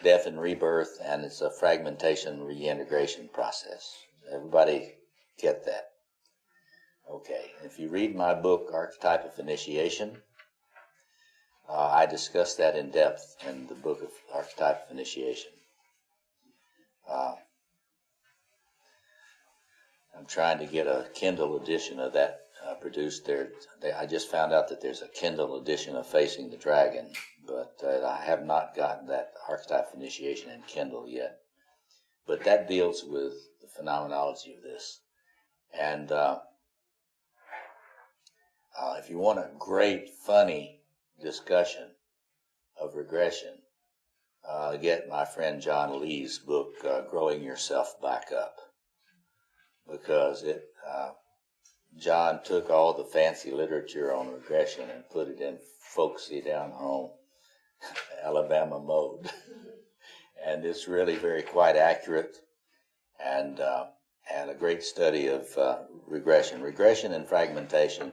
death and rebirth, and it's a fragmentation reintegration process. Everybody get that? Okay. If you read my book, Archetype of Initiation, I discuss that in depth in the book of Archetype of Initiation. I'm trying to get a Kindle edition of that produced there. I just found out that there's a Kindle edition of Facing the Dragon, but I have not gotten that Archetype of Initiation in Kindle yet. But that deals with the phenomenology of this. And if you want a great, funny discussion of regression, get my friend John Lee's book, Growing Yourself Back Up, because John took all the fancy literature on regression and put it in folksy down home Alabama mode. And it's really quite accurate and a great study of regression. Regression and fragmentation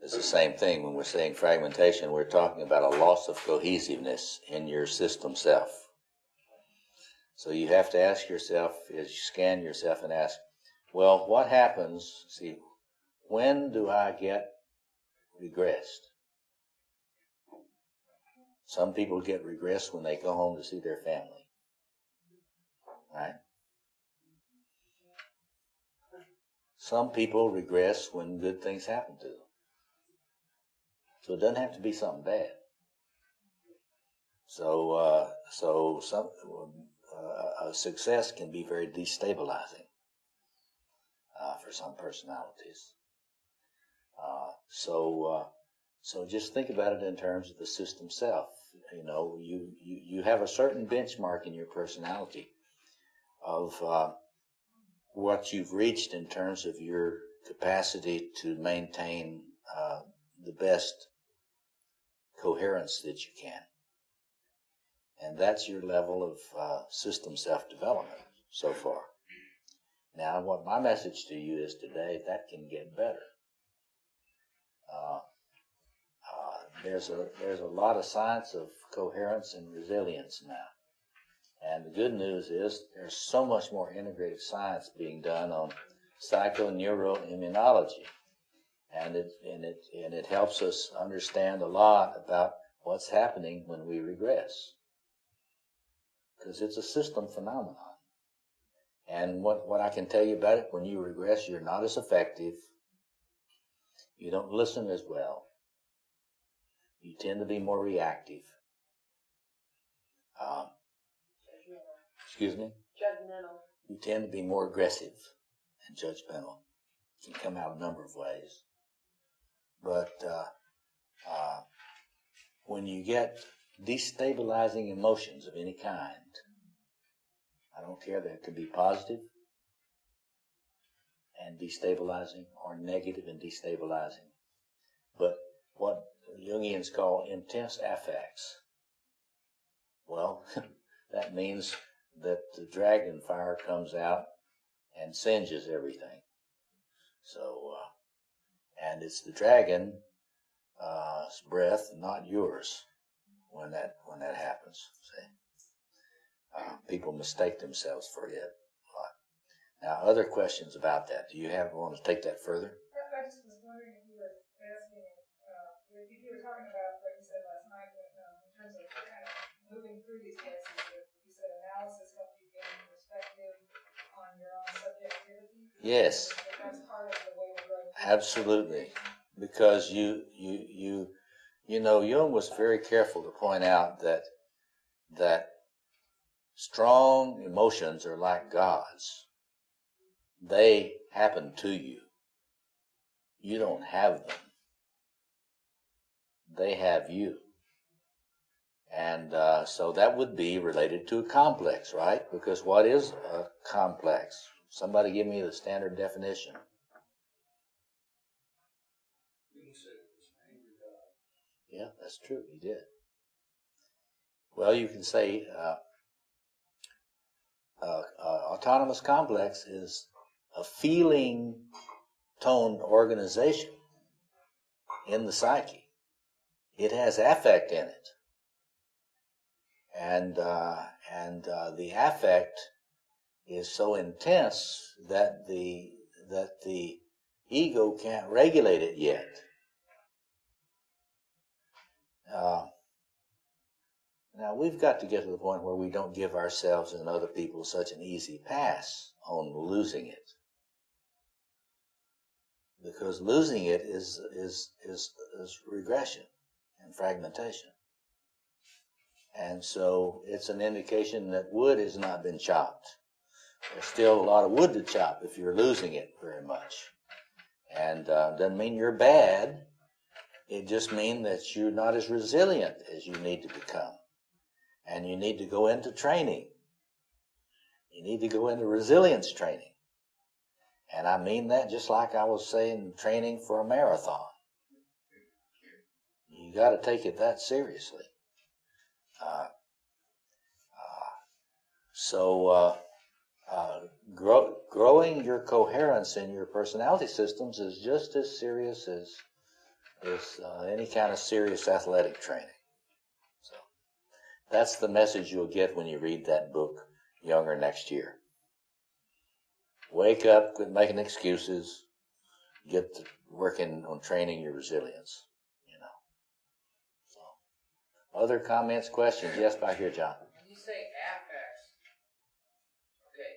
is the same thing. When we're saying fragmentation, we're talking about a loss of cohesiveness in your system self. So you have to ask yourself, as you scan yourself and ask, well, what happens, when do I get regressed? Some people get regressed when they go home to see their family, right? Some people regress when good things happen to them. So it doesn't have to be something bad. So success can be very destabilizing for some personalities. So just think about it in terms of the system self. You have a certain benchmark in your personality of what you've reached in terms of your capacity to maintain the best coherence that you can. And that's your level of system self-development so far. Now, what my message to you is today, that can get better. There's a lot of science of coherence and resilience now. And the good news is there's so much more integrative science being done on psychoneuroimmunology. And it helps us understand a lot about what's happening when we regress. Because it's a system phenomenon. And what I can tell you about it, when you regress, you're not as effective. You don't listen as well. You tend to be more reactive. Excuse me? Judgmental. You tend to be more aggressive and judgmental. It can come out a number of ways. But when you get destabilizing emotions of any kind, I don't care that it could be positive and destabilizing or negative and destabilizing, but what Jungians call intense affects. Well, that means that the dragon fire comes out and singes everything. So, and it's the dragon's breath, not yours, when that happens. See, people mistake themselves for it a lot. Now, other questions about that? Do you want to take that further? I just was wondering if you were asking, if you were talking about what you said last night in terms of kind of moving through these cases. You said analysis helped you gain perspective on your own subjectivity. Yes. That's part of the way we're going. Absolutely, because Jung was very careful to point out that strong emotions are like gods. They happen to you. You don't have them. They have you. And so that would be related to a complex, right? Because what is a complex? Somebody give me the standard definition. Yeah, that's true. He did. Well, you can say autonomous complex is a feeling toned organization in the psyche. It has affect in it. And the affect is so intense that the ego can't regulate it yet. Now we've got to get to the point where we don't give ourselves and other people such an easy pass on losing it, because losing it is regression and fragmentation. And so it's an indication that wood has not been chopped. There's still a lot of wood to chop if you're losing it very much. And doesn't mean you're bad. It just means that you're not as resilient as you need to become. And you need to go into training. You need to go into resilience training. And I mean that just like I was saying training for a marathon. You got to take it that seriously. Growing your coherence in your personality systems is just as serious as any kind of serious athletic training. So that's the message you'll get when you read that book, Younger Next Year. Wake up, quit making excuses, get to working on training your resilience. So, other comments, questions? Yes, back here, John. When you say affects, okay,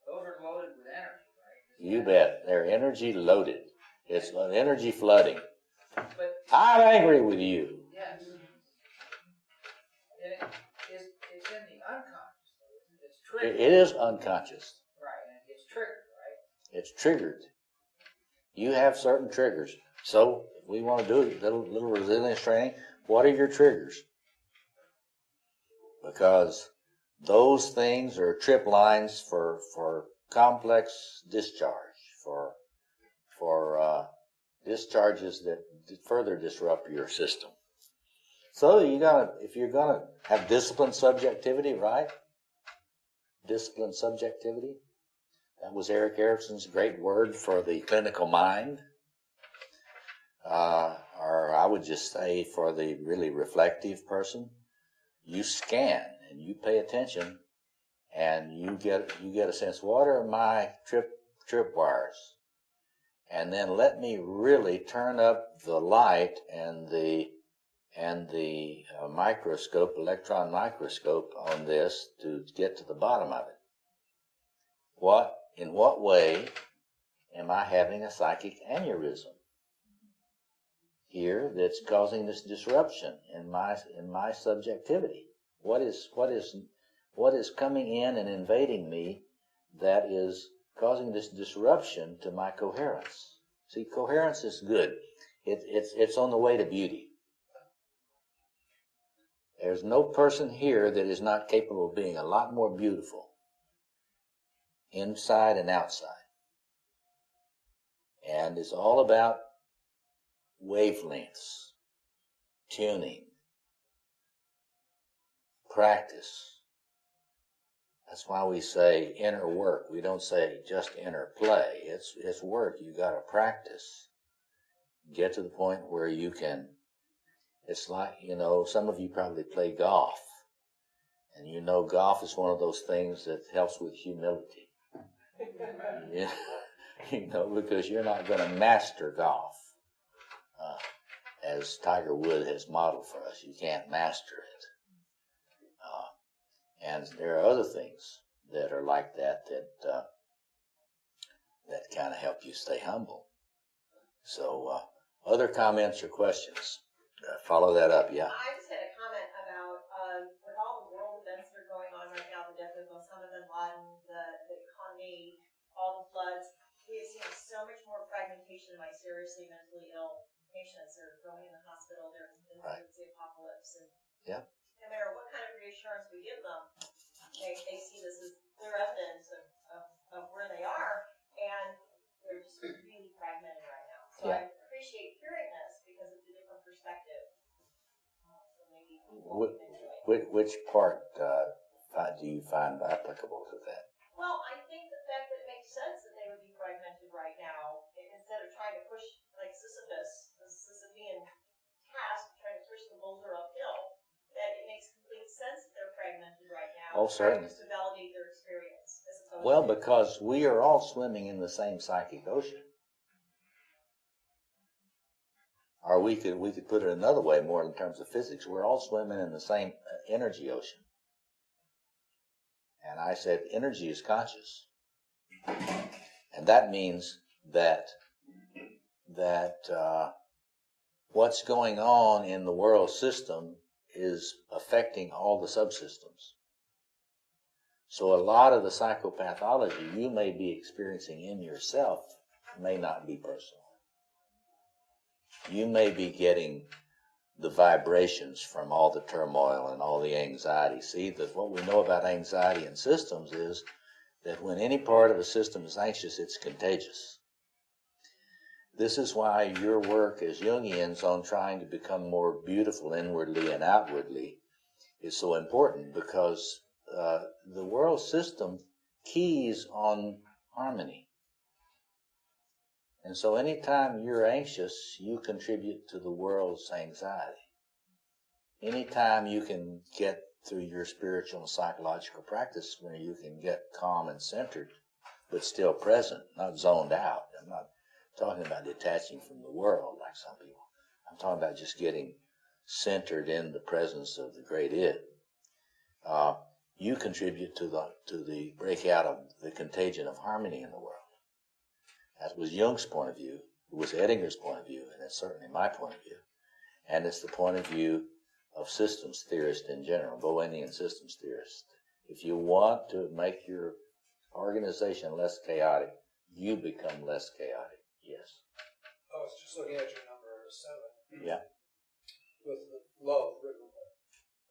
those are loaded with energy, right? You bet. They're energy loaded. It's energy flooding. But I'm angry with you. yes. And it's in the unconscious, though, isn't it? It's triggered. It is unconscious. Right, and it gets triggered, right? It's triggered. You have certain triggers. So if we want to do a little resilience training, what are your triggers? Because those things are trip lines for complex discharge, for discharges that further disrupt your system. So if you're gonna have disciplined subjectivity, right? Disciplined subjectivity. That was Eric Erickson's great word for the clinical mind. Or I would just say for the really reflective person, you scan and you pay attention and you get a sense, what are my trip wires? And then let me really turn up the light and the microscope, electron microscope on this to get to the bottom of it. In what way am I having a psychic aneurysm here that's causing this disruption in my subjectivity? What is coming in and invading me that is causing this disruption to my coherence? See, coherence is good. It's on the way to beauty. There's no person here that is not capable of being a lot more beautiful, inside and outside. And it's all about wavelengths, tuning, practice. That's why we say inner work. We don't say just inner play. It's work. You got to practice. Get to the point where you can. It's like, some of you probably play golf. And golf is one of those things that helps with humility. Yeah. Because you're not going to master golf. As Tiger Woods has modeled for us. You can't master it. And there are other things that are like that kind of help you stay humble. So, other comments or questions? Follow that up, yeah. I just had a comment about, with all the world events that are going on right now, the death of Osama bin Laden, the economy, all the floods, of my seriously mentally ill patients are going in the hospital, they're in the apocalypse, and no matter what kind of reassurance we give them, they see this as clear evidence of where they are, and they're just really fragmented right now. So I appreciate hearing this because it's a different perspective. So maybe people can enjoy it. Which part do you find applicable to that? Well, I think the fact that it makes sense that they would be fragmented right now, instead of trying to push, like Sisyphus, the Sisyphean task, trying to push the boulder uphill, that it makes complete sense that they're fragmented right now. Oh, certainly. Just to validate their experience. Well, because we are all swimming in the same psychic ocean. Or we could put it another way, more in terms of physics. We're all swimming in the same energy ocean. And I said energy is conscious. And that means that what's going on in the world system is affecting all the subsystems. So a lot of the psychopathology you may be experiencing in yourself may not be personal. You may be getting the vibrations from all the turmoil and all the anxiety. See, that what we know about anxiety in systems is that when any part of a system is anxious, it's contagious. This is why your work as Jungians on trying to become more beautiful inwardly and outwardly is so important, because the world system keys on harmony. And so anytime you're anxious, you contribute to the world's anxiety. Anytime you can get through your spiritual and psychological practice where you can get calm and centered, but still present, not zoned out. I'm not talking about detaching from the world like some people. I'm talking about just getting centered in the presence of the great id. You contribute to the breakout of the contagion of harmony in the world. That was Jung's point of view. It was Edinger's point of view, and it's certainly my point of view. And it's the point of view of systems theorists in general, Bohemian systems theorists. If you want to make your organization less chaotic, you become less chaotic. Yes? I was just looking at your number 7. Yeah. With the love written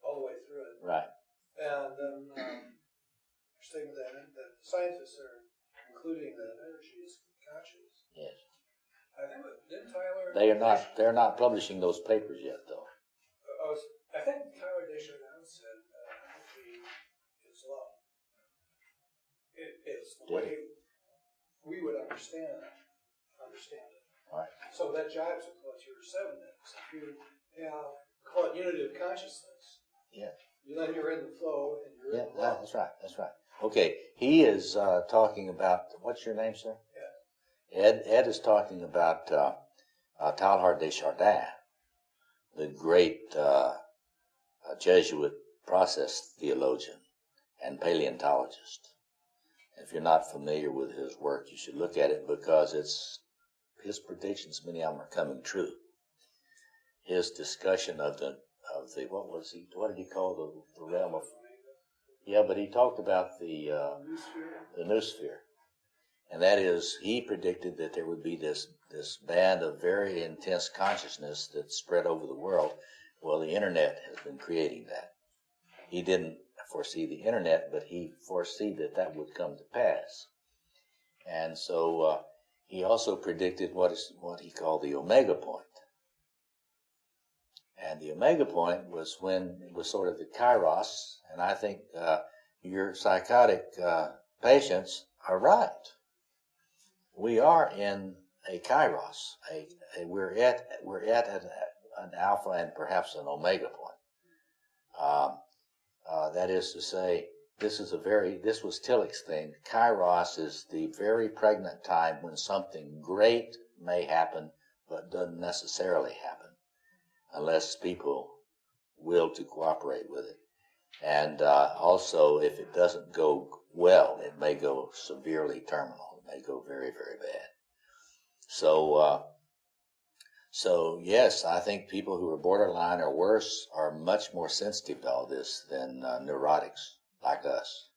all the way through it. Right. And then your statement that scientists are including that energy is conscious. Yes. I think didn't Tyler? They're not publishing those papers yet, though. I think Tyler Deschardins said energy is love. It is the way we would understand it. Right. So that jives with what your 7 is. If you call it unity of consciousness, then you're in the flow and you're in the love. That's right. Okay, he is talking about, what's your name, sir? Ed is talking about Teilhard de Chardin, the great Jesuit process theologian and paleontologist. If you're not familiar with his work, you should look at it, because it's his predictions, many of them are coming true. His discussion of the what did he call the realm of? Yeah, but he talked about the noosphere. And that is, he predicted that there would be this band of very intense consciousness that spread over the world. Well, the internet has been creating that. He didn't foresee the internet, but he foresee that would come to pass. And so he also predicted what he called the omega point. And the omega point was when it was sort of the kairos, and I think your psychotic patients are right. We are in a kairos. We're at an alpha and perhaps an omega point. That is to say, this was Tillich's thing. Kairos is the very pregnant time when something great may happen, but doesn't necessarily happen unless people will to cooperate with it. And also, if it doesn't go well, it may go severely terminal. It may go very, very bad. So yes, I think people who are borderline or worse are much more sensitive to all this than neurotics like us.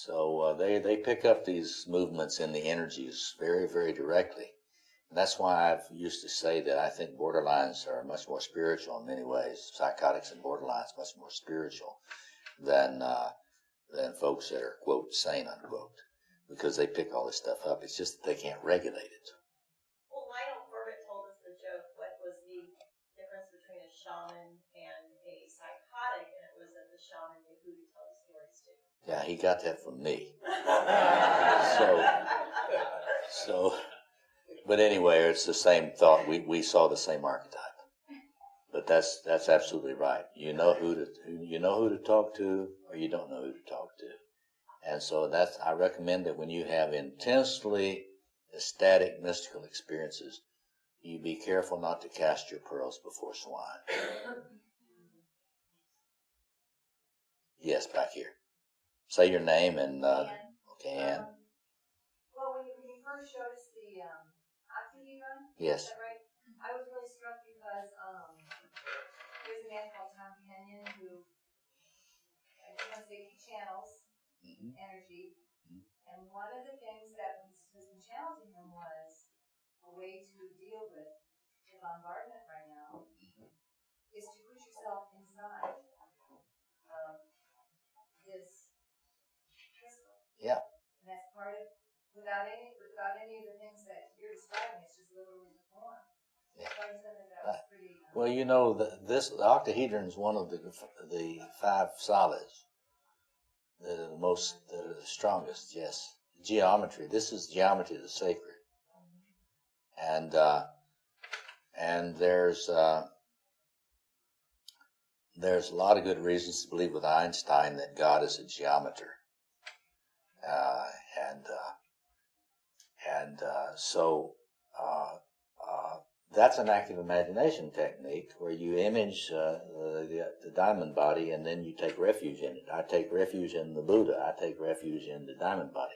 So they pick up these movements in the energies very, very directly. And that's why I've used to say that I think borderlines are much more spiritual in many ways. Psychotics and borderlines much more spiritual than folks that are, quote, sane, unquote, because they pick all this stuff up. It's just that they can't regulate it. Well, Lionel Corbett told us the joke, what was the difference between a shaman and a psychotic, and it was that the shaman knew who to tell the stories to. Yeah, he got that from me. But anyway, it's the same thought. We saw the same archetype. But that's absolutely right. You know who to talk to, or you don't know who to talk to. And so I recommend that when you have intensely ecstatic mystical experiences, you be careful not to cast your pearls before swine. Yes, back here. Say your name and okay, Ann. Well, when you first showed us the octahedron, Yes. is that right? I was really struck because there's a man called Tom Kenyon who, I just want to say, he channels energy, and one of the things that has been channeled to him was a way to deal with the bombardment right now is to put yourself inside this crystal. Yeah. And that's part of, without any of the things that you're describing, it's just literally the form. Yeah. So I just thought that was pretty. Well, you know, the octahedron is one of the five solids. The strongest, yes. Geometry. This is geometry of the sacred. And there's a lot of good reasons to believe with Einstein that God is a geometer. So that's an active imagination technique where you image the diamond body and then you take refuge in it. I take refuge in the Buddha. I take refuge in the diamond body.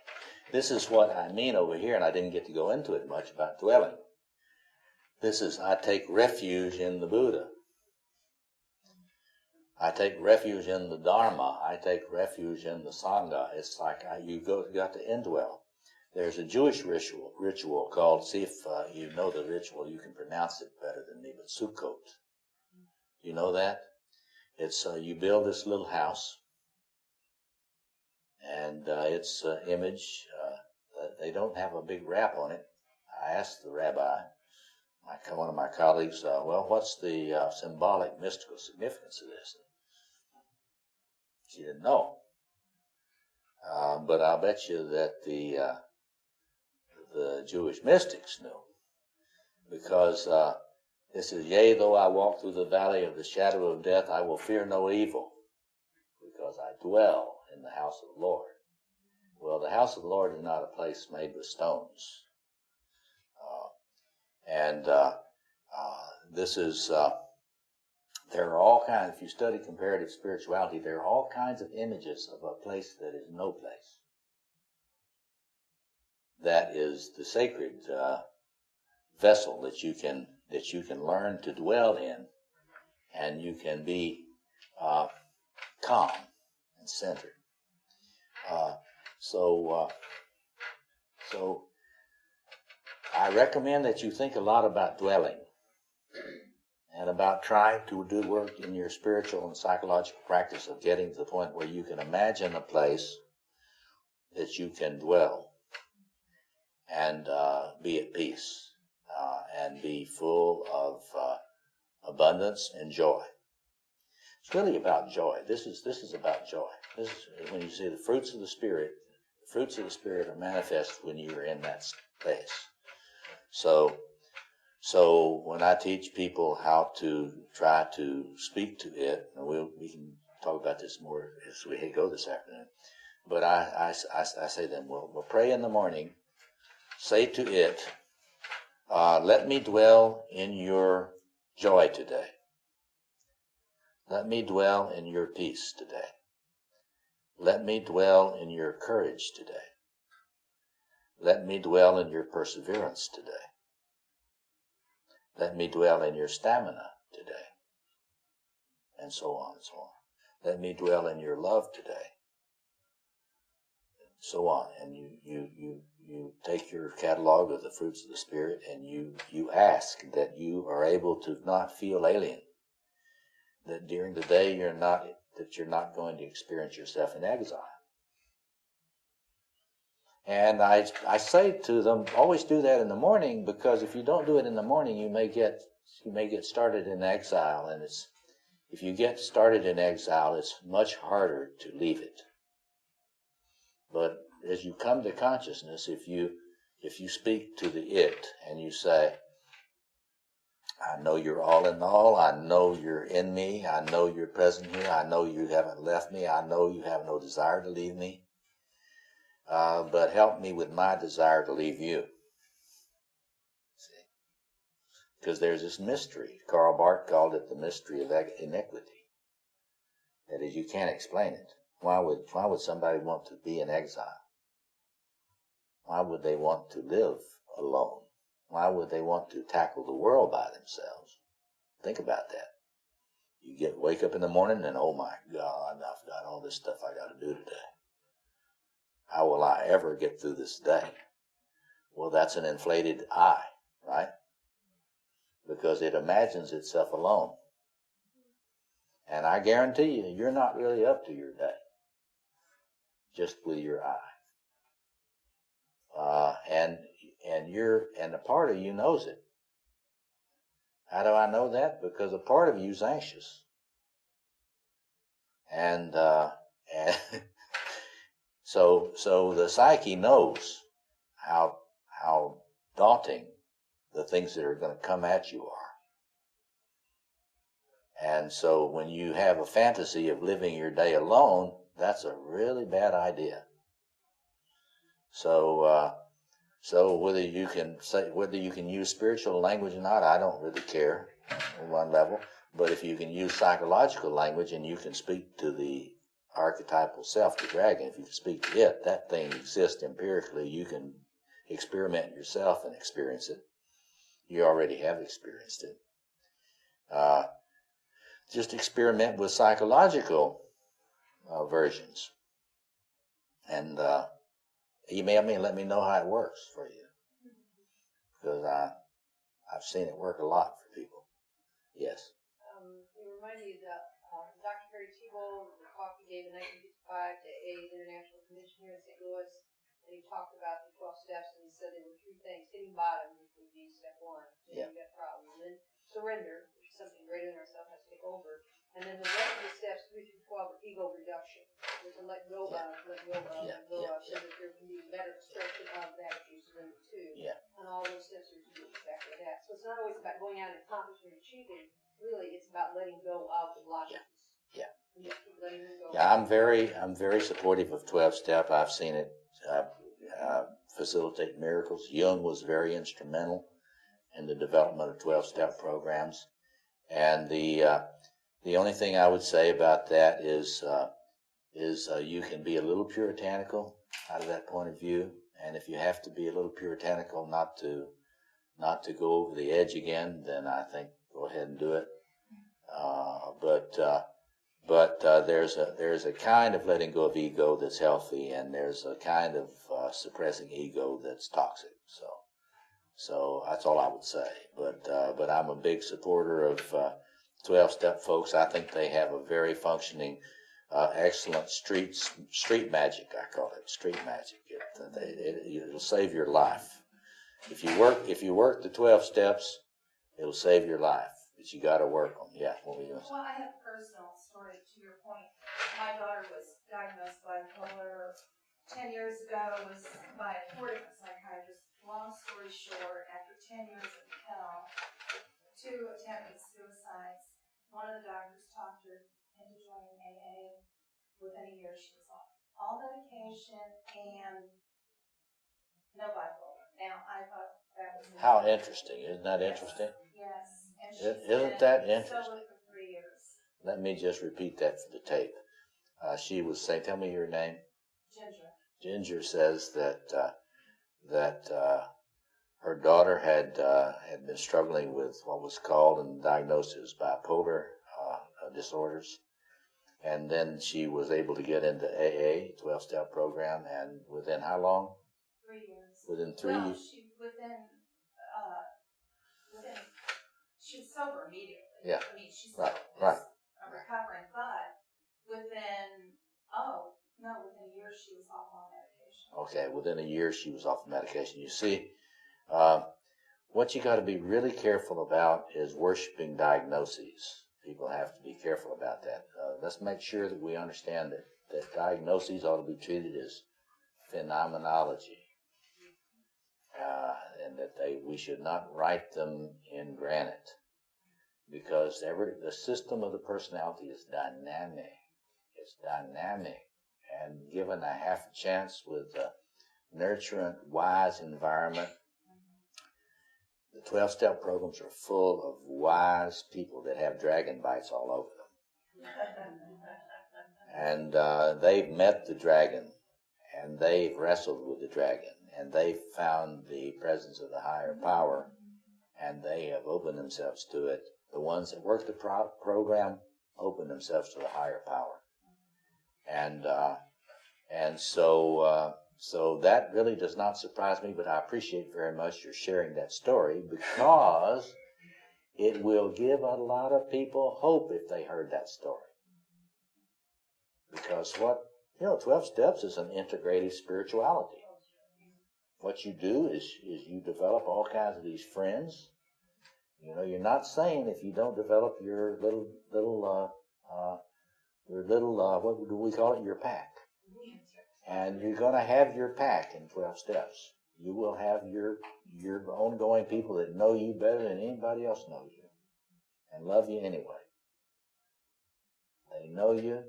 This is what I mean over here, and I didn't get to go into it much about dwelling. This is, I take refuge in the Buddha. I take refuge in the Dharma. I take refuge in the Sangha. It's like you got to indwell. There's a Jewish ritual called, see if you know the ritual, you can pronounce it better than me, but Sukkot. You know that? It's you build this little house, and its image, they don't have a big wrap on it. I asked the rabbi, one of my colleagues, well, what's the symbolic, mystical significance of this? She didn't know. But I'll bet you that the Jewish mystics knew. Because this is, yea, though I walk through the valley of the shadow of death, I will fear no evil, because I dwell in the house of the Lord. Well, the house of the Lord is not a place made with stones. This is, there are all kinds, if you study comparative spirituality, there are all kinds of images of a place that is no place. That is the sacred vessel that you can learn to dwell in, and you can be calm and centered. So I recommend that you think a lot about dwelling and about trying to do work in your spiritual and psychological practice of getting to the point where you can imagine a place that you can dwell and be at peace and be full of abundance and joy. It's really about joy. This is about joy. This is when you see the fruits of the Spirit. The fruits of the Spirit are manifest when you are in that space. So when I teach people how to try to speak to it, and we can talk about this more as we go this afternoon. But I say to them, we'll pray in the morning. Say to it, let me dwell in your joy today. Let me dwell in your peace today. Let me dwell in your courage today. Let me dwell in your perseverance today. Let me dwell in your stamina today. And so on and so on. Let me dwell in your love today. so on. And you take your catalog of the fruits of the Spirit, and you ask that you are able to not feel alien, that during the day you're not going to experience yourself in exile. And I say to them, always do that in the morning, because if you don't do it in the morning, you may get started in exile, and if you get started in exile, it's much harder to leave it. But as you come to consciousness, if you speak to the it and you say, I know you're all in all, I know you're in me, I know you're present here, I know you haven't left me, I know you have no desire to leave me, but help me with my desire to leave you. See? Because there's this mystery. Karl Barth called it the mystery of iniquity. That is, you can't explain it. Why would somebody want to be in exile? Why would they want to live alone? Why would they want to tackle the world by themselves? Think about that. You wake up in the morning and, oh my God, I've got all this stuff I got to do today. How will I ever get through this day? Well, that's an inflated I, right? Because it imagines itself alone. And I guarantee you, you're not really up to your day, just with your I. And a part of you knows it. How do I know that? Because a part of you is anxious. And so the psyche knows how daunting the things that are going to come at you are. And so when you have a fantasy of living your day alone, that's a really bad idea. So whether you can use spiritual language or not, I don't really care on one level. But if you can use psychological language and you can speak to the archetypal self, the dragon, if you can speak to it, that thing exists empirically. You can experiment yourself and experience it. You already have experienced it. Just experiment with psychological versions. And email me and let me know how it works for you. Because I've seen it work a lot for people. Yes? It reminded me that Dr. Perry Tebow, the talk he gave in 1955 to AA's International Convention here in St. Louis, and he talked about the 12 steps, and he said there were 3 things. Hitting bottom, which would be step 1. Yeah. You got problems. And then surrender, which is something greater than ourselves has to take over. And then the rest of the steps, 3 through 12, are ego reduction. There's a let go of, so that there can be a better expression of that if you surrender to. Yeah. And all those steps are to do exactly that. So it's not always about going out and accomplishing or achieving. Really, it's about letting go of the blockages. Yeah. And just keep letting them go. Yeah, I'm very supportive of 12-step. I've seen it facilitate miracles. Jung was very instrumental in the development of 12-step programs. And the only thing I would say about that is you can be a little puritanical out of that point of view. And if you have to be a little puritanical not to go over the edge again, then I think go ahead and do it. But there's a kind of letting go of ego that's healthy, and there's a kind of suppressing ego that's toxic. So that's all I would say. But I'm a big supporter of 12-step folks. I think they have a very functioning, excellent street magic. I call it street magic. It'll save your life. If you work the 12 steps, it'll save your life. But you got to work them. Yeah. What were you going to say? Well, I have a personal story to your point. My daughter was diagnosed bipolar 10 years ago, was by a 4 different psychiatrists. Long story short, after 10 years of hell, 2 attempted suicides. One of the doctors talked her into joining AA. Within a year, she was off all medication and no bipolar. Now, I thought that was how interesting. Isn't that interesting? Yes. And Isn't that interesting? sober for 3 years. Let me just repeat that for the tape. She was saying, tell me your name. Ginger. Ginger says that her daughter had been struggling with what was called and diagnosed as bipolar disorders, And then she was able to get into AA, 12-step program, and within how long? 3 years. Within 3 Well, years? She was sober immediately. Yeah. I mean, she's Right, still right. recovering, but within a year she was off on medication. Okay, within a year she was off the medication. You see, what you got to be really careful about is worshiping diagnoses. People have to be careful about that. Let's make sure that we understand that diagnoses ought to be treated as phenomenology, and that we should not write them in granite, because the system of the personality is dynamic. It's dynamic, and given a half a chance with a nurturant, wise environment, the 12-step programs are full of wise people that have dragon bites all over them. And they've met the dragon, and they've wrestled with the dragon, and they've found the presence of the higher power, and they have opened themselves to it. The ones that work the program open themselves to the higher power. And so that really does not surprise me, but I appreciate very much your sharing that story, because it will give a lot of people hope if they heard that story. Because 12 steps is an integrative spirituality. What you do is you develop all kinds of these friends. You know, you're not saying if you don't develop your little what do we call it? Your pack. And you're going to have your pack in 12 steps. You will have your ongoing people that know you better than anybody else knows you and love you anyway. They know you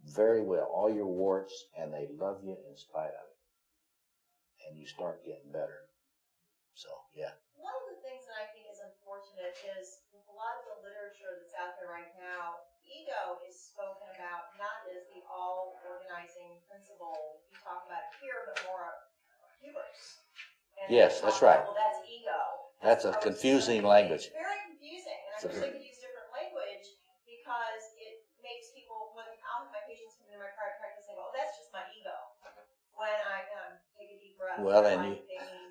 very well, all your warts, and they love you in spite of it. And you start getting better. So, yeah. One of the things that I think is unfortunate is with a lot of the literature that's out there right now, ego is spoken about not as the all-organizing principle you talk about here, but more hubris. And yes, that's right. Well, that's ego. That's a confusing language. It's very confusing, and I wish I could use different language because it makes people, when I'll have my patients come into my private practice and say, well, that's just my ego. When I take a deep breath, they mean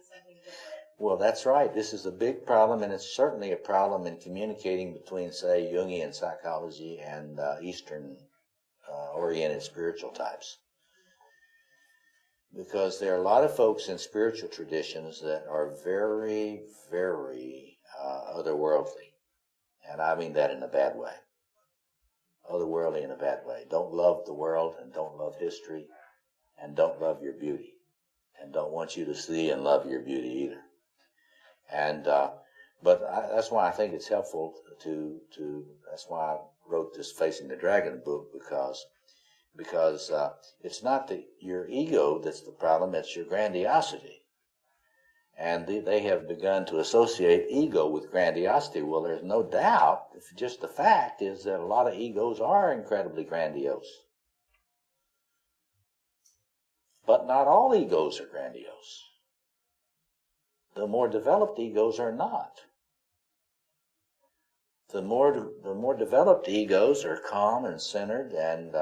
something different. Well, that's right. This is a big problem, and it's certainly a problem in communicating between, say, Jungian psychology and Eastern-oriented spiritual types. Because there are a lot of folks in spiritual traditions that are very, very otherworldly. And I mean that in a bad way. Otherworldly in a bad way. Don't love the world, and don't love history, and don't love your beauty, and don't want you to see and love your beauty either. And that's why I think it's helpful to that's why I wrote this Facing the Dragon book, because it's not your ego that's the problem, it's your grandiosity. And they have begun to associate ego with grandiosity. Well, there's no doubt, just the fact is that a lot of egos are incredibly grandiose. But not all egos are grandiose. The more developed egos are not. The more developed egos are calm and centered and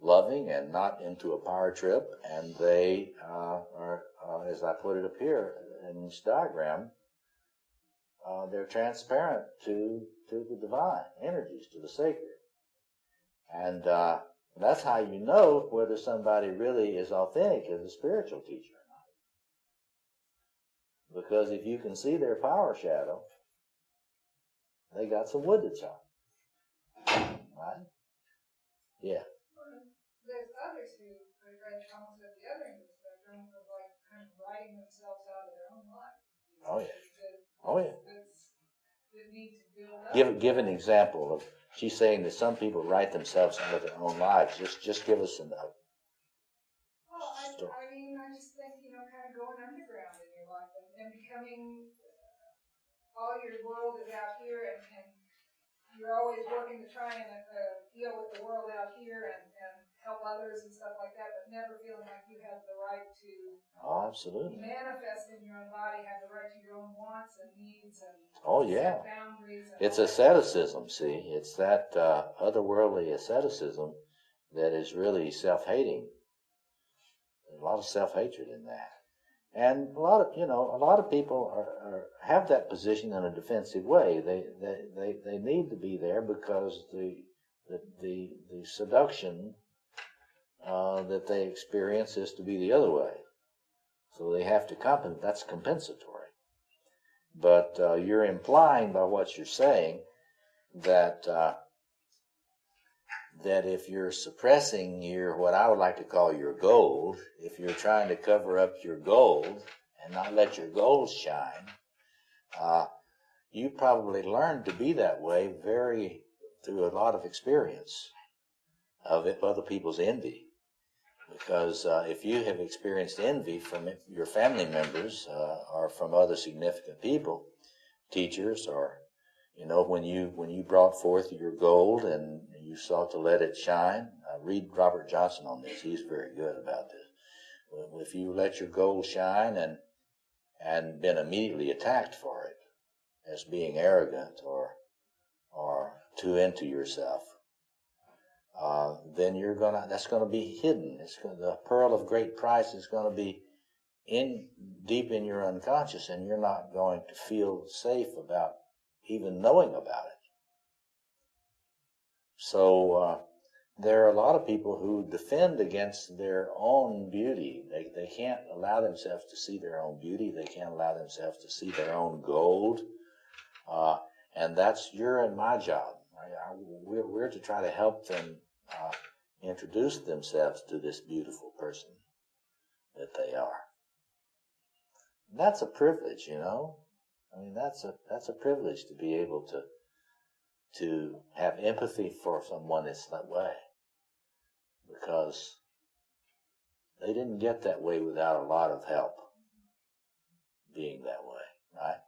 loving and not into a power trip, and they are, as I put it up here in this diagram, they're transparent to the divine energies, to the sacred. And that's how you know whether somebody really is authentic as a spiritual teacher or not. Because if you can see their power shadow, they got some wood to chop. Right? Yeah. There's others who are almost at the other end of the spectrum of like kind of writing themselves out of their own life. Oh yeah. Oh yeah. That need to build up. Give an example of. She's saying that some people write themselves out of their own lives. Just give us a note. Well, I mean, I just think, kind of going underground in your life and becoming all your world is out here, and you're always working to try and deal with the world out here and help others and stuff like that, but never feeling like you have the right to absolutely. manifest in your own body, have the right to your own wants and needs and Oh, yeah. set boundaries. And It's all that. asceticism, see. It's that otherworldly asceticism that is really self-hating. There's a lot of self-hatred in that. And a lot of people have that position in a defensive way. They need to be there because the seduction that they experience is to be the other way. So they have to compensate. That's compensatory. But you're implying by what you're saying that that if you're suppressing your, what I would like to call your gold, if you're trying to cover up your gold and not let your gold shine, you probably learned to be that way through a lot of experience of other people's envy. Because if you have experienced envy from your family members or from other significant people, teachers, or when you brought forth your gold and you sought to let it shine, read Robert Johnson on this. He's very good about this. If you let your gold shine and been immediately attacked for it as being arrogant or too into yourself, then that's gonna be hidden. The pearl of great price is gonna be deep in your unconscious, and you're not going to feel safe about even knowing about it. So there are a lot of people who defend against their own beauty. They can't allow themselves to see their own beauty. They can't allow themselves to see their own gold. And that's your and my job. We're to try to help them introduce themselves to this beautiful person that they are. And that's a privilege, I mean, that's a privilege to be able to have empathy for someone that's that way, because they didn't get that way without a lot of help being that way, right?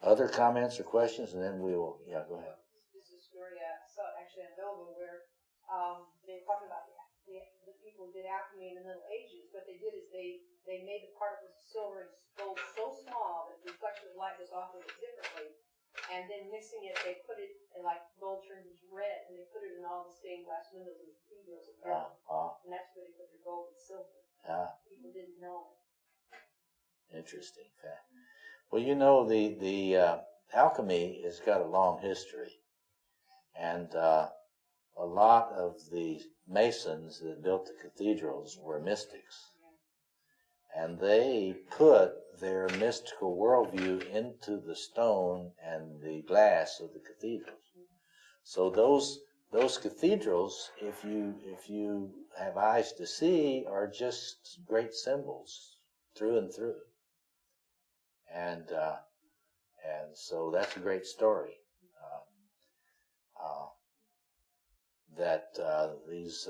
Other comments or questions, and then we will, go ahead. This is a story I saw actually in Nova where they were talking about the people who did alchemy in the Middle Ages. What they did is they made the particles of silver and gold so small that the reflection of light was off of it differently. And then mixing it, they put it in, like gold turns red, and they put it in all the stained glass windows in the cathedrals of Europe. And that's where they put their gold and silver. People didn't know it. Interesting fact. Well, the alchemy has got a long history, and a lot of the masons that built the cathedrals were mystics. And they put their mystical worldview into the stone and the glass of the cathedrals. So those cathedrals, if you have eyes to see, are just great symbols through and through. And so that's a great story. That these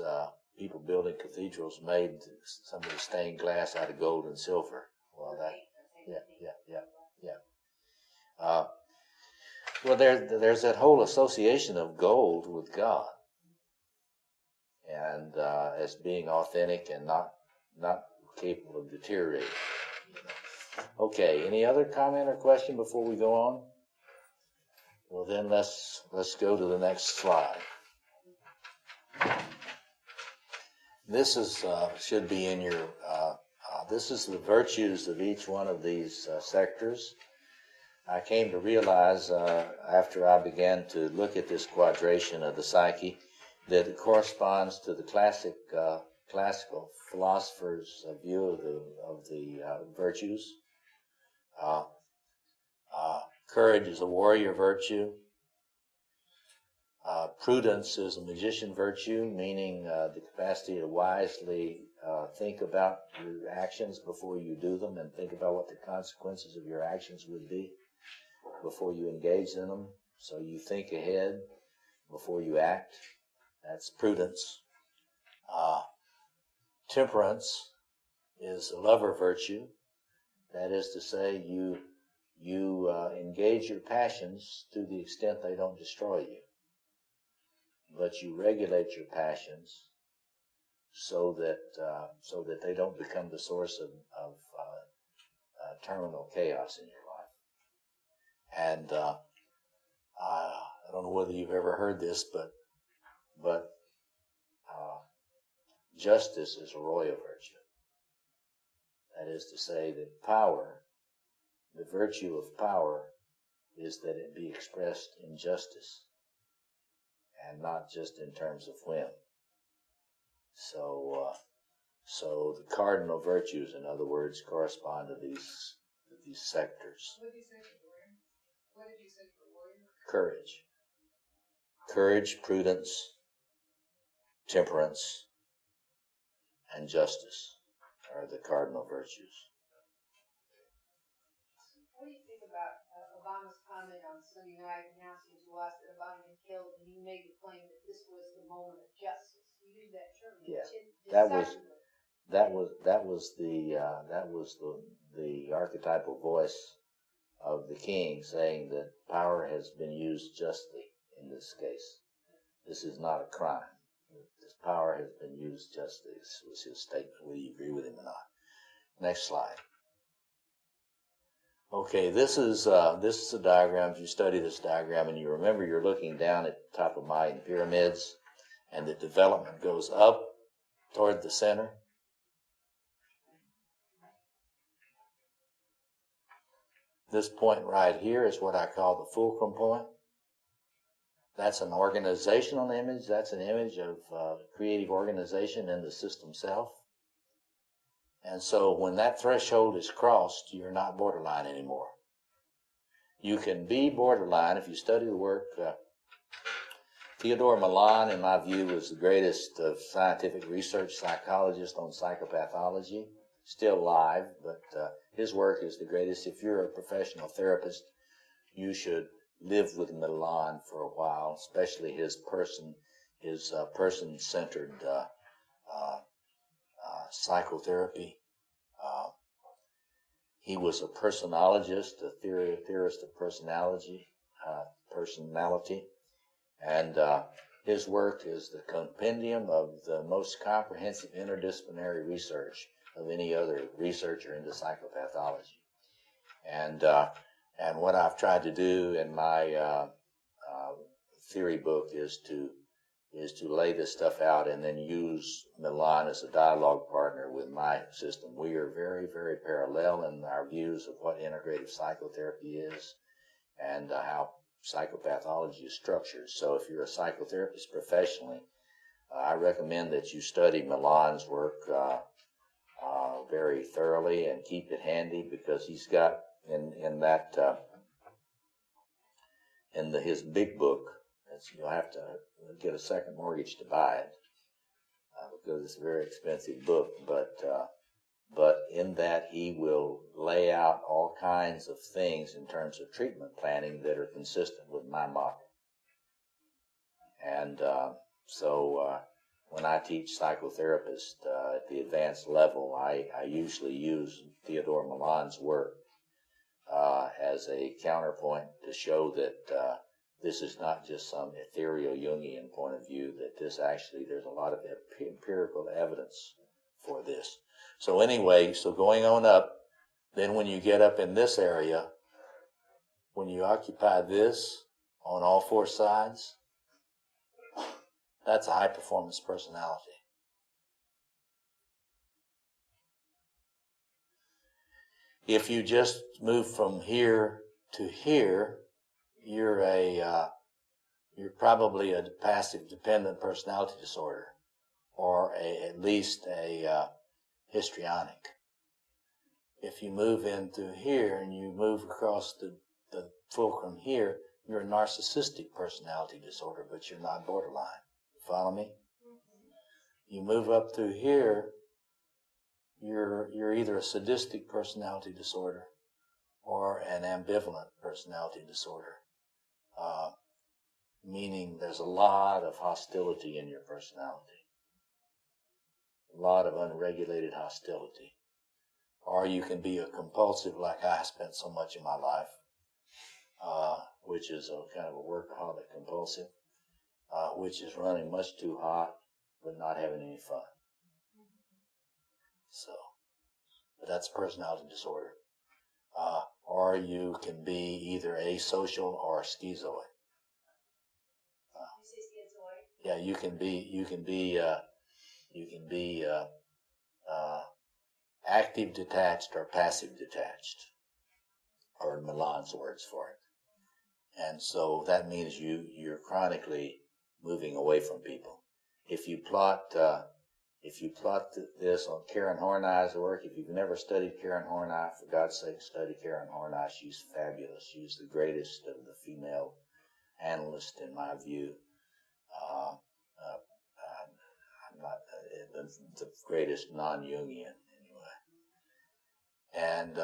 people building cathedrals made some of the stained glass out of gold and silver. Well, well, there's that whole association of gold with God, and as being authentic and not capable of deteriorating. Okay. Any other comment or question before we go on? Well, then let's go to the next slide. This is should be in your. This is the virtues of each one of these sectors. I came to realize after I began to look at this quadration of the psyche that it corresponds to the classical philosophers' view of the virtues. Courage is a warrior virtue. Prudence is a magician virtue, meaning the capacity to wisely think about your actions before you do them, and think about what the consequences of your actions would be before you engage in them. So you think ahead before you act. That's prudence. Temperance is a lover virtue. That is to say, you engage your passions to the extent they don't destroy you, but you regulate your passions so that they don't become the source of terminal chaos in your life. And I don't know whether you've ever heard this, but justice is a royal virtue. That is to say that power, the virtue of power, is that it be expressed in justice and not just in terms of whim. So the cardinal virtues, in other words, correspond to these sectors. What did you say for warrior? What did you say for warrior? Courage. Courage, prudence, temperance, and justice are the cardinal virtues. What do you think about Obama's comment on Sunday night announcing to us that Obama had been killed, and he made the claim that this was the moment of justice? He used that term. Yeah, Decisively. that was the archetypal voice of the king saying that power has been used justly in this case. This is not a crime. This power has been used justly. This was his statement, whether you agree with him or not. Next slide. Okay, this is a diagram. If you study this diagram and you remember, you're looking down at the top of Mayan pyramids, and the development goes up toward the center. This point right here is what I call the fulcrum point. That's an organizational image. That's an image of creative organization in the system self. And so when that threshold is crossed, you're not borderline anymore. You can be borderline if you study the work. Theodore Milan, in my view, was the greatest of scientific research psychologists on psychopathology. Still alive, but his work is the greatest. If you're a professional therapist, you should live with Milan for a while, especially his person-centered psychotherapy. He was a personologist, a theorist of personality, and his work is the compendium of the most comprehensive interdisciplinary research of any other researcher into psychopathology. And what I've tried to do in my theory book is to lay this stuff out and then use Milan as a dialogue partner with my system. We are very, very parallel in our views of what integrative psychotherapy is and how psychopathology is structured. So if you're a psychotherapist professionally, I recommend that you study Milan's work very thoroughly and keep it handy, because he's got his big book. You'll have to get a second mortgage to buy it because it's a very expensive book. But in that he will lay out all kinds of things in terms of treatment planning that are consistent with my model. And so when I teach psychotherapists at the advanced level, I usually use Theodore Milan's work as a counterpoint to show that this is not just some ethereal Jungian point of view, that this actually, there's a lot of empirical evidence for this. So anyway, so going on up, then when you get up in this area, when you occupy this on all four sides, that's a high performance personality. If you just move from here to here, you're probably a passive dependent personality disorder, or at least a histrionic. If you move into here and you move across the fulcrum here, you're a narcissistic personality disorder, but you're not borderline. Follow me? You move up through here, you're either a sadistic personality disorder or an ambivalent personality disorder, meaning there's a lot of hostility in your personality, a lot of unregulated hostility. Or you can be a compulsive, like I spent so much of my life, which is a kind of a workaholic compulsive, which is running much too hot but not having any fun. So, but that's a personality disorder. Or you can be either asocial or schizoid. You say schizoid? Yeah, you can be active detached or passive detached, or Milan's words for it. And so that means you're chronically moving away from people. If you plot this on Karen Horney's work, if you've never studied Karen Horney, for God's sake, study Karen Horney. She's fabulous. She's the greatest of the female analysts, in my view. I'm not the greatest non-Jungian, anyway. And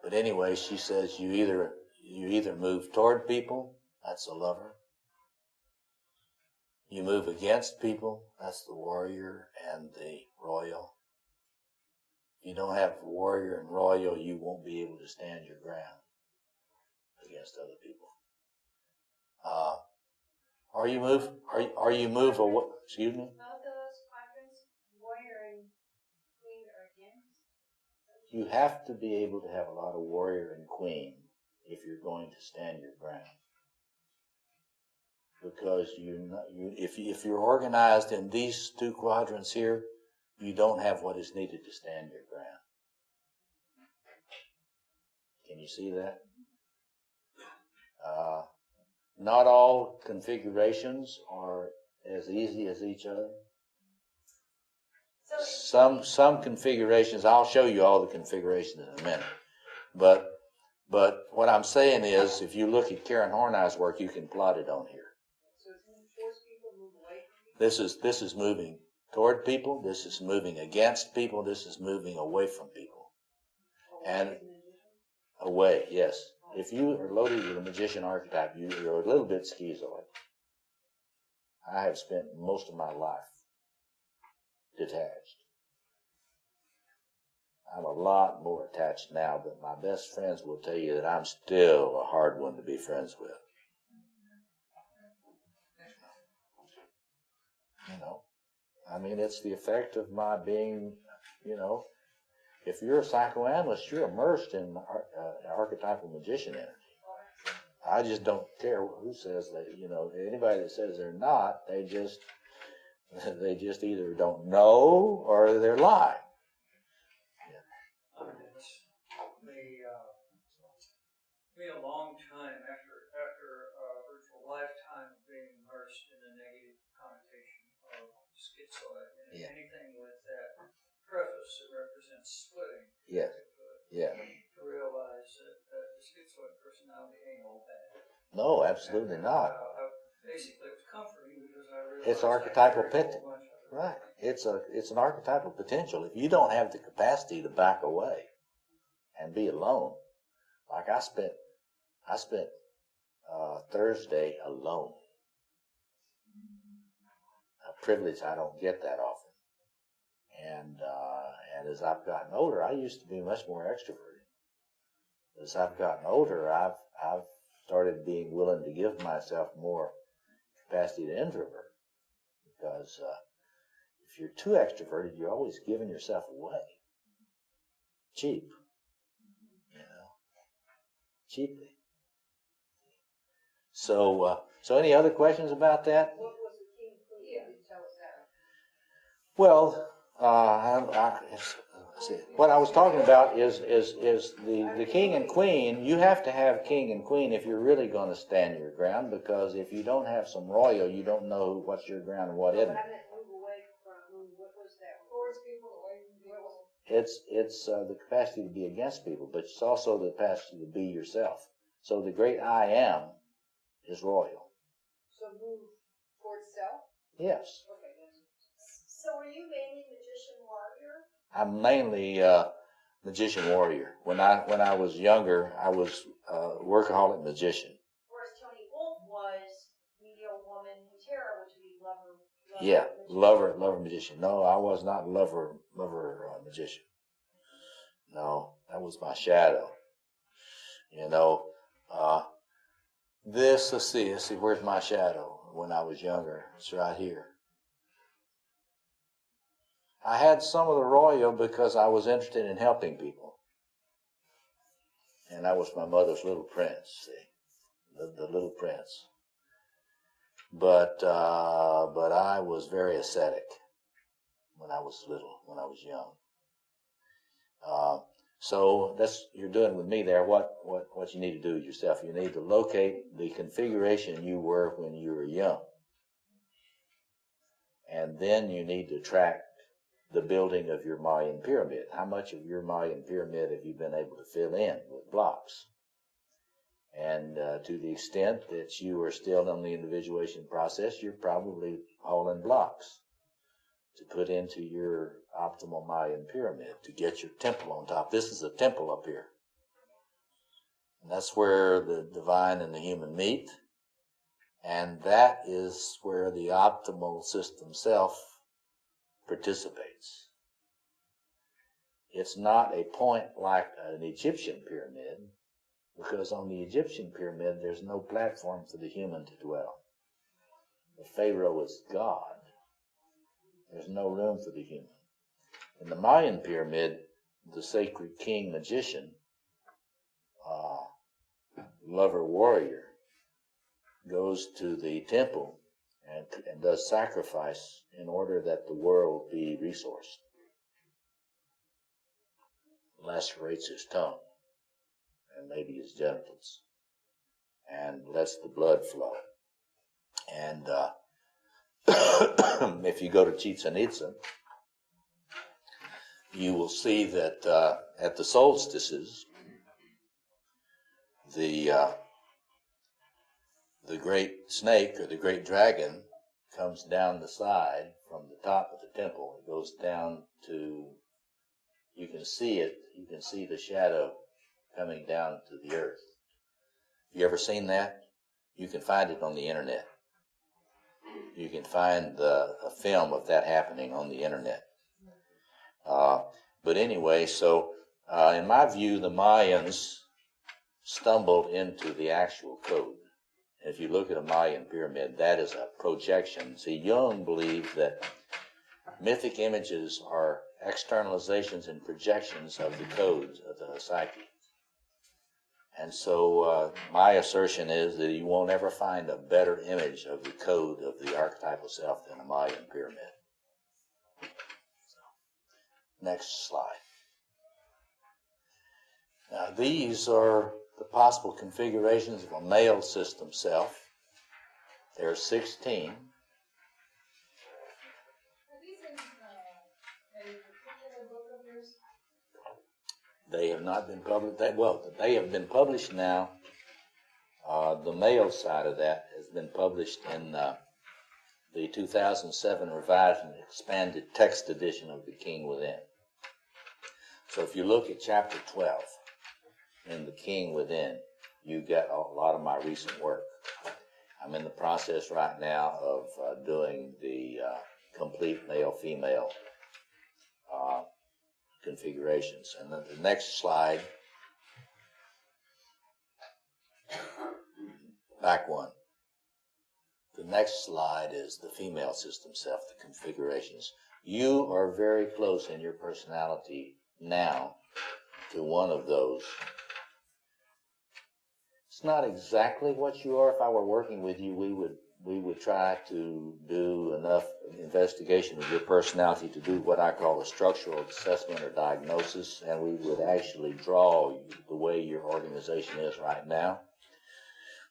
but anyway, she says you either move toward people, that's a lover. You move against people, that's the warrior and the royal. If you don't have warrior and royal, you won't be able to stand your ground against other people. Or you move away. Excuse me. Both of those quadrants, warrior and queen, are against. You have to be able to have a lot of warrior and queen if you're going to stand your ground. Because if you're organized in these two quadrants here, you don't have what is needed to stand your ground. Can you see that? Not all configurations are as easy as each other. Some configurations, I'll show you all the configurations in a minute. But what I'm saying is, if you look at Karen Horney's work, you can plot it on here. So it's going to force people to move away from people? This is moving toward people. This is moving against people. This is moving away from people. And away, yes. If you are loaded with a magician archetype, you're a little bit schizoid. I have spent most of my life detached. I'm a lot more attached now, but my best friends will tell you that I'm still a hard one to be friends with. You know, I mean, it's the effect of my being, you know, if you're a psychoanalyst, you're immersed in archetypal magician energy. I just don't care who says that, you know, anybody that says they're not, they just either don't know or they're lying. Me a long time after a virtual lifetime of being immersed in a negative connotation of schizoid, and anything with that preface that represents splitting. Yeah. Yeah. To realize that the schizoid personality ain't all bad. No, absolutely not. Basically, it was comforting because I realized it's archetypal potential. Right. It's an archetypal potential. If you don't have the capacity to back away and be alone, like I spent Thursday alone. A privilege I don't get that often. And as I've gotten older, I used to be much more extroverted. As I've gotten older, I've started being willing to give myself more capacity to introvert. Because if you're too extroverted, you're always giving yourself away. Cheap. You know. Cheaply. So any other questions about that? What was the king and queen? Yeah, tell us that. Well, what I was talking about is the king and queen. You have to have king and queen if you're really going to stand your ground, because if you don't have some royal, you don't know what's your ground and what isn't. But I meant move away from, what was that? Towards people, away from people. It's the capacity to be against people, but it's also the capacity to be yourself. So the great I am is royal. So move towards self? Yes. Okay. So were you mainly magician warrior? I'm mainly magician warrior. When I was younger, I was workaholic magician. Whereas Tony Wolf was medial woman in terror, which would be lover. Yeah, lover magician. No, I was not lover magician. No, that was my shadow. You know, let's see, where's my shadow when I was younger? It's right here. I had some of the royal because I was interested in helping people. And I was my mother's little prince, see, the little prince. But I was very ascetic when I was little, when I was young. So that's you're doing with me there. What you need to do with yourself? You need to locate the configuration you were when you were young, and then you need to track the building of your Mayan pyramid. How much of your Mayan pyramid have you been able to fill in with blocks? And to the extent that you are still in the individuation process, you're probably hauling blocks to put into your optimal Mayan pyramid to get your temple on top. This is a temple up here. And that's where the divine and the human meet. And that is where the optimal system self participates. It's not a point like an Egyptian pyramid, because on the Egyptian pyramid there's no platform for the human to dwell. The Pharaoh is God. There's no room for the human. In the Mayan pyramid, the sacred king magician, lover warrior, goes to the temple and does sacrifice in order that the world be resourced. Lacerates his tongue and maybe his genitals and lets the blood flow. And if you go to Chichen Itza, you will see that at the solstices, the great snake or the great dragon comes down the side from the top of the temple. It goes down to, you can see it, you can see the shadow coming down to the earth. You ever seen that? You can find it on the internet. You can find a film of that happening on the internet. But anyway, so in my view, the Mayans stumbled into the actual code. If you look at a Mayan pyramid, that is a projection. See, Jung believed that mythic images are externalizations and projections of the codes of the psyche. And so my assertion is that you won't ever find a better image of the code of the archetypal self than a Mayan pyramid. So, next slide. Now, these are the possible configurations of a male system self. There are 16. Are these in a particular book of yours? They have not been published. They have been published now. The male side of that has been published in the 2007 revised and expanded text edition of The King Within. So if you look at chapter 12 in The King Within, you get a lot of my recent work. I'm in the process right now of doing the complete male-female configurations. And then the next slide, back one. The next slide is the female system self, the configurations. You are very close in your personality now to one of those. It's not exactly what you are. If I were working with you, we would try to do enough investigation of your personality to do what I call a structural assessment or diagnosis, and we would actually draw the way your organization is right now.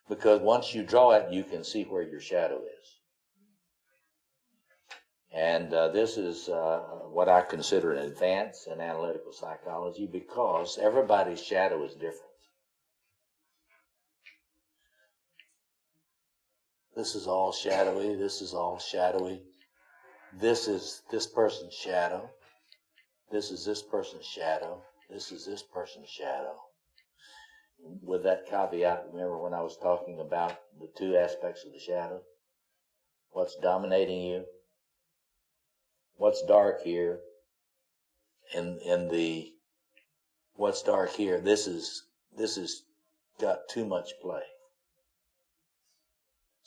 Because once you draw it, you can see where your shadow is. And this is what I consider an advance in analytical psychology, because everybody's shadow is different. This is all shadowy. This is all shadowy. This is this person's shadow. This is this person's shadow. This is this person's shadow. With that caveat, remember when I was talking about the two aspects of the shadow? What's dominating you? What's dark here? In the what's dark here? This is got too much play.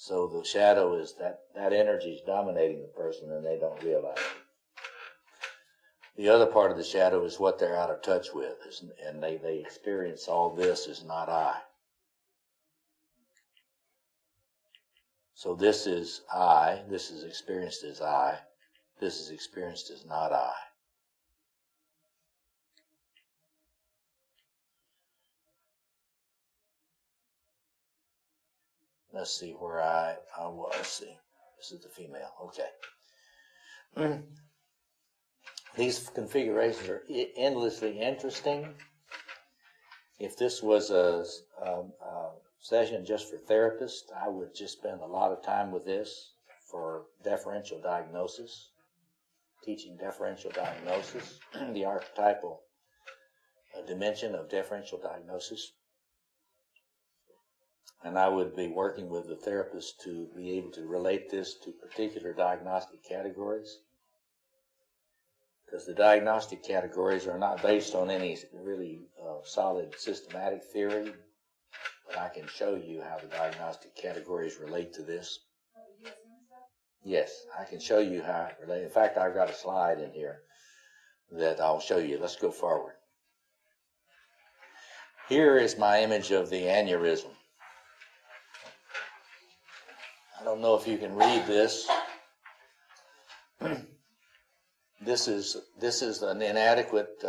So the shadow is that energy is dominating the person and they don't realize it. The other part of the shadow is what they're out of touch with, and they experience all this as not I. So this is I, this is experienced as I, this is experienced as not I. Let's see where I was. Let's see. This is the female. Okay. These configurations are endlessly interesting. If this was a session just for therapists, I would just spend a lot of time with this for differential diagnosis, teaching differential diagnosis, the archetypal dimension of differential diagnosis. And I would be working with the therapist to be able to relate this to particular diagnostic categories, because the diagnostic categories are not based on any really solid systematic theory, but I can show you how the diagnostic categories relate to this. Yes, I can show you how it relates. In fact, I've got a slide in here that I'll show you. Let's go forward. Here is my image of the aneurysm. I don't know if you can read this. This is an inadequate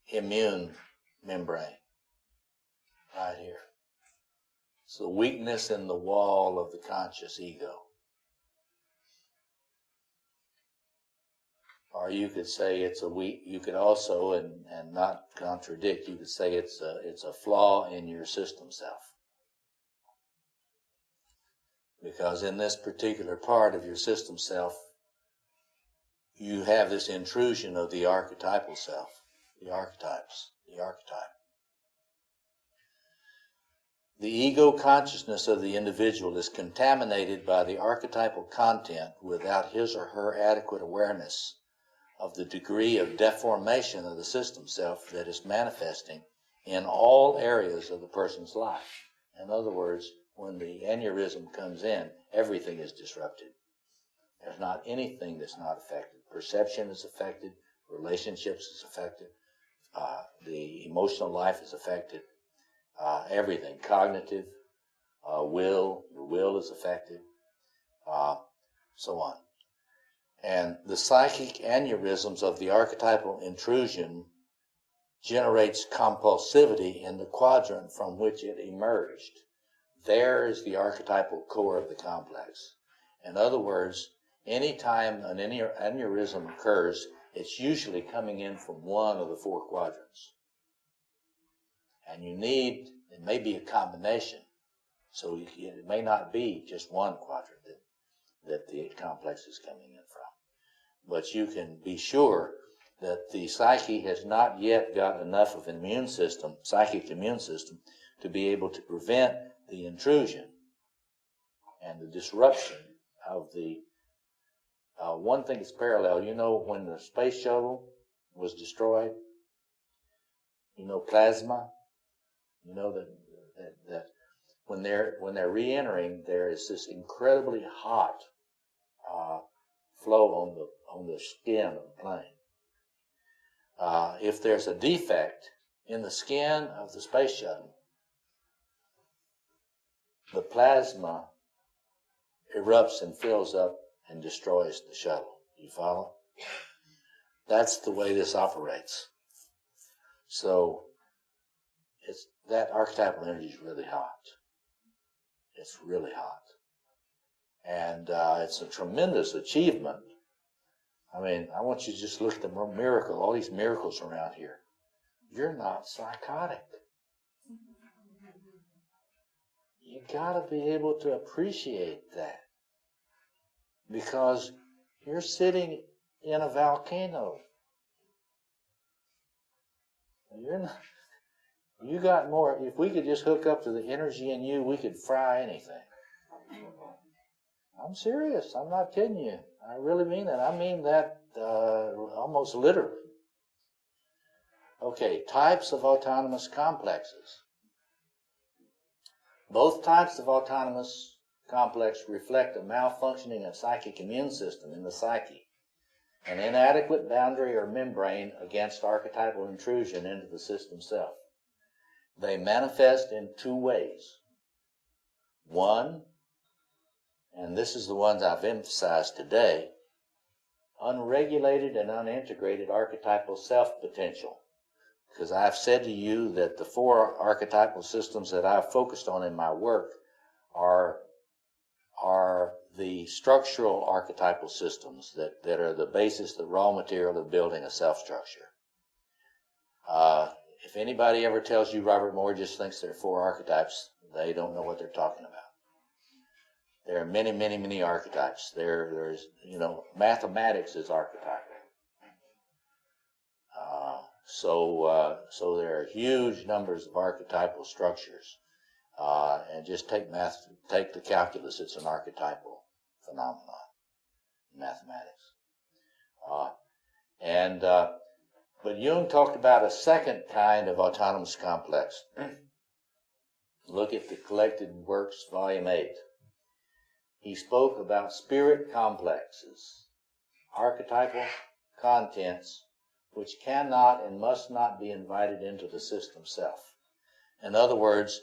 immune membrane right here. It's the weakness in the wall of the conscious ego. Or you could say it's a weak. You could also, and not contradict, you could say it's a flaw in your system self. Because in this particular part of your system self, you have this intrusion of the archetypal self, the archetypes, the archetype. The ego consciousness of the individual is contaminated by the archetypal content without his or her adequate awareness of the degree of deformation of the system self that is manifesting in all areas of the person's life. In other words, when the aneurysm comes in, everything is disrupted. There's not anything that's not affected. Perception is affected, relationships is affected, the emotional life is affected, everything, cognitive, your will is affected, so on. And the psychic aneurysms of the archetypal intrusion generates compulsivity in the quadrant from which it emerged. There is the archetypal core of the complex. In other words, any time an aneurysm occurs, it's usually coming in from one of the four quadrants. And you need, it may be a combination, so it may not be just one quadrant that the complex is coming in from. But you can be sure that the psyche has not yet got enough of an immune system, psychic immune system, to be able to prevent the intrusion and the disruption of the one thing is parallel. You know, when the space shuttle was destroyed, you know, plasma, you know that when they're re-entering, there is this incredibly hot flow on the skin of the plane. If there's a defect in the skin of the space shuttle, the plasma erupts and fills up and destroys the shuttle. You follow? That's the way this operates. So that archetypal energy is really hot. It's really hot. And it's a tremendous achievement. I mean, I want you to just look at the miracle, all these miracles around here. You're not psychotic. You got to be able to appreciate that, because you're sitting in a volcano. You're not. You got more. If we could just hook up to the energy in you, we could fry anything. I'm serious. I'm not kidding you. I really mean that. I mean that almost literally. Okay, types of autonomous complexes. Both types of autonomous complex reflect a malfunctioning of psychic immune system in the psyche. an inadequate boundary or membrane against archetypal intrusion into the system self. They manifest in two ways. One, and this is the ones I've emphasized today, unregulated and unintegrated archetypal self-potential. Because I've said to you that the four archetypal systems that I've focused on in my work are the structural archetypal systems that are the basis, the raw material of building a self-structure. If anybody ever tells you Robert Moore just thinks there are four archetypes, they don't know what they're talking about. There are many, many, many archetypes. There's, mathematics is archetypal. So there are huge numbers of archetypal structures. And just take the calculus, it's an archetypal phenomenon in mathematics. But Jung talked about a second kind of autonomous complex. Look at the Collected Works, Volume 8. He spoke about spirit complexes, archetypal contents, which cannot and must not be invited into the system self. In other words,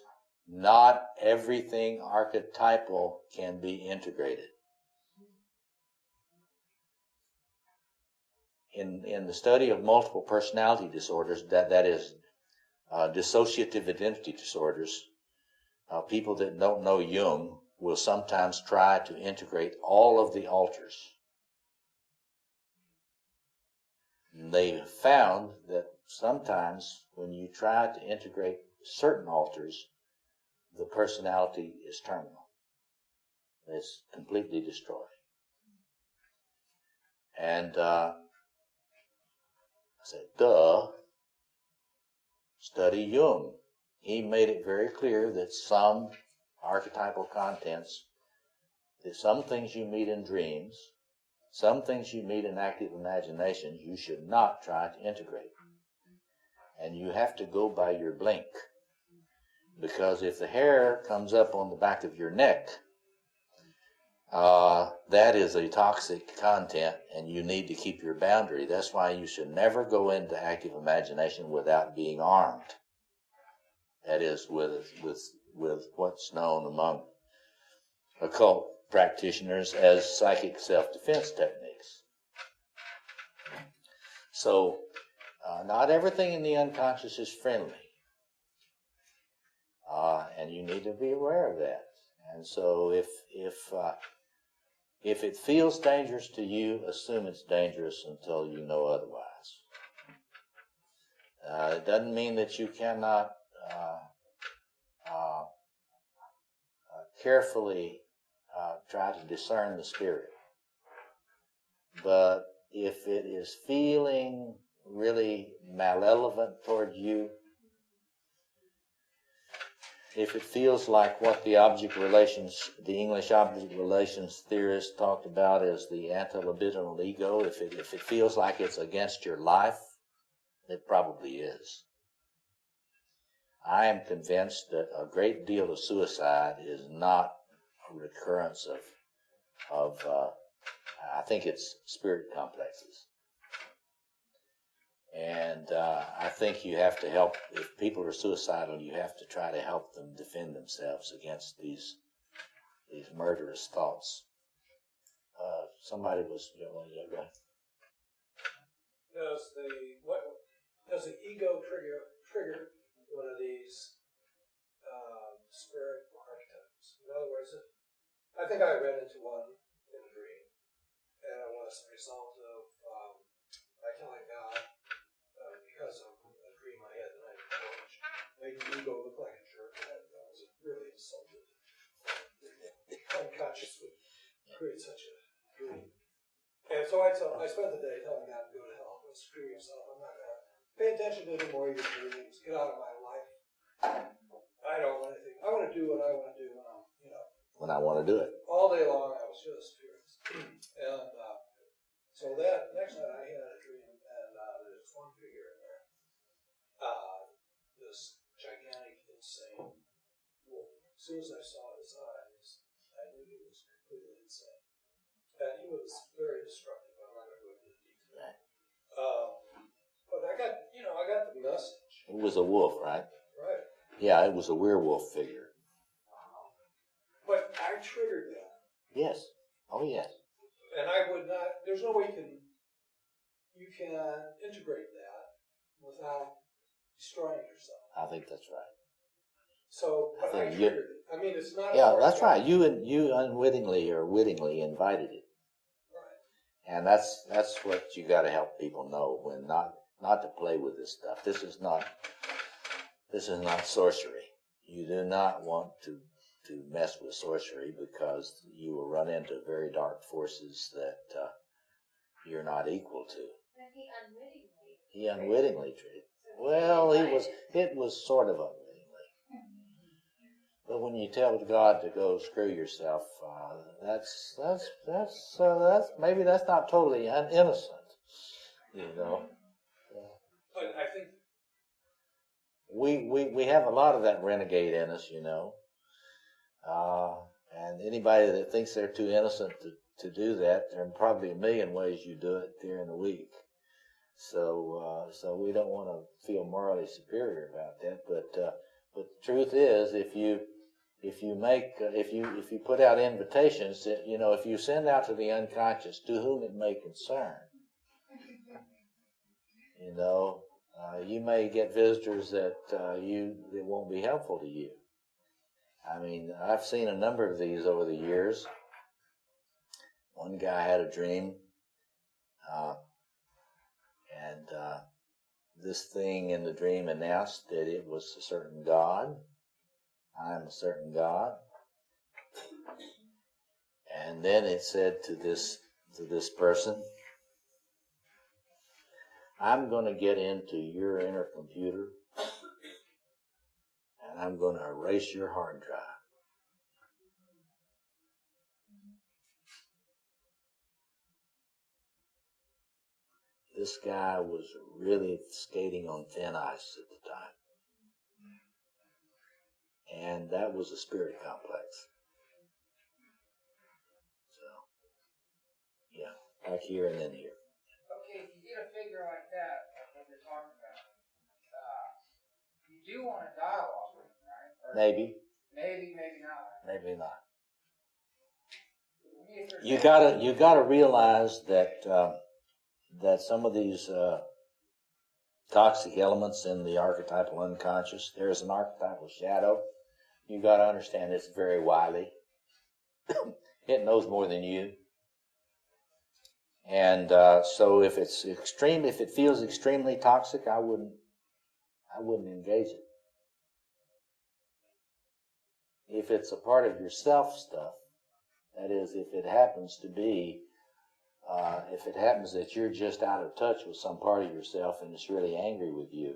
not everything archetypal can be integrated. In the study of multiple personality disorders, that is dissociative identity disorders, people that don't know Jung will sometimes try to integrate all of the alters. They found that sometimes when you try to integrate certain alters, the personality is terminal. It's completely destroyed. And I said, study Jung. He made it very clear that some archetypal contents, that some things you meet in dreams, some things you meet in active imagination, you should not try to integrate. And you have to go by your blink. Because if the hair comes up on the back of your neck, that is a toxic content, and you need to keep your boundary. That's why you should never go into active imagination without being armed. That is, with what's known among occult practitioners as psychic self-defense techniques. So, not everything in the unconscious is friendly. And you need to be aware of that. And so if it feels dangerous to you, assume it's dangerous until you know otherwise. It doesn't mean that you cannot carefully try to discern the spirit. But if it is feeling really malevolent toward you, if it feels like what the English object relations theorist talked about as the antilibidinal ego, if it feels like it's against your life, it probably is. I am convinced that a great deal of suicide is not a recurrence of I think it's spirit complexes. And I think you have to help, if people are suicidal, you have to try to help them defend themselves against these murderous thoughts. Somebody was, go ahead. Does the ego trigger one of these spirit archetypes? In other words, I think I read into one in a dream, and it was a result of by telling God, because of a dream I had the night before, which made the ego look like a jerk. That was really insulted. Unconscious would create such a dream. And so I spent the day telling God to go to hell, go screw yourself. I'm not going to pay attention to any more of your dreams. Get out of my life. I don't want anything. I want to do what I want to do when I want to do it. All day long I was just furious. And so that next night I had a dream, and there's one figure in there. This gigantic, insane wolf. As soon as I saw his eyes, I knew he was completely insane. And he was very destructive. I'm not going to go into the was a wolf, right? Right. Yeah, it was a werewolf figure. But I triggered that. Yes. Oh, yes. And I would not, there's no way you can integrate that without destroying yourself. I think that's right. So, but I think triggered it. I mean, it's not. Yeah, that's right. You unwittingly or wittingly invited it. Right. And that's what you got to help people know, when not to play with this stuff. This is not sorcery. You do not want to mess with sorcery, because you will run into very dark forces that you're not equal to. And He unwittingly treated. Well, it was sort of unwittingly. But when you tell God to go screw yourself, that's maybe that's not totally innocent, you know. But I think we have a lot of that renegade in us, you know. And anybody that thinks they're too innocent to do that, there are probably a million ways you do it during the week. So we don't want to feel morally superior about that. But the truth is, if you put out invitations, that, you know, if you send out to the unconscious, to whom it may concern, you know, you may get visitors that won't be helpful to you. I mean, I've seen a number of these over the years. One guy had a dream, and this thing in the dream announced that it was a certain God. I am a certain God. And then it said to this person, I'm going to get into your inner computer, and I'm going to erase your hard drive. This guy was really skating on thin ice at the time. And that was a spirit complex. So, yeah, back here and then here. Okay, if you get a figure like that, like what you're talking about, you do want a dialogue with him, right? Or Maybe. Maybe not. Maybe not. Maybe You gotta realize that that some of these toxic elements in the archetypal unconscious, there's an archetypal shadow. You got to understand it's very wily. It knows more than you. And so if it feels extremely toxic, I wouldn't engage it. If it's a part of your self stuff, that is, if it happens that you're just out of touch with some part of yourself and it's really angry with you,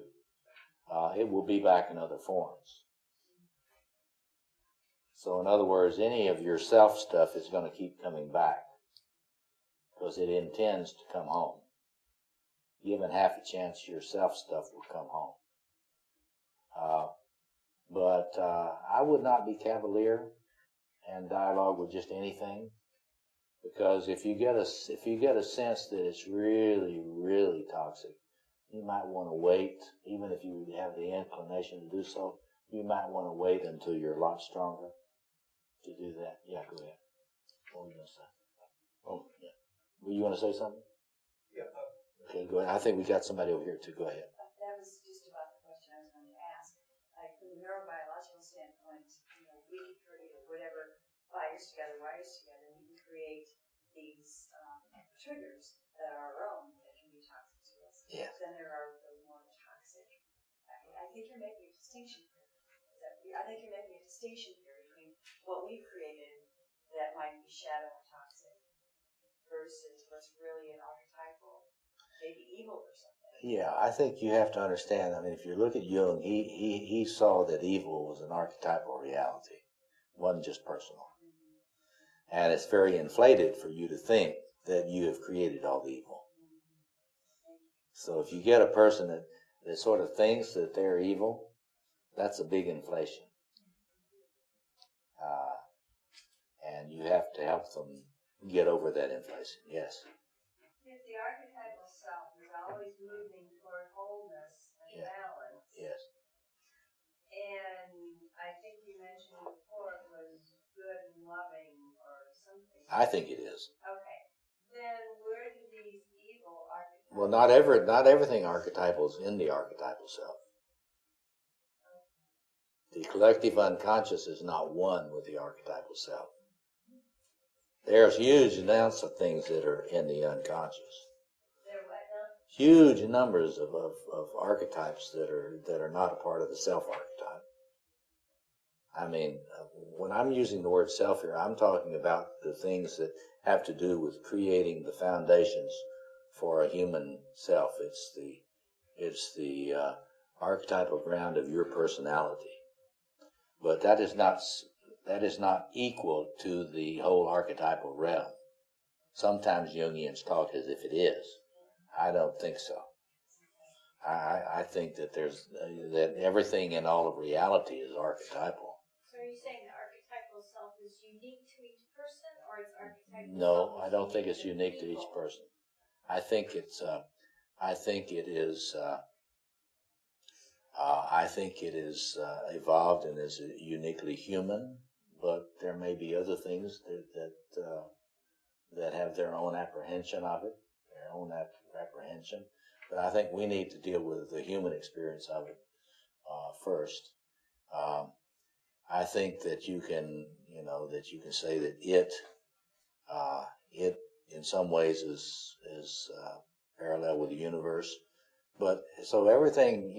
it will be back in other forms. So in other words, any of your self stuff is going to keep coming back because it intends to come home. Given half a chance, your self stuff will come home. But I would not be cavalier and dialogue with just anything, because if you get a sense that it's really, really toxic, you might want to wait. Even if you have the inclination to do so, you might want to wait until you're a lot stronger to do that. Yeah, go ahead. What were you going to say? Oh, yeah. Were you going to say something? Yeah. Okay, go ahead. I think we got somebody over here too. Go ahead. That was just about the question I was going to ask. Like, from a neurobiological standpoint, you know, we create whatever wires together, we can create these triggers that are our own that can be toxic to us. Yeah. Then there are the more toxic. I think you're making a distinction here. I think you're making a distinction here between what we've created that might be shadow and toxic versus what's really an archetypal, maybe evil or something. Yeah, I think you have to understand. I mean, if you look at Jung, he saw that evil was an archetypal reality, it wasn't just personal. And it's very inflated for you to think that you have created all the evil. So if you get a person that sort of thinks that they're evil, that's a big inflation. And you have to help them get over that inflation. Yes? If the archetypal self is always moving toward wholeness and balance, Yes. good and loving or something. I think it is. Okay. Then where do these evil archetypes? Well, not everything archetypal is in the archetypal self. The collective unconscious is not one with the archetypal self. There's huge amounts of things that are in the unconscious. Huge numbers of archetypes that are not a part of the self archetype. I mean, when I'm using the word self here, I'm talking about the things that have to do with creating the foundations for a human self. It's the archetypal ground of your personality. But that is not equal to the whole archetypal realm. Sometimes Jungians talk as if it is. I don't think so. I think that that everything in all of reality is archetypal. So are you saying the archetypal self is unique to each person, or it's archetypal? No, I don't think it's unique to each person. I think it is evolved and is uniquely human, but there may be other things that have their own apprehension of it, their own apprehension. But I think we need to deal with the human experience of it first. I think that you can say that it in some ways is parallel with the universe. But so everything,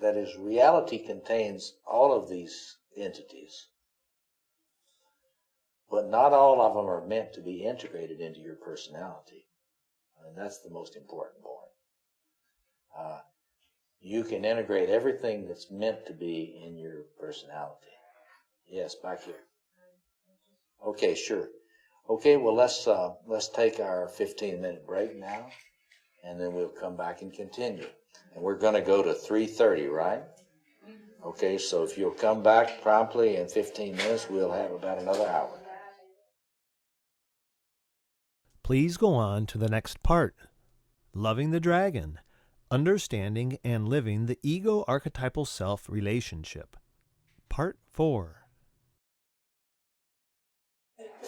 that is, reality contains all of these entities, but not all of them are meant to be integrated into your personality. And that's the most important point. You can integrate everything that's meant to be in your personality. Yes, back here. Okay, sure. Okay, well, let's take our 15-minute break now, and then we'll come back and continue. And we're going to go to 3:30, right? Okay, so if you'll come back promptly in 15 minutes, we'll have about another hour. Please go on to the next part. Loving the Dragon. Understanding and living the ego-archetypal self relationship. Part 4.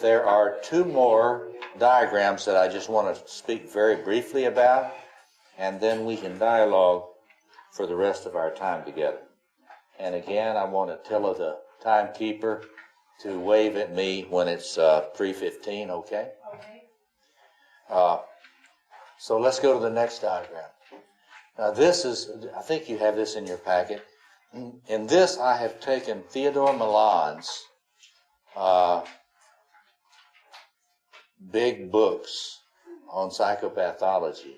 There are two more diagrams that I just want to speak very briefly about, and then we can dialogue for the rest of our time together. And again, I want to tell the timekeeper to wave at me when it's 3:15, okay? Okay. So let's go to the next diagram. Now this is, I think you have this in your packet. In this, I have taken Theodore Milan's big books on psychopathology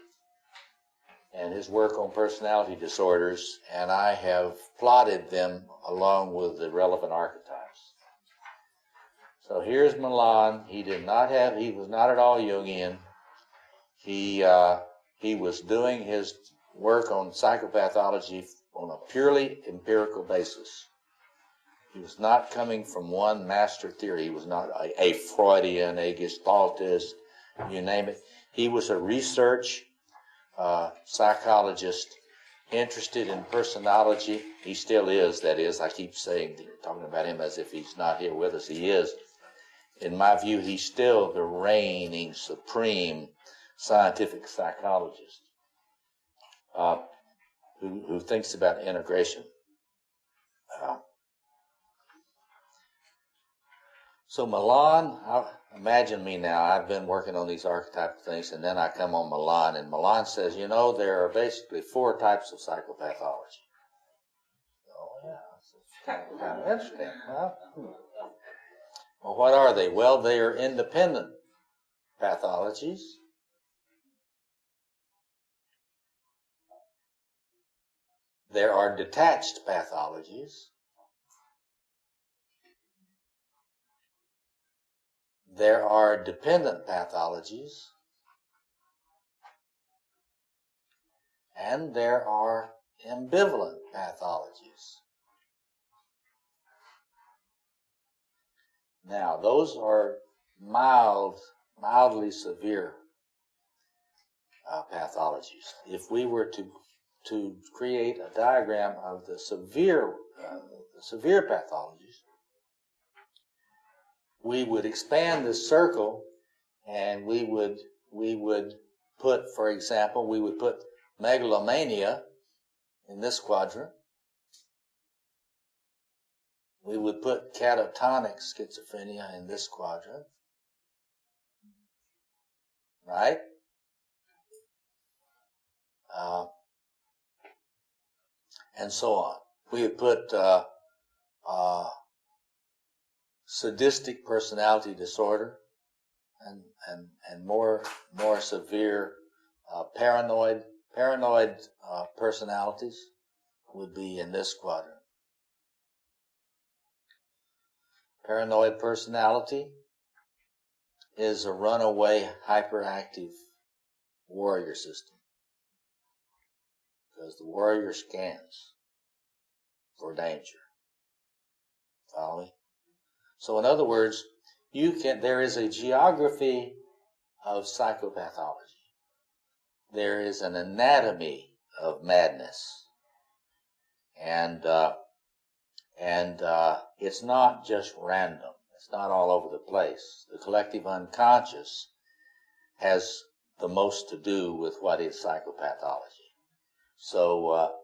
and his work on personality disorders, and I have plotted them along with the relevant archetypes. So here's Milan. He was not at all Jungian. He was doing his work on psychopathology on a purely empirical basis. He was not coming from one master theory. He was not a Freudian, a Gestaltist, you name it. He was a research psychologist interested in personality. He still is, that is. I keep talking about him as if he's not here with us. He is. In my view, he's still the reigning, supreme scientific psychologist who thinks about integration. So Milan, imagine me now, I've been working on these archetypal things, and then I come on Milan, and Milan says, there are basically 4 types of psychopathology. Oh yeah, that's kind of interesting. Well, what are they? Well, they are independent pathologies. There are detached pathologies. There are dependent pathologies. And there are ambivalent pathologies. Now, those are mildly severe pathologies. If we were to create a diagram of the severe pathologies, we would expand this circle, and we would put, for example, we would put megalomania in this quadrant. We would put catatonic schizophrenia in this quadrant, right? And so on. We would put sadistic personality disorder and more severe paranoid personalities would be in this quadrant. Paranoid personality is a runaway hyperactive warrior system, because the warrior scans for danger. Follow me? So in other words, there is a geography of psychopathology. There is an anatomy of madness. And it's not just random. It's not all over the place. The collective unconscious has the most to do with what is psychopathology. So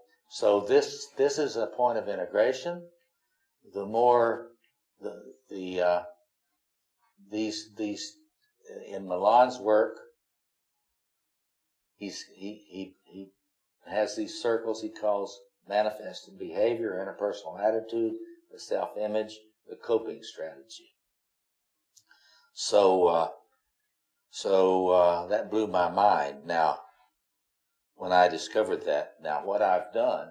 this is a point of integration. The more these in Milan's work, he has these circles he calls manifested behavior, interpersonal attitude, the self-image, the coping strategy. So that blew my mind. Now, when I discovered that, now what I've done,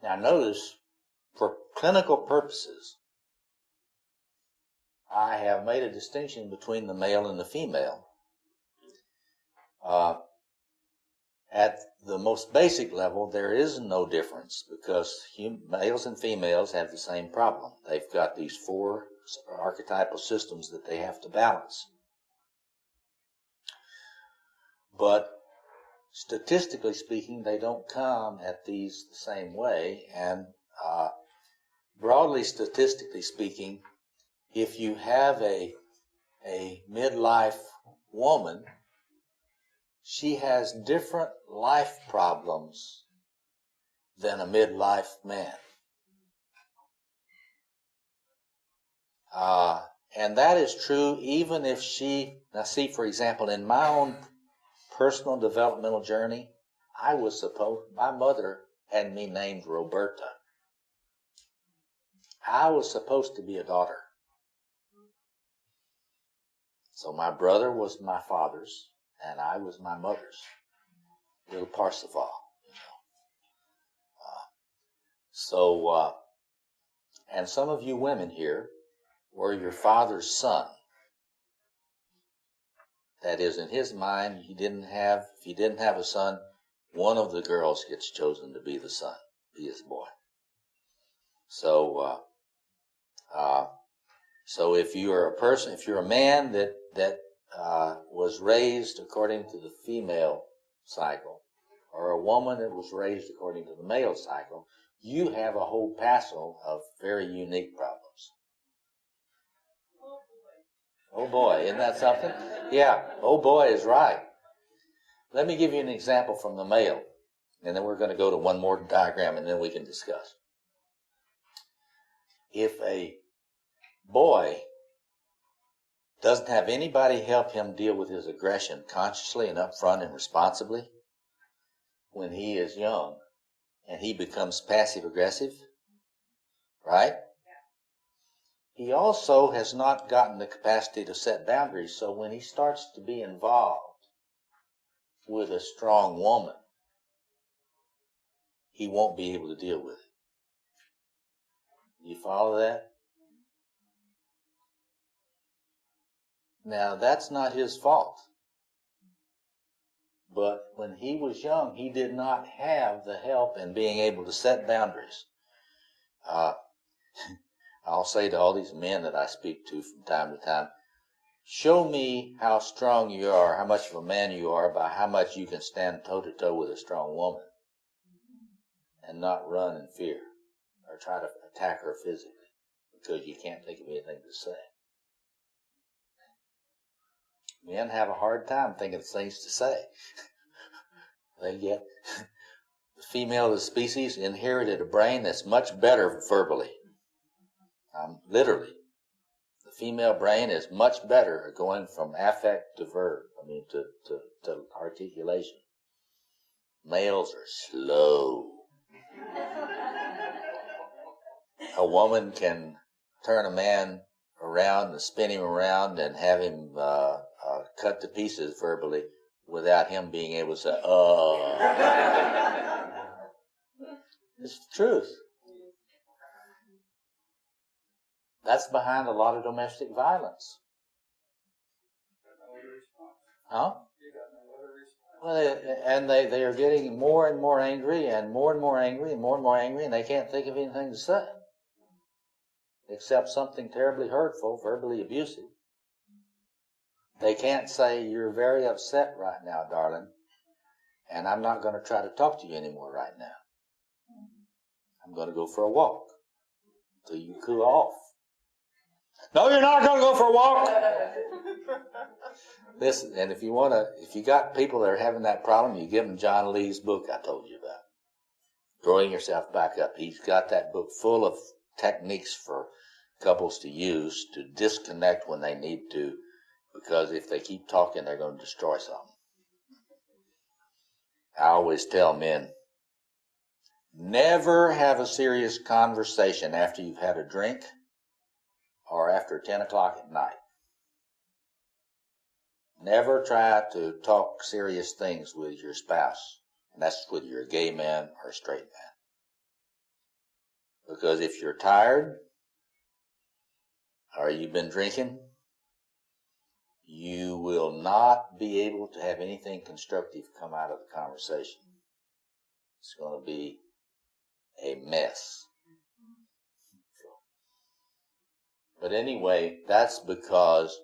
now notice, for clinical purposes, I have made a distinction between the male and the female. At the most basic level, there is no difference, because males and females have the same problem. They've got these 4 archetypal systems that they have to balance. But statistically speaking, they don't come at these the same way, and broadly statistically speaking, if you have a midlife woman, she has different life problems than a midlife man. And that is true even if now see, for example, in my own personal developmental journey, my mother had me named Roberta. I was supposed to be a daughter. So my brother was my father's, and I was my mother's, little Parsifal, and some of you women here were your father's son. That is, in his mind, if you didn't have a son, one of the girls gets chosen to be the son, be his boy. So if you're a man that was raised according to the female cycle, or a woman that was raised according to the male cycle, you have a whole passel of very unique problems. Oh boy, isn't that something? Yeah, oh boy is right. Let me give you an example from the male, and then we're going to go to one more diagram, and then we can discuss. If a boy doesn't have anybody help him deal with his aggression consciously and upfront and responsibly when he is young, and he becomes passive-aggressive, right? He also has not gotten the capacity to set boundaries, so when he starts to be involved with a strong woman, he won't be able to deal with it. You follow that? Now, that's not his fault. But when he was young, he did not have the help in being able to set boundaries. I'll say to all these men that I speak to from time to time, show me how strong you are, how much of a man you are, by how much you can stand toe-to-toe with a strong woman and not run in fear or try to attack her physically. because you can't think of anything to say. Men have a hard time thinking of things to say. They get, the female of the species inherited a brain that's much better verbally. Literally. The female brain is much better at going from affect to verb, to articulation. Males are slow. A woman can turn a man around and spin him around and have him cut to pieces verbally without him being able to say, It's the truth. That's behind a lot of domestic violence. Huh? Well, and they are getting more and more angry and more and more angry and more and more angry, and they can't think of anything to say except something terribly hurtful, verbally abusive. They can't say, you're very upset right now, darling, and I'm not going to try to talk to you anymore right now. I'm going to go for a walk until you cool off. No, you're not going to go for a walk. Listen, and if you got people that are having that problem, you give them John Lee's book I told you about. Growing Yourself Back Up. He's got that book full of techniques for couples to use to disconnect when they need to, because if they keep talking, they're going to destroy something. I always tell men, never have a serious conversation after you've had a drink or after 10 o'clock at night. Never try to talk serious things with your spouse, and that's whether you're a gay man or a straight man. Because if you're tired or you've been drinking, you will not be able to have anything constructive come out of the conversation. It's going to be a mess. But anyway, that's because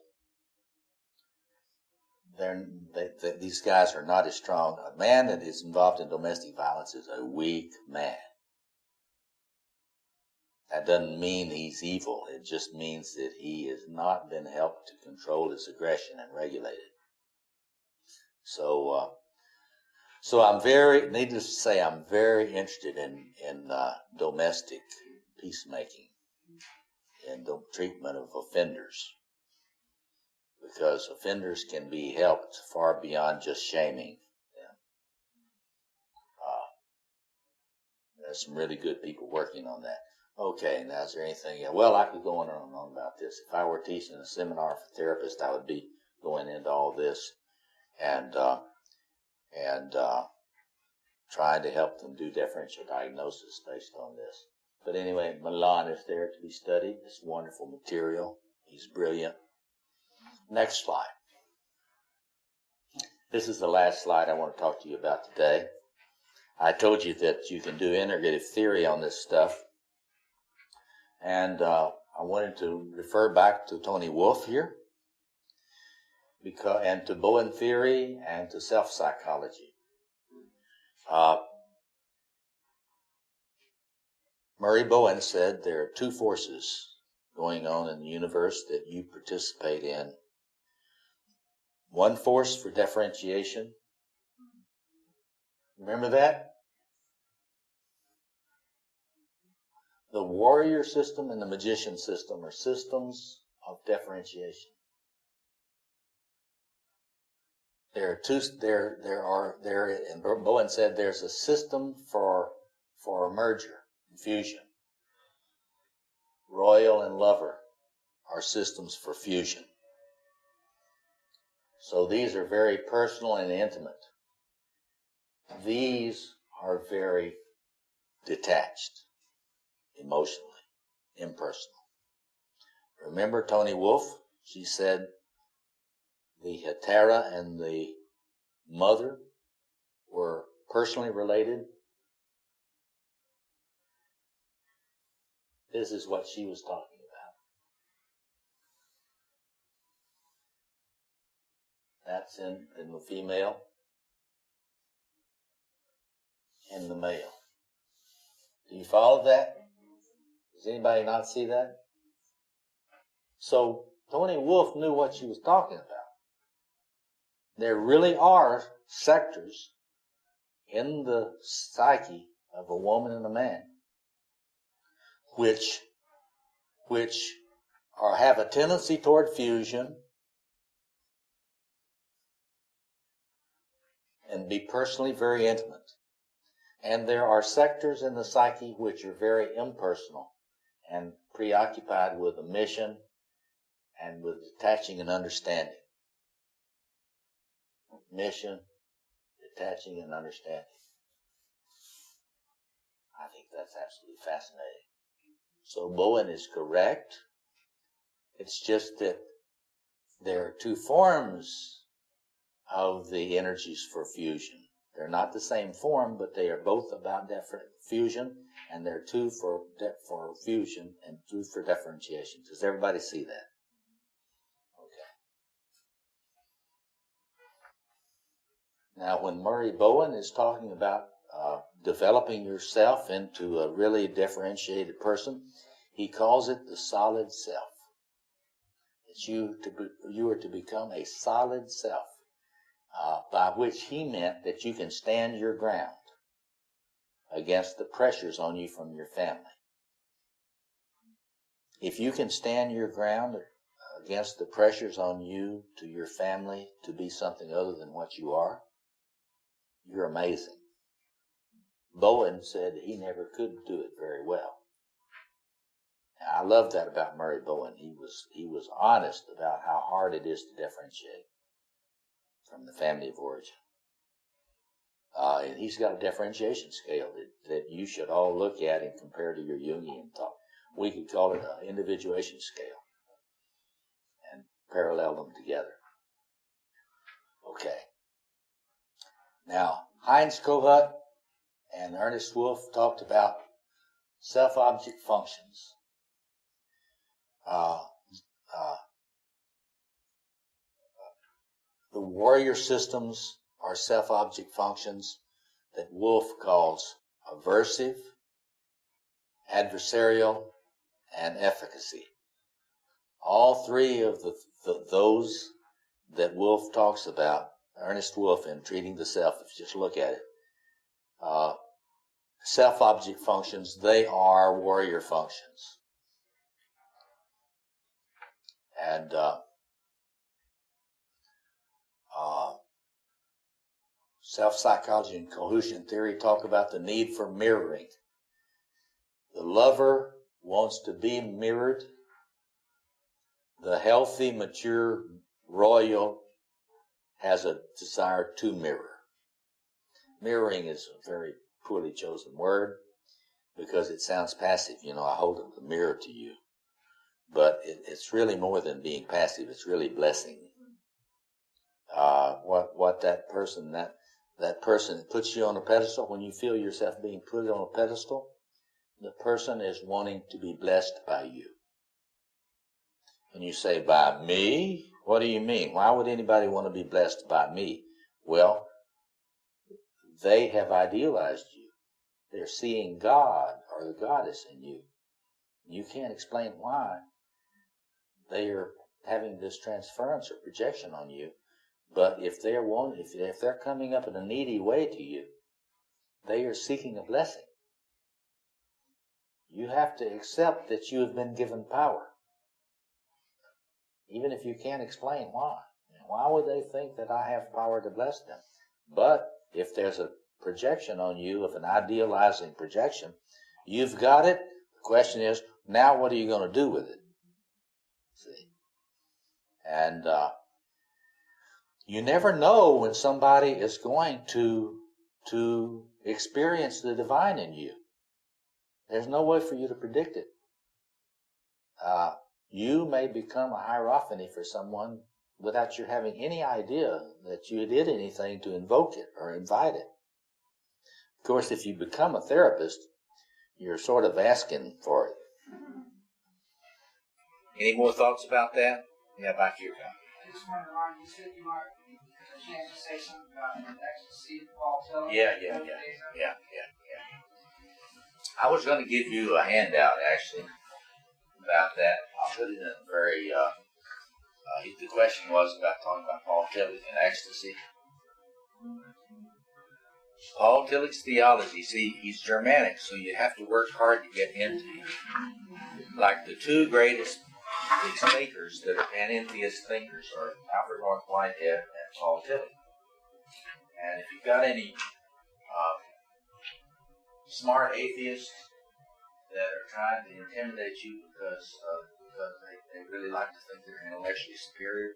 these guys are not as strong. A man that is involved in domestic violence is a weak man. That doesn't mean he's evil. It just means that he has not been helped to control his aggression and regulate it. So needless to say, I'm very interested in domestic peacemaking and the treatment of offenders, because offenders can be helped far beyond just shaming them. There's some really good people working on that. Okay, now is there anything? Well, I could go on and on about this. If I were teaching a seminar for therapists, I would be going into all this and trying to help them do differential diagnosis based on this. But anyway, Milan is there to be studied. It's wonderful material. He's brilliant. Next slide. This is the last slide I want to talk to you about today. I told you that you can do integrative theory on this stuff. And I wanted to refer back to Tony Wolff here, and to Bowen theory and to self-psychology. Murray Bowen said there are two forces going on in the universe that you participate in. One force for differentiation. Remember that? The warrior system and the magician system are systems of differentiation. And Bowen said there's a system for a merger, fusion. Royal and lover are systems for fusion. So these are very personal and intimate. These are very detached, emotionally, impersonal. Remember Tony Wolff? She said the Hetera and the mother were personally related. This is what she was talking about. That's in the female and the male. Do you follow that? Does anybody not see that? So Tony Wolfe knew what she was talking about. There really are sectors in the psyche of a woman and a man which have a tendency toward fusion and be personally very intimate. And there are sectors in the psyche which are very impersonal and preoccupied with a mission and with detaching and understanding. Mission, detaching and understanding. I think that's absolutely fascinating. So Bowen is correct. It's just that there are two forms of the energies for fusion. They're not the same form, but they are both about fusion, and there are two for fusion and two for differentiation. Does everybody see that? Okay. Now, when Murray Bowen is talking about developing yourself into a really differentiated person, he calls it the solid self. That you are to become a solid self, by which he meant that you can stand your ground against the pressures on you from your family. If you can stand your ground against the pressures on you to your family to be something other than what you are, you're amazing. Bowen said he never could do it very well. I love that about Murray Bowen. He was honest about how hard it is to differentiate from the family of origin. And he's got a differentiation scale that you should all look at and compare to your Jungian thought. We could call it an individuation scale and parallel them together. Okay. Now, Heinz Kohut and Ernest Wolfe talked about self-object functions. The warrior systems are self-object functions that Wolfe calls aversive, adversarial, and efficacy. All three of those that Wolfe talks about, Ernest Wolfe in Treating the Self, if you just look at it, self-object functions, they are warrior functions. And self-psychology and cohesion theory talk about the need for mirroring. The lover wants to be mirrored. The healthy, mature royal has a desire to mirror. Mirroring is a very poorly chosen word because it sounds passive. You know, I hold up the mirror to you. But it's really more than being passive. It's really blessing. What that person that puts you on a pedestal, when you feel yourself being put on a pedestal, the person is wanting to be blessed by you. And you say, by me? What do you mean? Why would anybody want to be blessed by me? Well, they have idealized you. They're seeing God or the goddess in you. You can't explain why they are having this transference or projection on you. But if they're coming up in a needy way to you, they are seeking a blessing. You have to accept that you have been given power, even if you can't explain why. Why would they think that I have power to bless them? But if there's a projection on you, of an idealizing projection, you've got it. The question is, now what are you going to do with it? See? And you never know when somebody is going to experience the divine in you. There's no way for you to predict it. You may become a hierophany for someone without you having any idea that you did anything to invoke it or invite it. Of course, if you become a therapist, you're sort of asking for it. Any more thoughts about that? Yeah, back to your comment. I just wanted to remind you, said you might have a chance to say something about ecstasy, Paul Teller. Yeah. I was going to give you a handout, actually, about that. I'll put it in a very, the question was about talking about Paul Tillich and ecstasy. Paul Tillich's theology, see, he's Germanic, so you have to work hard to get into it. Like the two greatest thinkers that are panentheist thinkers are Alfred North Whitehead and Paul Tillich. And if you've got any smart atheists that are trying to intimidate you because they really like to think they're intellectually superior,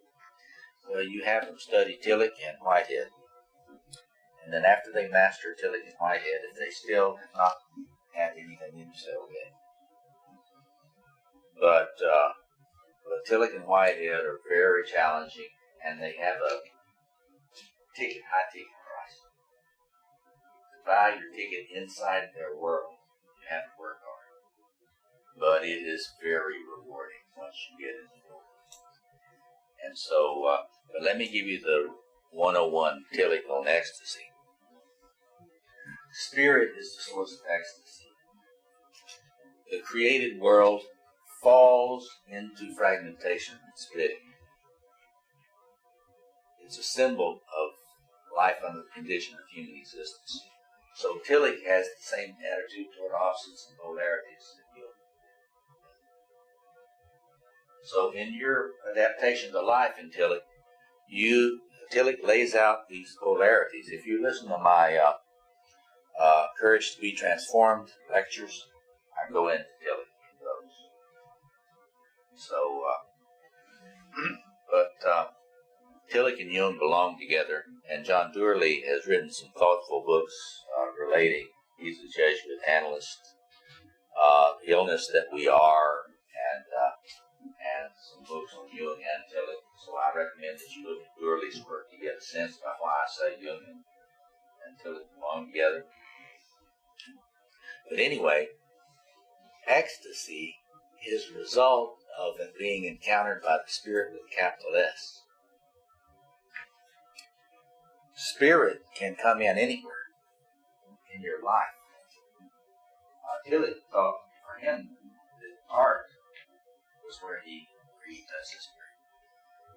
well, you have them study Tillich and Whitehead. And then after they master Tillich and Whitehead, if they still have not had anything in themselves yet. But Tillich and Whitehead are very challenging, and they have a high ticket price. To buy your ticket inside their world, you have to work hard. But it is very rewarding once you get in the door. And so, but let me give you the 101 Tillich on ecstasy. Spirit is the source of ecstasy. The created world falls into fragmentation and splitting. It's a symbol of life under the condition of human existence. So Tillich has the same attitude toward opposites and polarities that you. So in your adaptation to life in Tillich, Tillich lays out these polarities. If you listen to my Courage to be Transformed lectures, I go into Tillich in those. So, but Tillich and Jung belong together, and John Dourley has written some thoughtful books relating. He's a Jesuit analyst, The Illness That We Are, and some books on Jung and Tillich. So I recommend that you look at Dourley's work to get a sense about why I say Jung and Tillich belong together. But anyway, ecstasy is a result of it being encountered by the Spirit with a capital S. Spirit can come in anywhere in your life. Tillich thought for him that art was where he does his spirit.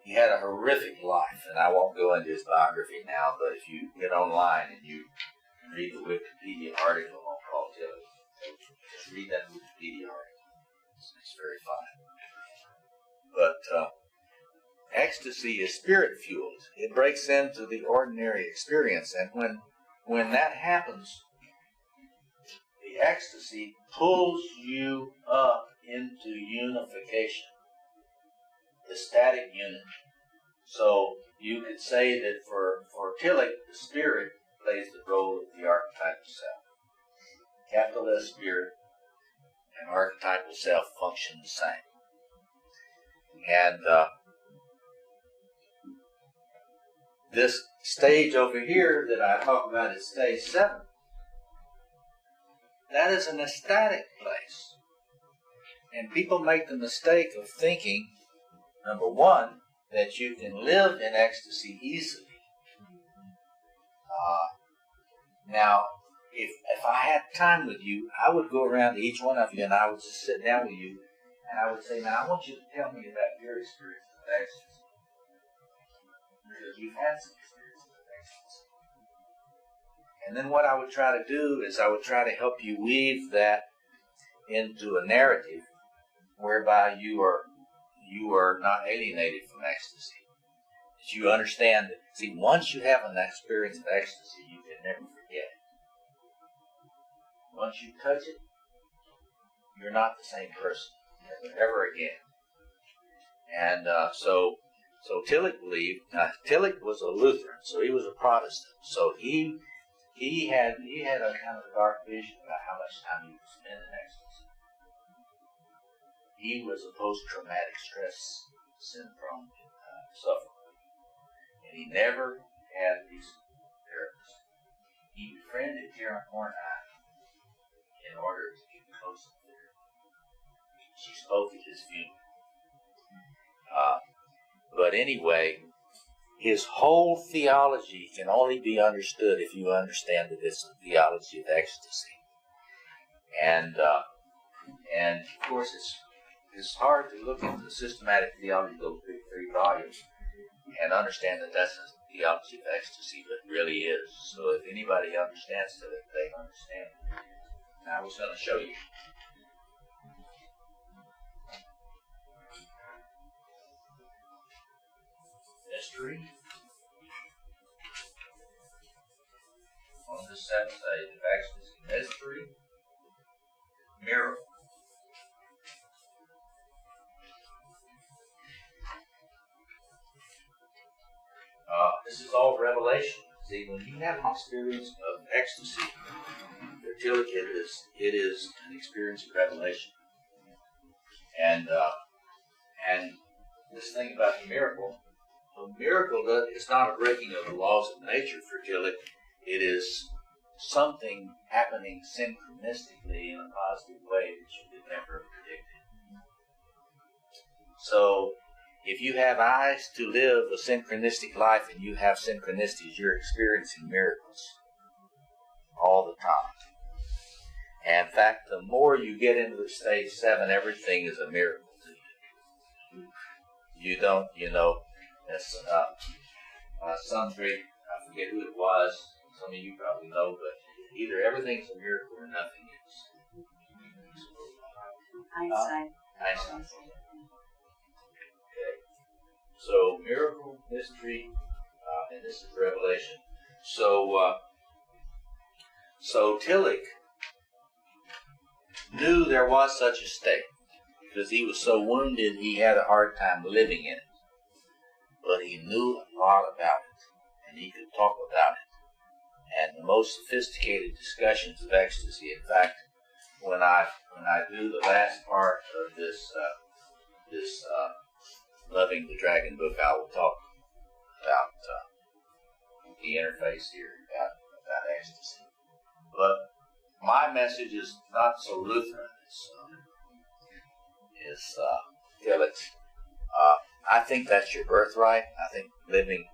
He had a horrific life, and I won't go into his biography now, but if you get online and you read the Wikipedia article on Paul Tillich, just read that Wikipedia article. It's very fine. But ecstasy is spirit fueled. It breaks into the ordinary experience, and when that happens, the ecstasy pulls you up into unification, ecstatic union. So you could say that for Tillich, the spirit plays the role of the archetypal self. Capital S spirit and archetypal self function the same. And this stage over here that I talk about is stage 7. That is an ecstatic place. And people make the mistake of thinking, number one, that you can live in ecstasy easily. Now, if I had time with you, I would go around to each one of you and I would just sit down with you and I would say, now I want you to tell me about your experience with ecstasy. Because you've had some experience with ecstasy. And then what I would try to do is I would try to help you weave that into a narrative whereby you are not alienated from ecstasy. That you understand that, see, once you have an experience of ecstasy, you can never forget it. Once you touch it, you're not the same person ever again. And so Tillich believed. Now Tillich was a Lutheran, so he was a Protestant. So he had a kind of a dark vision about how much time he would spend in ecstasy. He was a post-traumatic stress syndrome sufferer, and he never had these therapists. He befriended Karen Hornheim in order to get close to her. She spoke at his funeral. But anyway, his whole theology can only be understood if you understand that it's a theology of ecstasy. And of course, it's hard to look at the systematic theology of those big 3 volumes and understand that that's a theology of ecstasy, but it really is. So if anybody understands it, they understand it. Now I was going to show you. Mystery. On the 7th day of ecstasy. Mystery. Miracle. This is all revelation. See, when you have an experience of ecstasy, fertility, it is an experience of revelation. And this thing about the miracle, a miracle is not a breaking of the laws of nature, fertility. It is something happening synchronistically in a positive way that you could never have predicted. So, if you have eyes to live a synchronistic life and you have synchronicities, you're experiencing miracles all the time. And in fact, the more you get into stage 7, everything is a miracle to you. You don't, that's some great, I forget who it was, some of you probably know, but either everything's a miracle or nothing is. Einstein. So, miracle, mystery, and this is revelation. So Tillich knew there was such a state because he was so wounded he had a hard time living in it. But he knew a lot about it, and he could talk about it. And the most sophisticated discussions of ecstasy, in fact, when I do the last part of this Loving the Dragon book, I will talk about the interface here about ecstasy. But my message is not so Lutheran. It's Tillich's. I think that's your birthright. I think living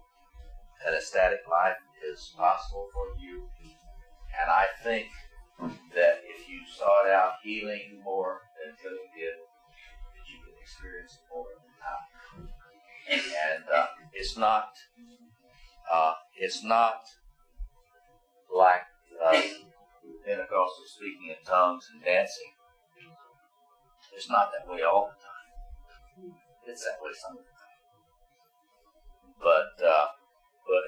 an ecstatic life is possible for you. And I think that if you sought out healing more than Tillich did, that you can experience it more than time. And it's not like Pentecostal speaking in tongues and dancing. It's not that way all the time. It's that way some of the time. But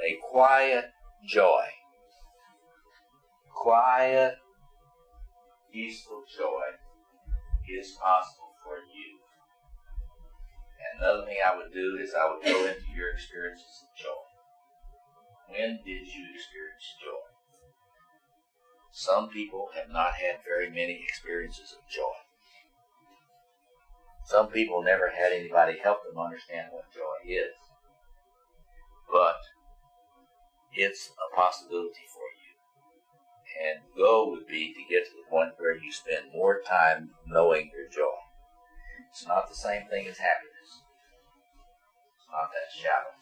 a quiet joy, quiet, peaceful joy is possible for you. And another thing I would do is I would go into your experiences of joy. When did you experience joy? Some people have not had very many experiences of joy. Some people never had anybody help them understand what joy is. But it's a possibility for you. And the goal would be to get to the point where you spend more time knowing your joy. It's not the same thing as happiness. It's not that shallow.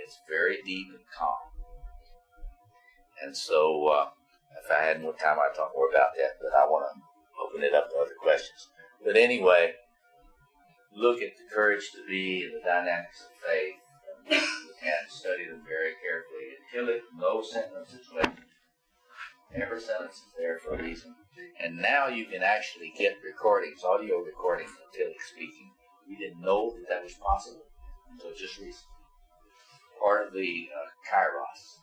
It's very deep and calm. And so, if I had more time, I'd talk more about that, but I want to open it up to other questions. But anyway, look at the courage to be and the dynamics of faith and study them very carefully. Until no sentence is wasted. Every sentence is there for a reason. And now you can actually get recordings, audio recordings of Tillich speaking. You didn't know that was possible until just recently. Part of the Kairos.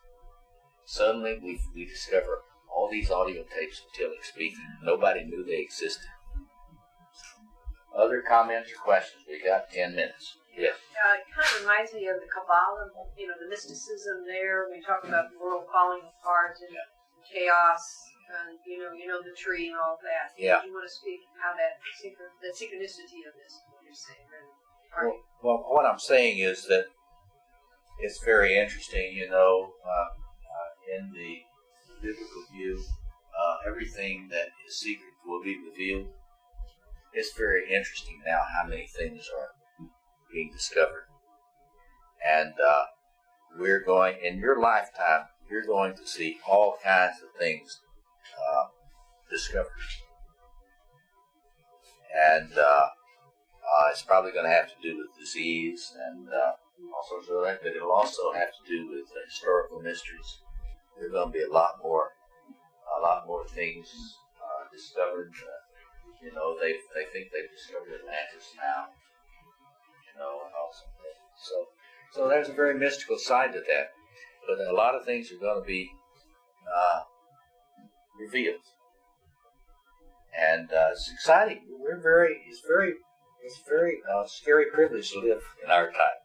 Suddenly we discover all these audio tapes of Tillich speaking. Nobody knew they existed. Other comments or questions? We got 10 minutes. Yes. It kind of reminds me of the Kabbalah, the mysticism there. We talk about the world falling apart and chaos, and the tree and all that. Yeah. Do you want to speak how the synchronicity of this? What you're saying? Well, what I'm saying is that it's very interesting. In the biblical view, everything that is secret will be revealed. It's very interesting now how many things are being discovered. And we're going, in your lifetime, you're going to see all kinds of things discovered. And it's probably going to have to do with disease and all sorts of that, but it'll also have to do with historical mysteries. There are going to be a lot more things discovered. They think they've discovered Atlantis now. And also so there's a very mystical side to that. But a lot of things are going to be revealed, and it's exciting. It's very scary privilege to live in our time.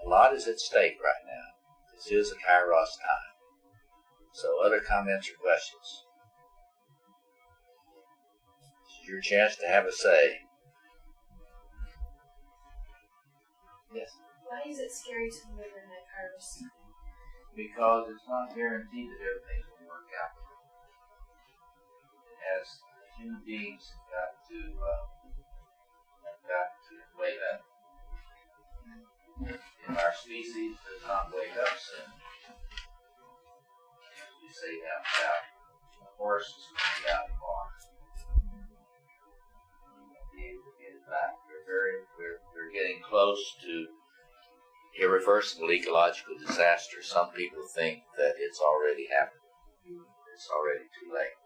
A lot is at stake right now. This is a Kairos time. So, other comments or questions? This is your chance to have a say. Yes. Why is it scary to live in a Kairos time? Because it's not guaranteed that everything's going to work out. As human beings have got to wake up. If our species does not wake up soon, you say down south, the horse is going to be out of the barn. In fact, we're getting close to irreversible ecological disaster. Some people think that it's already happened. It's already too late.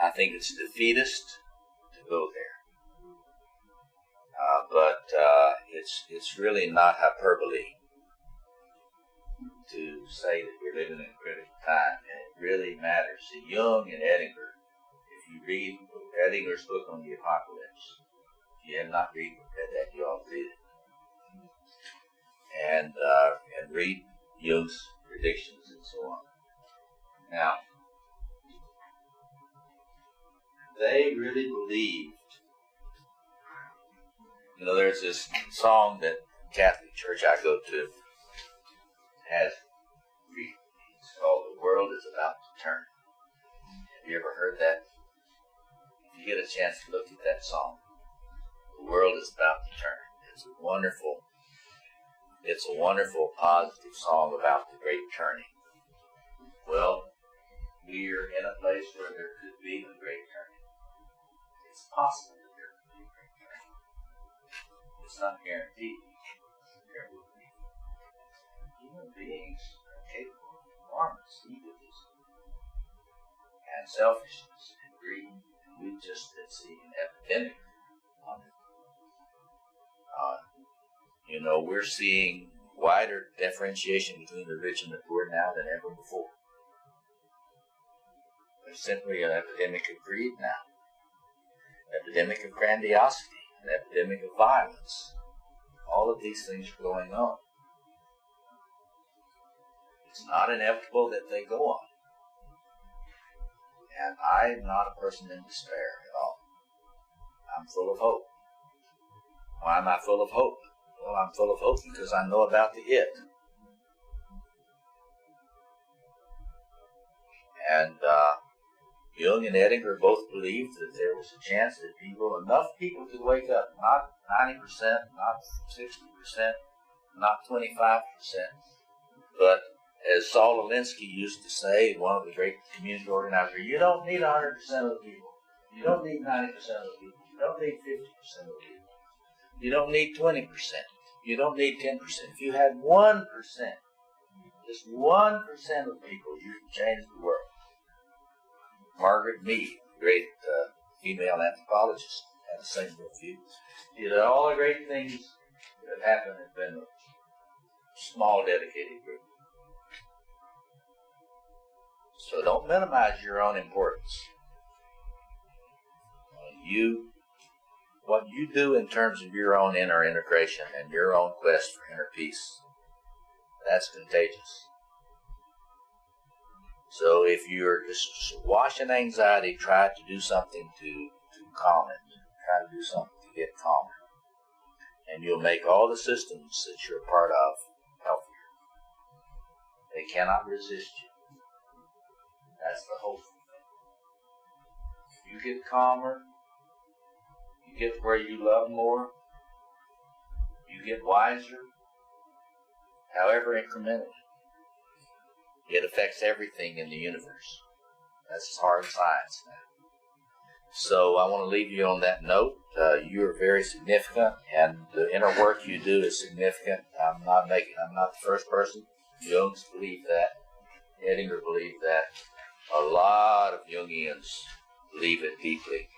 I think it's defeatist to go there. But it's really not hyperbole to say that we're living in a critical time, and it really matters. See, Jung and Edinger, if you read Edinger's book on the apocalypse, if you have not read that, you ought to read it. And read Jung's predictions and so on. Now, they really believed. There's this song that the Catholic Church I go to has. It's called "The World Is About to Turn." Have you ever heard that? If you get a chance to look at that song, "The World Is About to Turn." It's a wonderful, positive song about the great turning. Well, we're in a place where there could be a great turning. It's possible that there could be a great turning. It's not guaranteed. There will be. Human beings are capable of enormous egotism and selfishness and greed. And we've just been seeing an epidemic on it. We're seeing wider differentiation between the rich and the poor now than ever before. There's simply an epidemic of greed now, an epidemic of grandiosity, an epidemic of violence. All of these things are going on. It's not inevitable that they go on. And I'm not a person in despair at all. I'm full of hope. Why am I full of hope? Well, I'm full of hope because I know about the it. And Jung and Edinger both believed that there was a chance that enough people could wake up, not 90%, not 60%, not 25%, but as Saul Alinsky used to say, one of the great community organizers, you don't need 100% of the people. You don't need 90% of the people. You don't need 50% of the people. You don't need 20%. You don't need 10%. If you had 1%, just 1% of people, you can change the world. Margaret Mead, great female anthropologist, had the same view. All the great things that have happened have been a small, dedicated group. So don't minimize your own importance. What you do in terms of your own inner integration and your own quest for inner peace, that's contagious. So if you're just washing anxiety, try to do something to calm it. Try to do something to get calmer. And you'll make all the systems that you're a part of healthier. They cannot resist you. That's the hopeful thing. You get calmer, you get where you love more, you get wiser, however incrementally. It affects everything in the universe. That's hard science now. So I want to leave you on that note. You are very significant, and the inner work you do is significant. I'm not the first person. Jung's believed that. Edinger believed that. A lot of Jungians believe it deeply,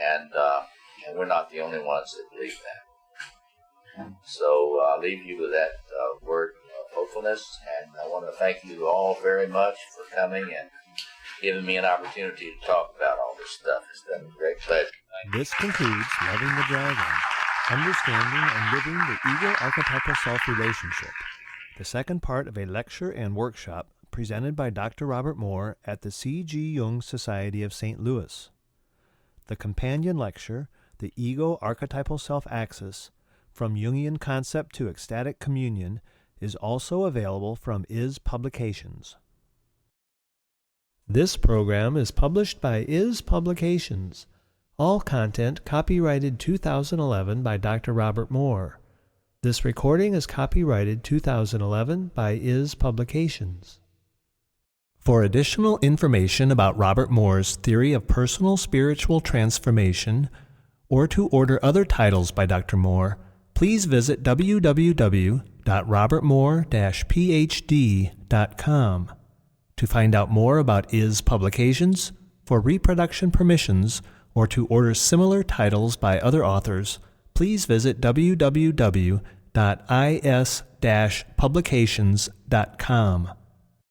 and we're not the only ones that believe that. So I'll leave you with that word of hopefulness, and I want to thank you all very much for coming and giving me an opportunity to talk about all this stuff. It's been a great pleasure. This concludes Loving the Dragon, Understanding and Living the Ego-Archetypal Self Relationship, the second part of a lecture and workshop presented by Dr. Robert Moore at the C.G. Jung Society of St. Louis. The companion lecture, The Ego-Archetypal Self Axis, From Jungian Concept to Ecstatic Communion, is also available from IS Publications. This program is published by IS Publications. All content copyrighted 2011 by Dr. Robert Moore. This recording is copyrighted 2011 by IS Publications. For additional information about Robert Moore's theory of personal spiritual transformation, or to order other titles by Dr. Moore, please visit www.robertmoore-phd.com. To find out more about IS Publications, for reproduction permissions, or to order similar titles by other authors, please visit www.is-publications.com.